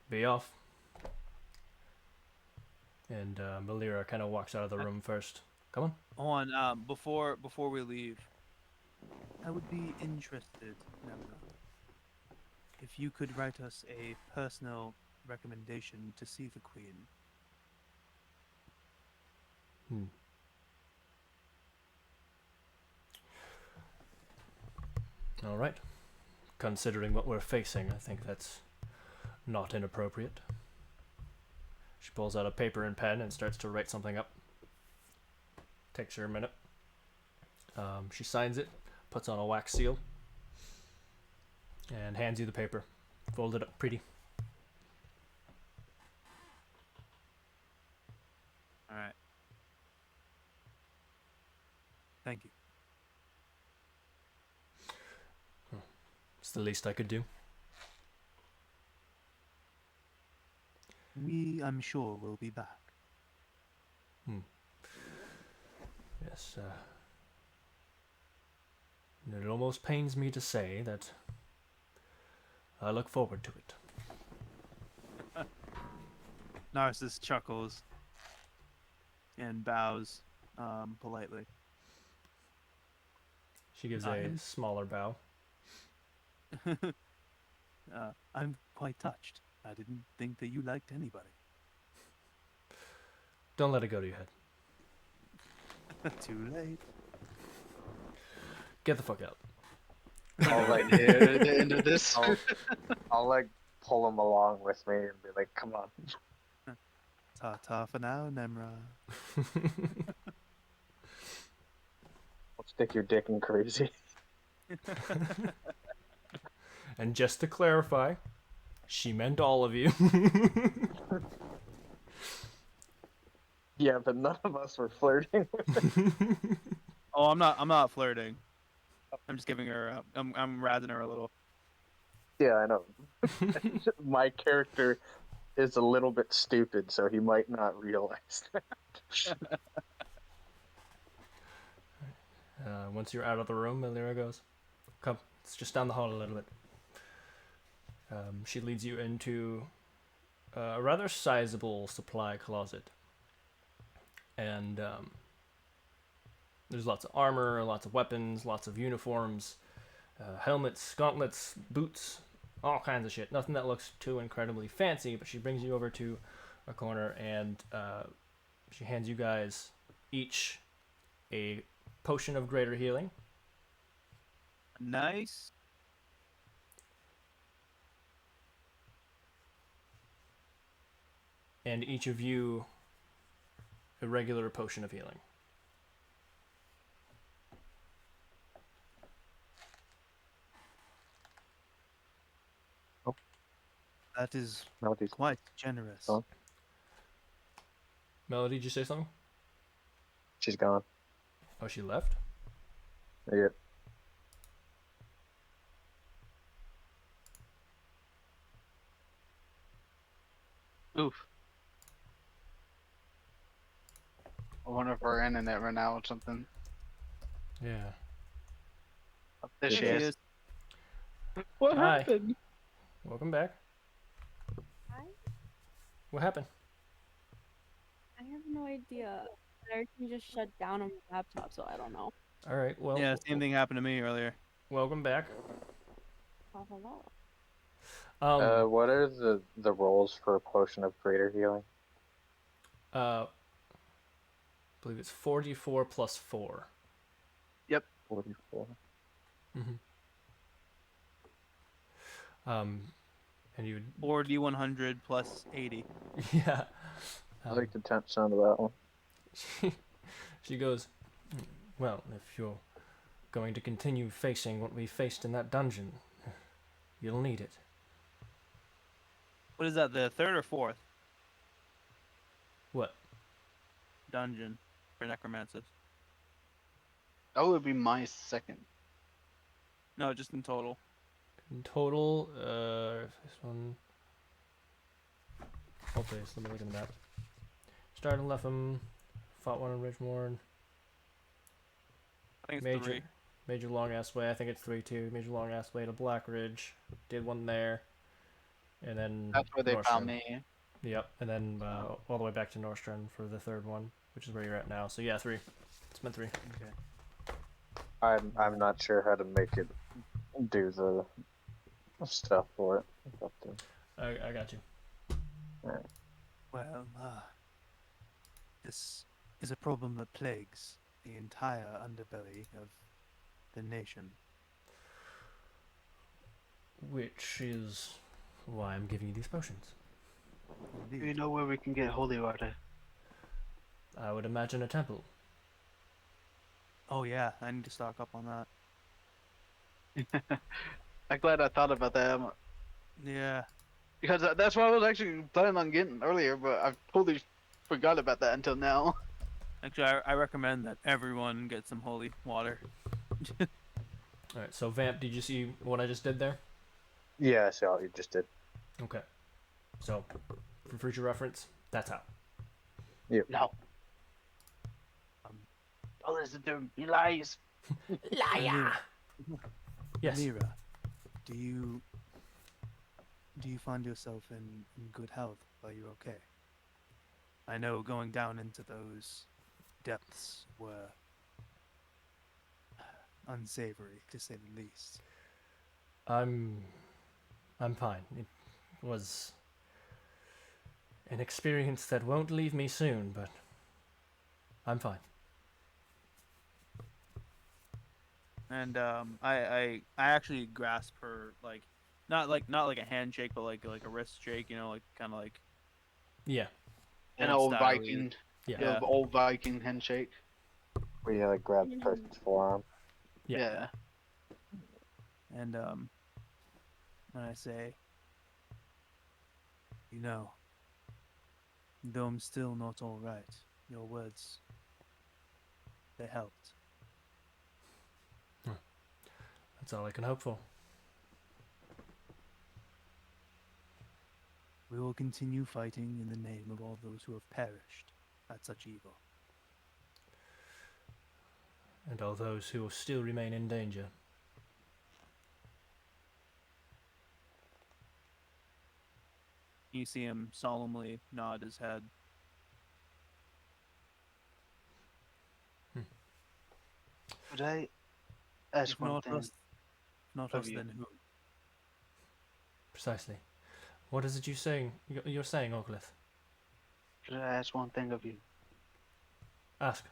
be off. And Melira kind of walks out of the room first. Come on. Hold on. Before we leave, I would be interested, Nemra, if you could write us a personal recommendation to see the Queen. Hmm. All right. Considering what we're facing, I think that's not inappropriate. She pulls out a paper and pen and starts to write something up. Takes her a minute. She signs it, puts on a wax seal, and hands you the paper. Fold it up pretty. All right. Thank you. It's the least I could do. We, I'm sure, will be back. Yes, it almost pains me to say that I look forward to it. Narcissus chuckles and bows politely. She gives a smaller bow. I'm quite touched. I didn't think that you liked anybody. Don't let it go to your head. Too late. Get the fuck out. I'll like, Near the end of this. I'll like pull him along with me and be like, "Come on." Ta-ta for now, Nemra. I'll stick your dick in crazy. And just to clarify, she meant all of you. Yeah, but none of us were flirting with it. Oh, I'm not flirting. I'm just giving her. I'm razzing her a little. Yeah, I know. My character is a little bit stupid, so he might not realize that. Once you're out of the room, Melira goes, "Come, it's just down the hall a little bit." She leads you into a rather sizable supply closet. And there's lots of armor, lots of weapons, lots of uniforms, helmets, gauntlets, boots, all kinds of shit. Nothing that looks too incredibly fancy, but she brings you over to a corner and she hands you guys each a potion of greater healing. Nice. And each of you a regular potion of healing. That is Melody's quite generous. Oh. Melody, did you say something? She's gone. Oh, she left? Yeah. Oof. I wonder if her internet ran out or something. Yeah. There she There is. What Hi. happened? Welcome back. Hi? What happened? I have no idea. Everything just shut down on my laptop, so I don't know. All right. Well, Yeah, same thing happened to me earlier. welcome back. Oh, hello. What are the roles for a potion of greater healing? I believe it's 44 plus 4. 44. Mm-hmm. And you would, 4d100 plus 80. yeah. I like the temp sound of that one. She goes, well, if you're going to continue facing what we faced in that dungeon, you'll need it. What is that? The third or fourth What? dungeon for necromancers? That would be my second. No, just in total. In total, this one. Hold please, let me look at the map. Starting left from fought one in Ridgemorn. I think it's Major, 3. Major Long Ass Way. I think it's 3 too. Major Long Ass Way to Black Ridge. Did one there, and then That's where they found Nordstrom. me. Yep, and then all the way back to Nordstrom for the third one, which is where you're at now. So yeah, 3. It's been 3. Okay. I'm not sure how to make it do the stuff for it. But, I got you. Well, this is a problem that plagues the entire underbelly of the nation. Which is why I'm giving you these potions. Do you Indeed. know where we can get holy water? I would imagine a temple. Oh yeah, I need to stock up on that. I'm glad I thought about that. Yeah. Because that's what I was actually planning on getting earlier, but I totally forgot about that until now. Actually, I recommend that everyone get some holy water. All right. So Vamp, did you see what I just did there? yeah, I see how you just did. Okay. So, for future reference, that's how. No. Don't listen to him. He lies. Liar. Yes. Mira, do you find yourself in good health? Are you okay? I know going down into those depths were unsavory, to say the least. I'm fine. It was an experience that won't leave me soon, but I'm fine. And I actually grasp her like, not like a handshake, but like a wrist shake. You know, like kind of like Yeah. An old old style-y. Viking. Yeah. Yeah. Old Viking handshake. Where you like grab the person's forearm. Yeah. Yeah. And And I say, you know, though I'm still not all right, your words, they helped. That's all I can hope for. We will continue fighting in the name of all those who have perished at such evil. And all those who will still remain in danger. you see him solemnly nod his head. Could I ask If one not thing? us, not of us, you? then who? Precisely. What is it you're saying, Oakleth? Could I ask one thing of you? Ask.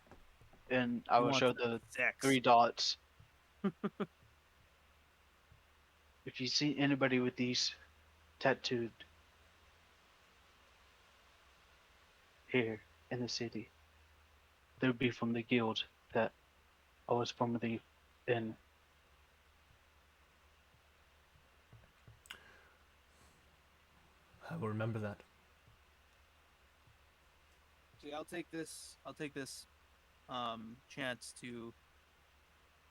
And I He will wants show to know the sex. 3 dots. If you see anybody with these tattooed here in the city, they'll be from the guild that I was formerly in. I will remember that. See, I'll take this chance to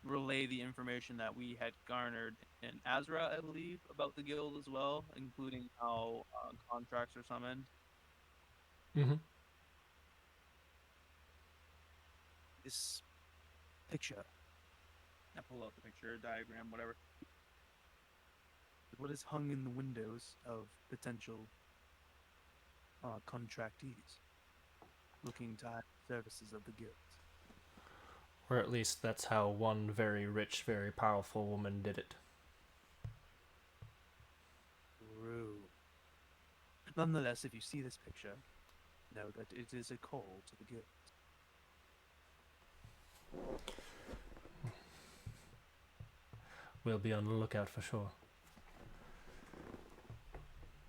relay the information that we had garnered in Azra, I believe, about the guild as well, including how contracts are summoned. Mm-hmm. This picture, I pull out the picture, diagram, whatever. what is hung in the windows of potential contractees looking to hire services of the guild. Or at least that's how one very rich, very powerful woman did it. True. Nonetheless, if you see this picture, know that it is a call to the guild. We'll be on the lookout for sure.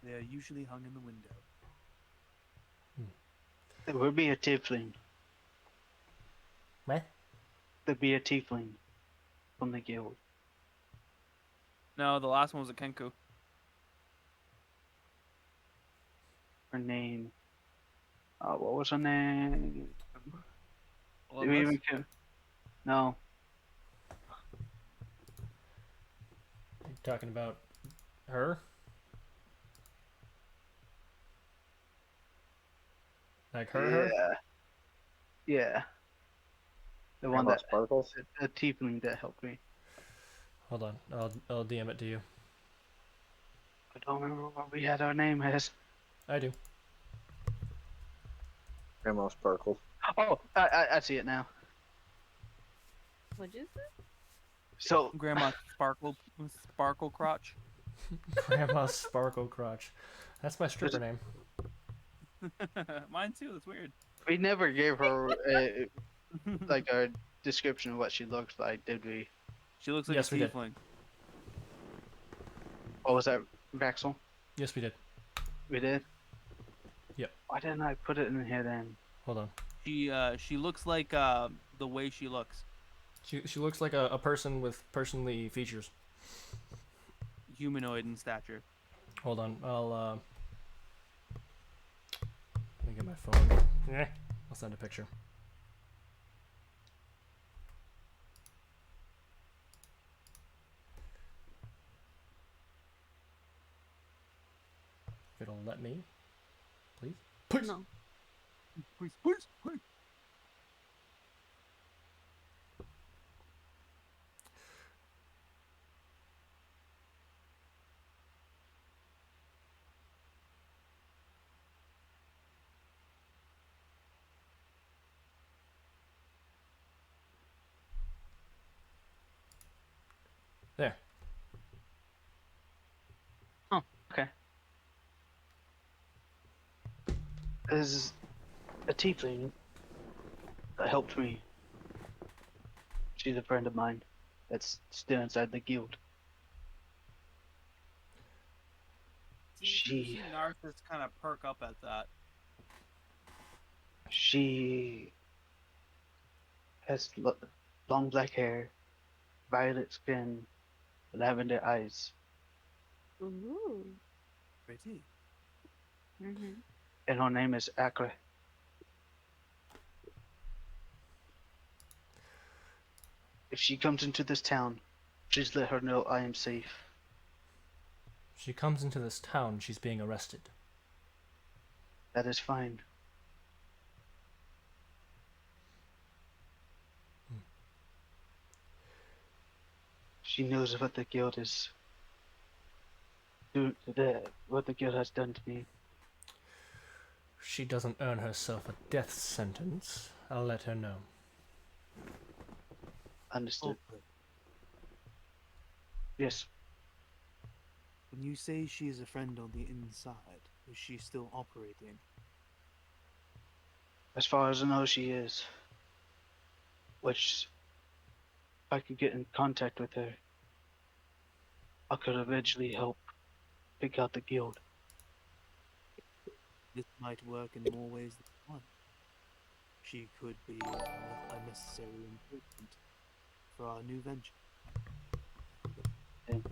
They are usually hung in the window. There will be a tiefling. What? There'll be a tiefling from the guild. No, the last one was a Kenku. Her name. What was her name? Well, Do we even care? No. You talking about her? Like her? Yeah. Yeah, the one Grandma that Sparkles. the tiefling that helped me. Hold on, I'll DM it to you. I don't remember what we had our name as. I do. Grandma Sparkles. Oh, I see it now. What is it? So Grandma Sparkle Crotch. Grandma Sparkle Crotch. That's my stripper name. Mine too. That's weird. we never gave her like a description of what she looks like, did we? She looks like Yes, a we did. tiefling. What was that, Vaxel? Yes, we did. We did. Yep. Why didn't I put it in here then? Hold on. She looks like the way she looks. She looks like a person with personly features. Humanoid in stature. Hold on, let me get my phone. I'll send a picture. If it'll let me, please. Please. No. Please, please, please. There. Oh, okay. There's a tiefling that helped me. She's a friend of mine that's still inside the guild. You She see Narcissus kind of perk up at that. she has long black hair, violet skin, lavender eyes, Ooh. Pretty. Mm-hmm. and her name is Akre. If she comes into this town, please let her know I am safe. She comes into this town, she's being arrested. That is fine. She knows what the guild is. What the guild has done to me. She doesn't earn herself a death sentence. I'll let her know. Understood. Hopefully. Yes. When you say she is a friend on the inside, is she still operating? As far as I know, she is. Which, if I could get in contact with her, I could eventually help pick out the guild. This might work in more ways than one. She could be a necessary improvement for our new venture. Thank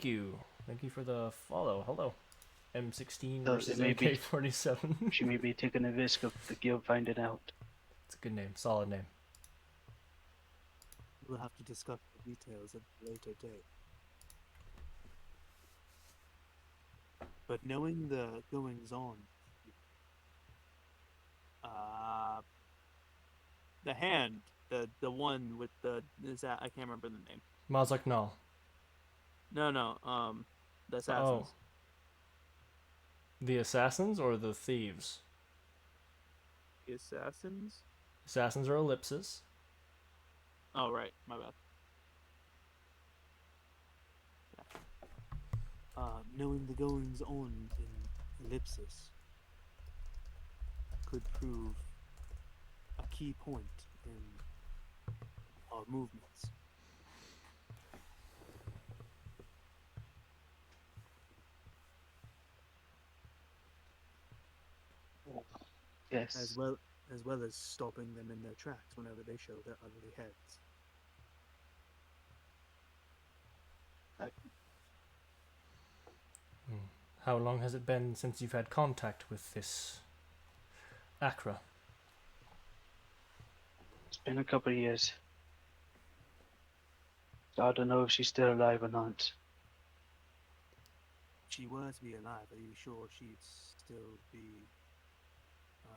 you. Thank you for the follow. Hello. M16 So versus it may be- AK-47. She may be taking a risk of the guild finding out. It's a good name. Solid name. We'll have to discuss the details at a later date. But knowing the goings on, the hand, the one with the is that I can't remember the name. Mazak Nal. No, the assassins. Oh. The assassins or the thieves? The assassins. Assassins are ellipsis. Oh right, my bad. Knowing the goings on in Ellipsis could prove a key point in our movements. Yes. as well as stopping them in their tracks whenever they show their ugly heads. How long has it been since you've had contact with this Accra? It's been a couple of years. So I don't know if she's still alive or not. she were to be alive, are you sure she'd still be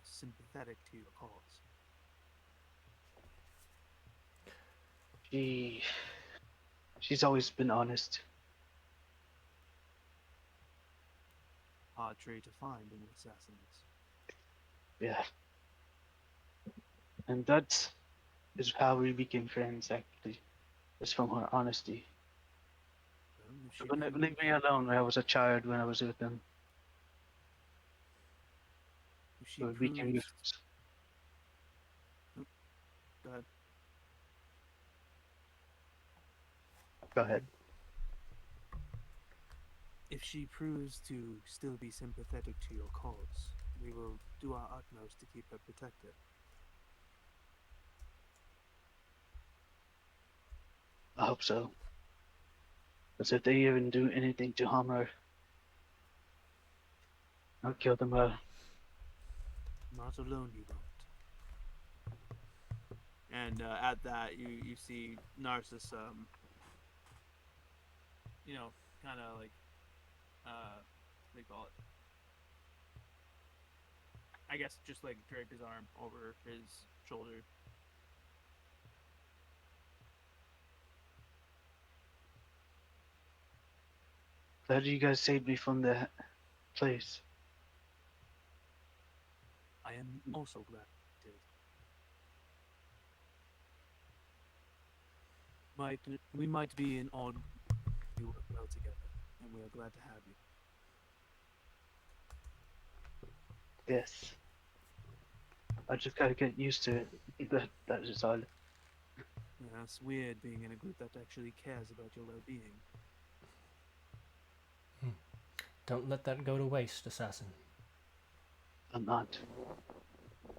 sympathetic to your cause? She's always been honest. Hard trait to find in assassins. Yeah. And that is how we became friends, actually. It's from her honesty. Well, if she She wouldn't proves, leave me alone when I was a child when I was with them. if she So we became good proves, friends. go ahead. Go ahead. If she proves to still be sympathetic to your cause, we will do our utmost to keep her protected. I hope so. Because if they even do anything to harm her, I'll kill them all. Not alone, you won't. And at that, you see Narcissus, kind of like, what do you call it? I guess just like drape his arm over his shoulder. Glad you guys saved me from that place. I am also glad you did. We might be in odd, we work well together, and we are glad to have you. Yes. I just gotta get used to it. That is all. Yeah, it's weird being in a group that actually cares about your well-being. Don't let that go to waste, assassin. I'm not.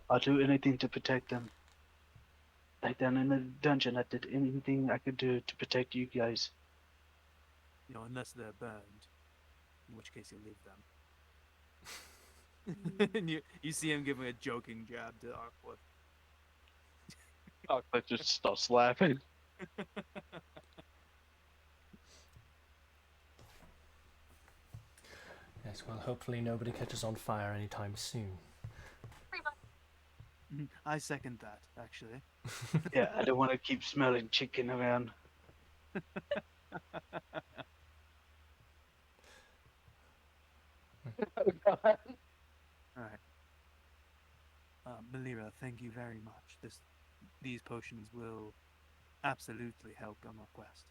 I'll do anything to protect them. Like down in the dungeon, I did anything I could do to protect you guys. Unless they're burned, in which case you leave them. Mm. And you see him giving a joking jab to Arkwood. But just starts laughing. Yes, well, hopefully nobody catches on fire anytime soon. I second that, actually. Yeah, I don't want to keep smelling chicken around. Alright. Melira, thank you very much. These potions will absolutely help on our quest.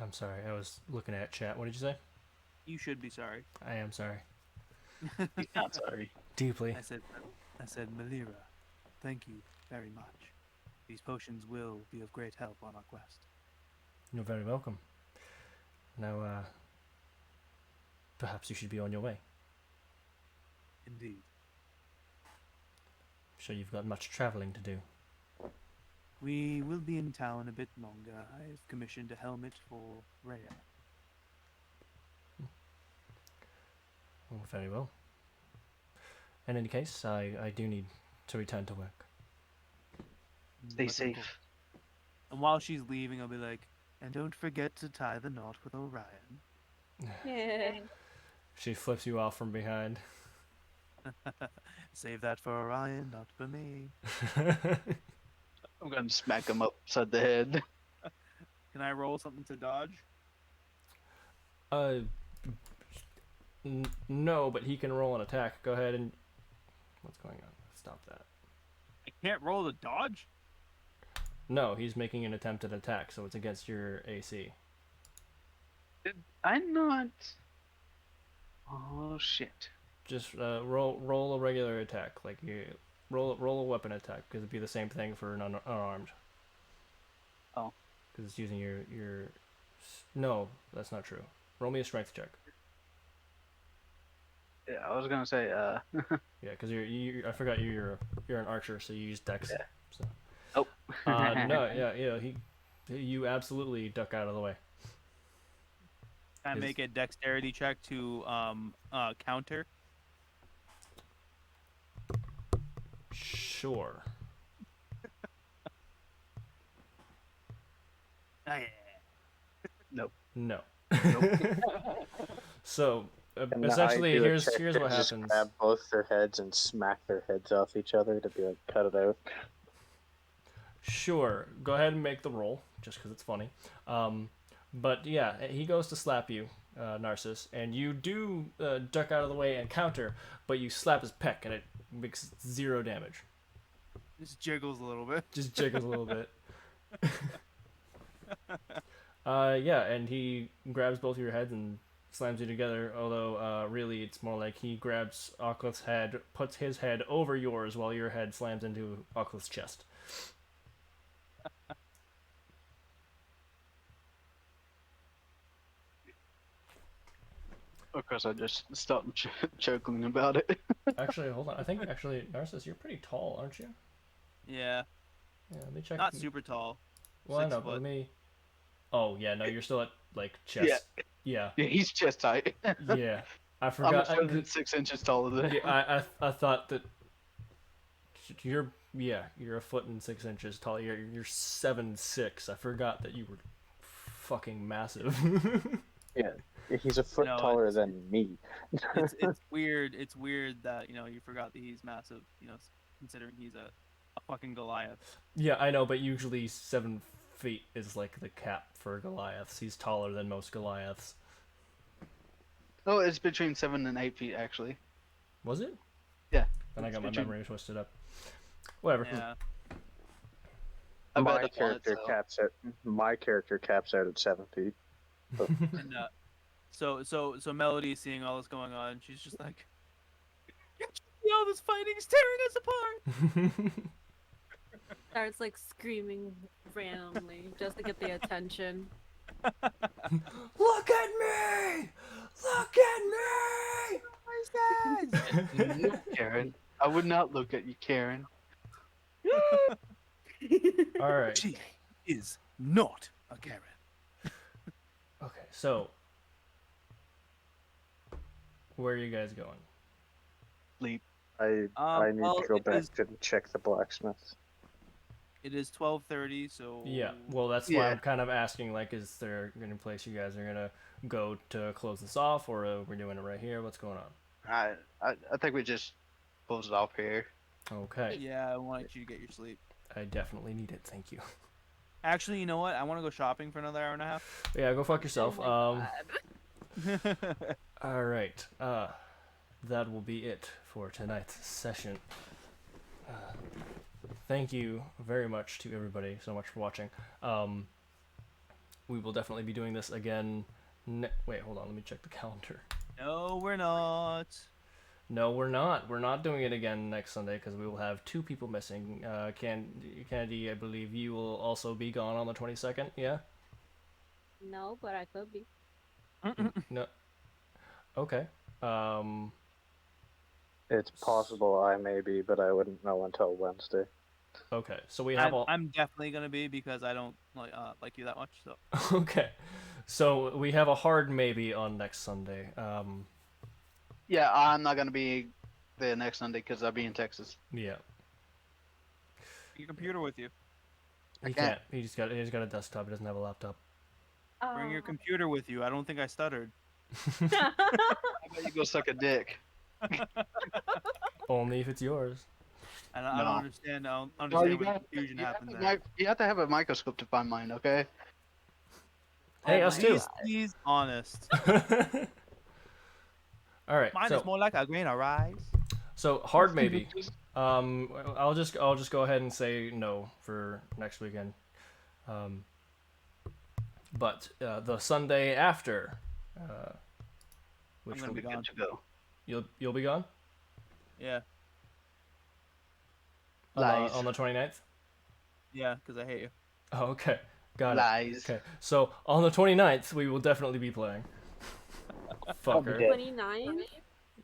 I'm sorry, I was looking at chat. What did you say? You should be sorry. I am sorry. He's not sorry. Deeply. I said, Melira, thank you very much. These potions will be of great help on our quest. You're very welcome. Now, perhaps you should be on your way. Indeed. I'm sure you've got much traveling to do. We will be in town a bit longer. I've commissioned a helmet for Rhea. Oh, very well. In any case, I do need to return to work. Stay But of safe. course- And while she's leaving, I'll be like, and don't forget to tie the knot with Orion. Yeah. She flips you off from behind. Save that for Orion, not for me. I'm gonna smack him upside the head. Can I roll something to dodge? No, but he can roll an attack. Go ahead and... What's going on? Stop that. I can't roll to dodge? No, he's making an attempted attack, so it's against your AC. Did I not? Oh shit. Just roll a regular attack, like you roll a weapon attack, because it'd be the same thing for an unarmed. Oh. Because it's using your No, that's not true. Roll me a strength check. Yeah, I was gonna say, Yeah, because I forgot you're an archer, so you use dex. Yeah. So. Oh. No, yeah, you absolutely duck out of the way. Can I make a dexterity check to counter? Sure. Oh yeah. Nope. No. Nope. So And I essentially, do a here's check here's to what just happens. grab both their heads and smack their heads off each other to be like, cut it out. Sure, go ahead and make the roll, just because it's funny. But yeah, he goes to slap you, Narcissus, and you do duck out of the way and counter, but you slap his peck and it makes 0 damage. Just jiggles a little bit. Just jiggles a little bit. Yeah, and he grabs both of your heads and slams you together, although really it's more like he grabs Oclith's head, puts his head over yours while your head slams into Oclith's chest. Of course, I just stopped chuckling about it. Actually, hold on. I think Narcissus, you're pretty tall, aren't you? Yeah, Yeah, let me check. not super tall. Well, I 6 know, but foot. let me. Oh yeah, no, you're still at like chest. Yeah, Yeah, he's chest height. yeah. I I'm a forgot. foot and 6 inches taller than him. Yeah, I thought that you're a foot and 6 inches tall. You're 7'6". I forgot that you were fucking massive. Yeah, he's a foot No, taller it's- than me. It's weird. It's weird that you forgot that he's massive. Considering he's a fucking Goliath. Yeah, I know, but usually 7 feet is like the cap for Goliaths. He's taller than most Goliaths. No, it's between 7 and 8 feet, actually. Was it? Yeah. Then I It's got my between- memory twisted up. Whatever. Yeah. I bet My up on it, character so- caps out. My character caps out at 7 feet. And so Melody, seeing all this going on, she's just like, all this fighting is tearing us apart. Starts like screaming randomly just to get the attention. Look at me! Look at me! No, Karen. I would not look at you, Karen. All right. She is not a Karen. Okay, so where are you guys going? Sleep. I need well, to go it back is- to check the blacksmith. It is 12:30, so Yeah, well, that's why Yeah. I'm kind of asking. Like, is there any place you guys are gonna go to close this off, or we're doing it right here? What's going on? I think we just close it off here. Okay, yeah, I want you to get your sleep. I definitely need it. Thank you. Actually, you know what? I want to go shopping for another hour and a half. Yeah, go fuck yourself. Oh my God. All right. That will be it for tonight's session. Thank you very much to everybody so much for watching. We will definitely be doing this again. Wait, hold on. Let me check the calendar. No, we're not. No, we're not. We're not doing it again next Sunday because we will have 2 people missing. Kennedy, I believe you will also be gone on the 22nd. Yeah. No, but I could be. No. Okay. It's possible I may be, but I wouldn't know until Wednesday. Okay. So we have all. I'm definitely gonna be because I don't like you that much. So Okay. So we have a hard maybe on next Sunday. Yeah, I'm not gonna be there next Sunday because I'll be in Texas. Yeah. your computer with you. He can't. can't. He's got a desktop. He doesn't have a laptop. Bring your computer with you. I don't think I stuttered. How about you go suck a dick? Only if it's yours. And I No. don't understand. I don't Well, understand you, what got, confusion you, have happened to, there. you have to have a microscope to find mine, okay? Hey, Oh us my too. Please, please, honest. All right. Mine is more like a grain of rice. So hard maybe. I'll just go ahead and say no for next weekend. But the Sunday after, which gonna will be be, gone. Good to go. you'll be gone Yeah, Lies. on the 29th. yeah, because I hate you. Oh, okay. Got it. Lies. Okay. So on the 29th, we will definitely be playing. Fucker. dead. 29?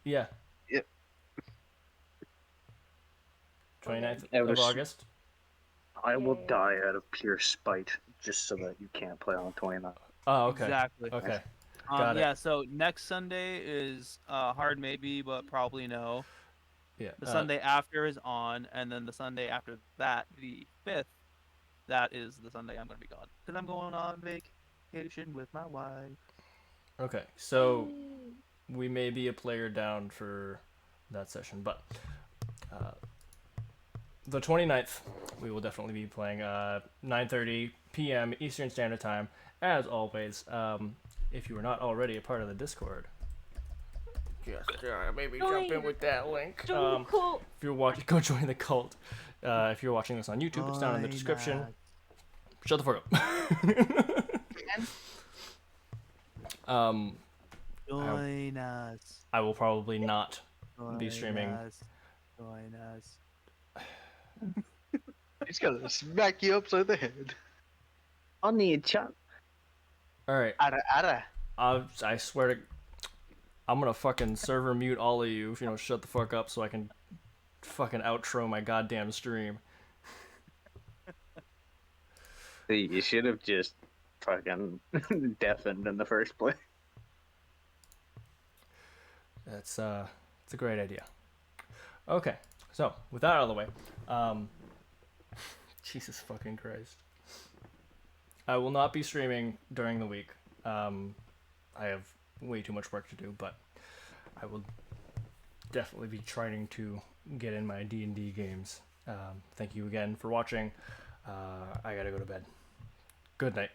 Yeah. Yep. 29th It of was- August. I will Yay. die out of pure spite just so that you can't play on 29th. Oh, okay. Exactly. Okay. Got it. Yeah. So next Sunday is hard maybe, but probably no. Yeah. The Sunday after is on, and then the Sunday after that, the 5th, that is the Sunday I'm going to be gone. Because I'm going on vacation with my wife. Okay, so we may be a player down for that session, but the 29th, we will definitely be playing 9:30 p.m. Eastern Standard Time. As always, if you are not already a part of the Discord, just maybe jump in with that link. Join the cult. If you're watching, go join the cult. If you're watching this on YouTube, it's down in the Join description. us. Shut the fuck up. Join us. I will probably not be Join streaming. us. Join us. He's gonna smack you upside the head. On the chat. All right. Ara. I swear to, I'm gonna fucking server mute all of you if you don't shut the fuck up so I can fucking outro my goddamn stream. You should have just fucking deafened in the first place. It's a great idea. Okay, so with that out of the way, Jesus fucking Christ, I will not be streaming during the week. I have way too much work to do, but I will definitely be trying to get in my D&D games. Thank you again for watching. I gotta go to bed. Good night.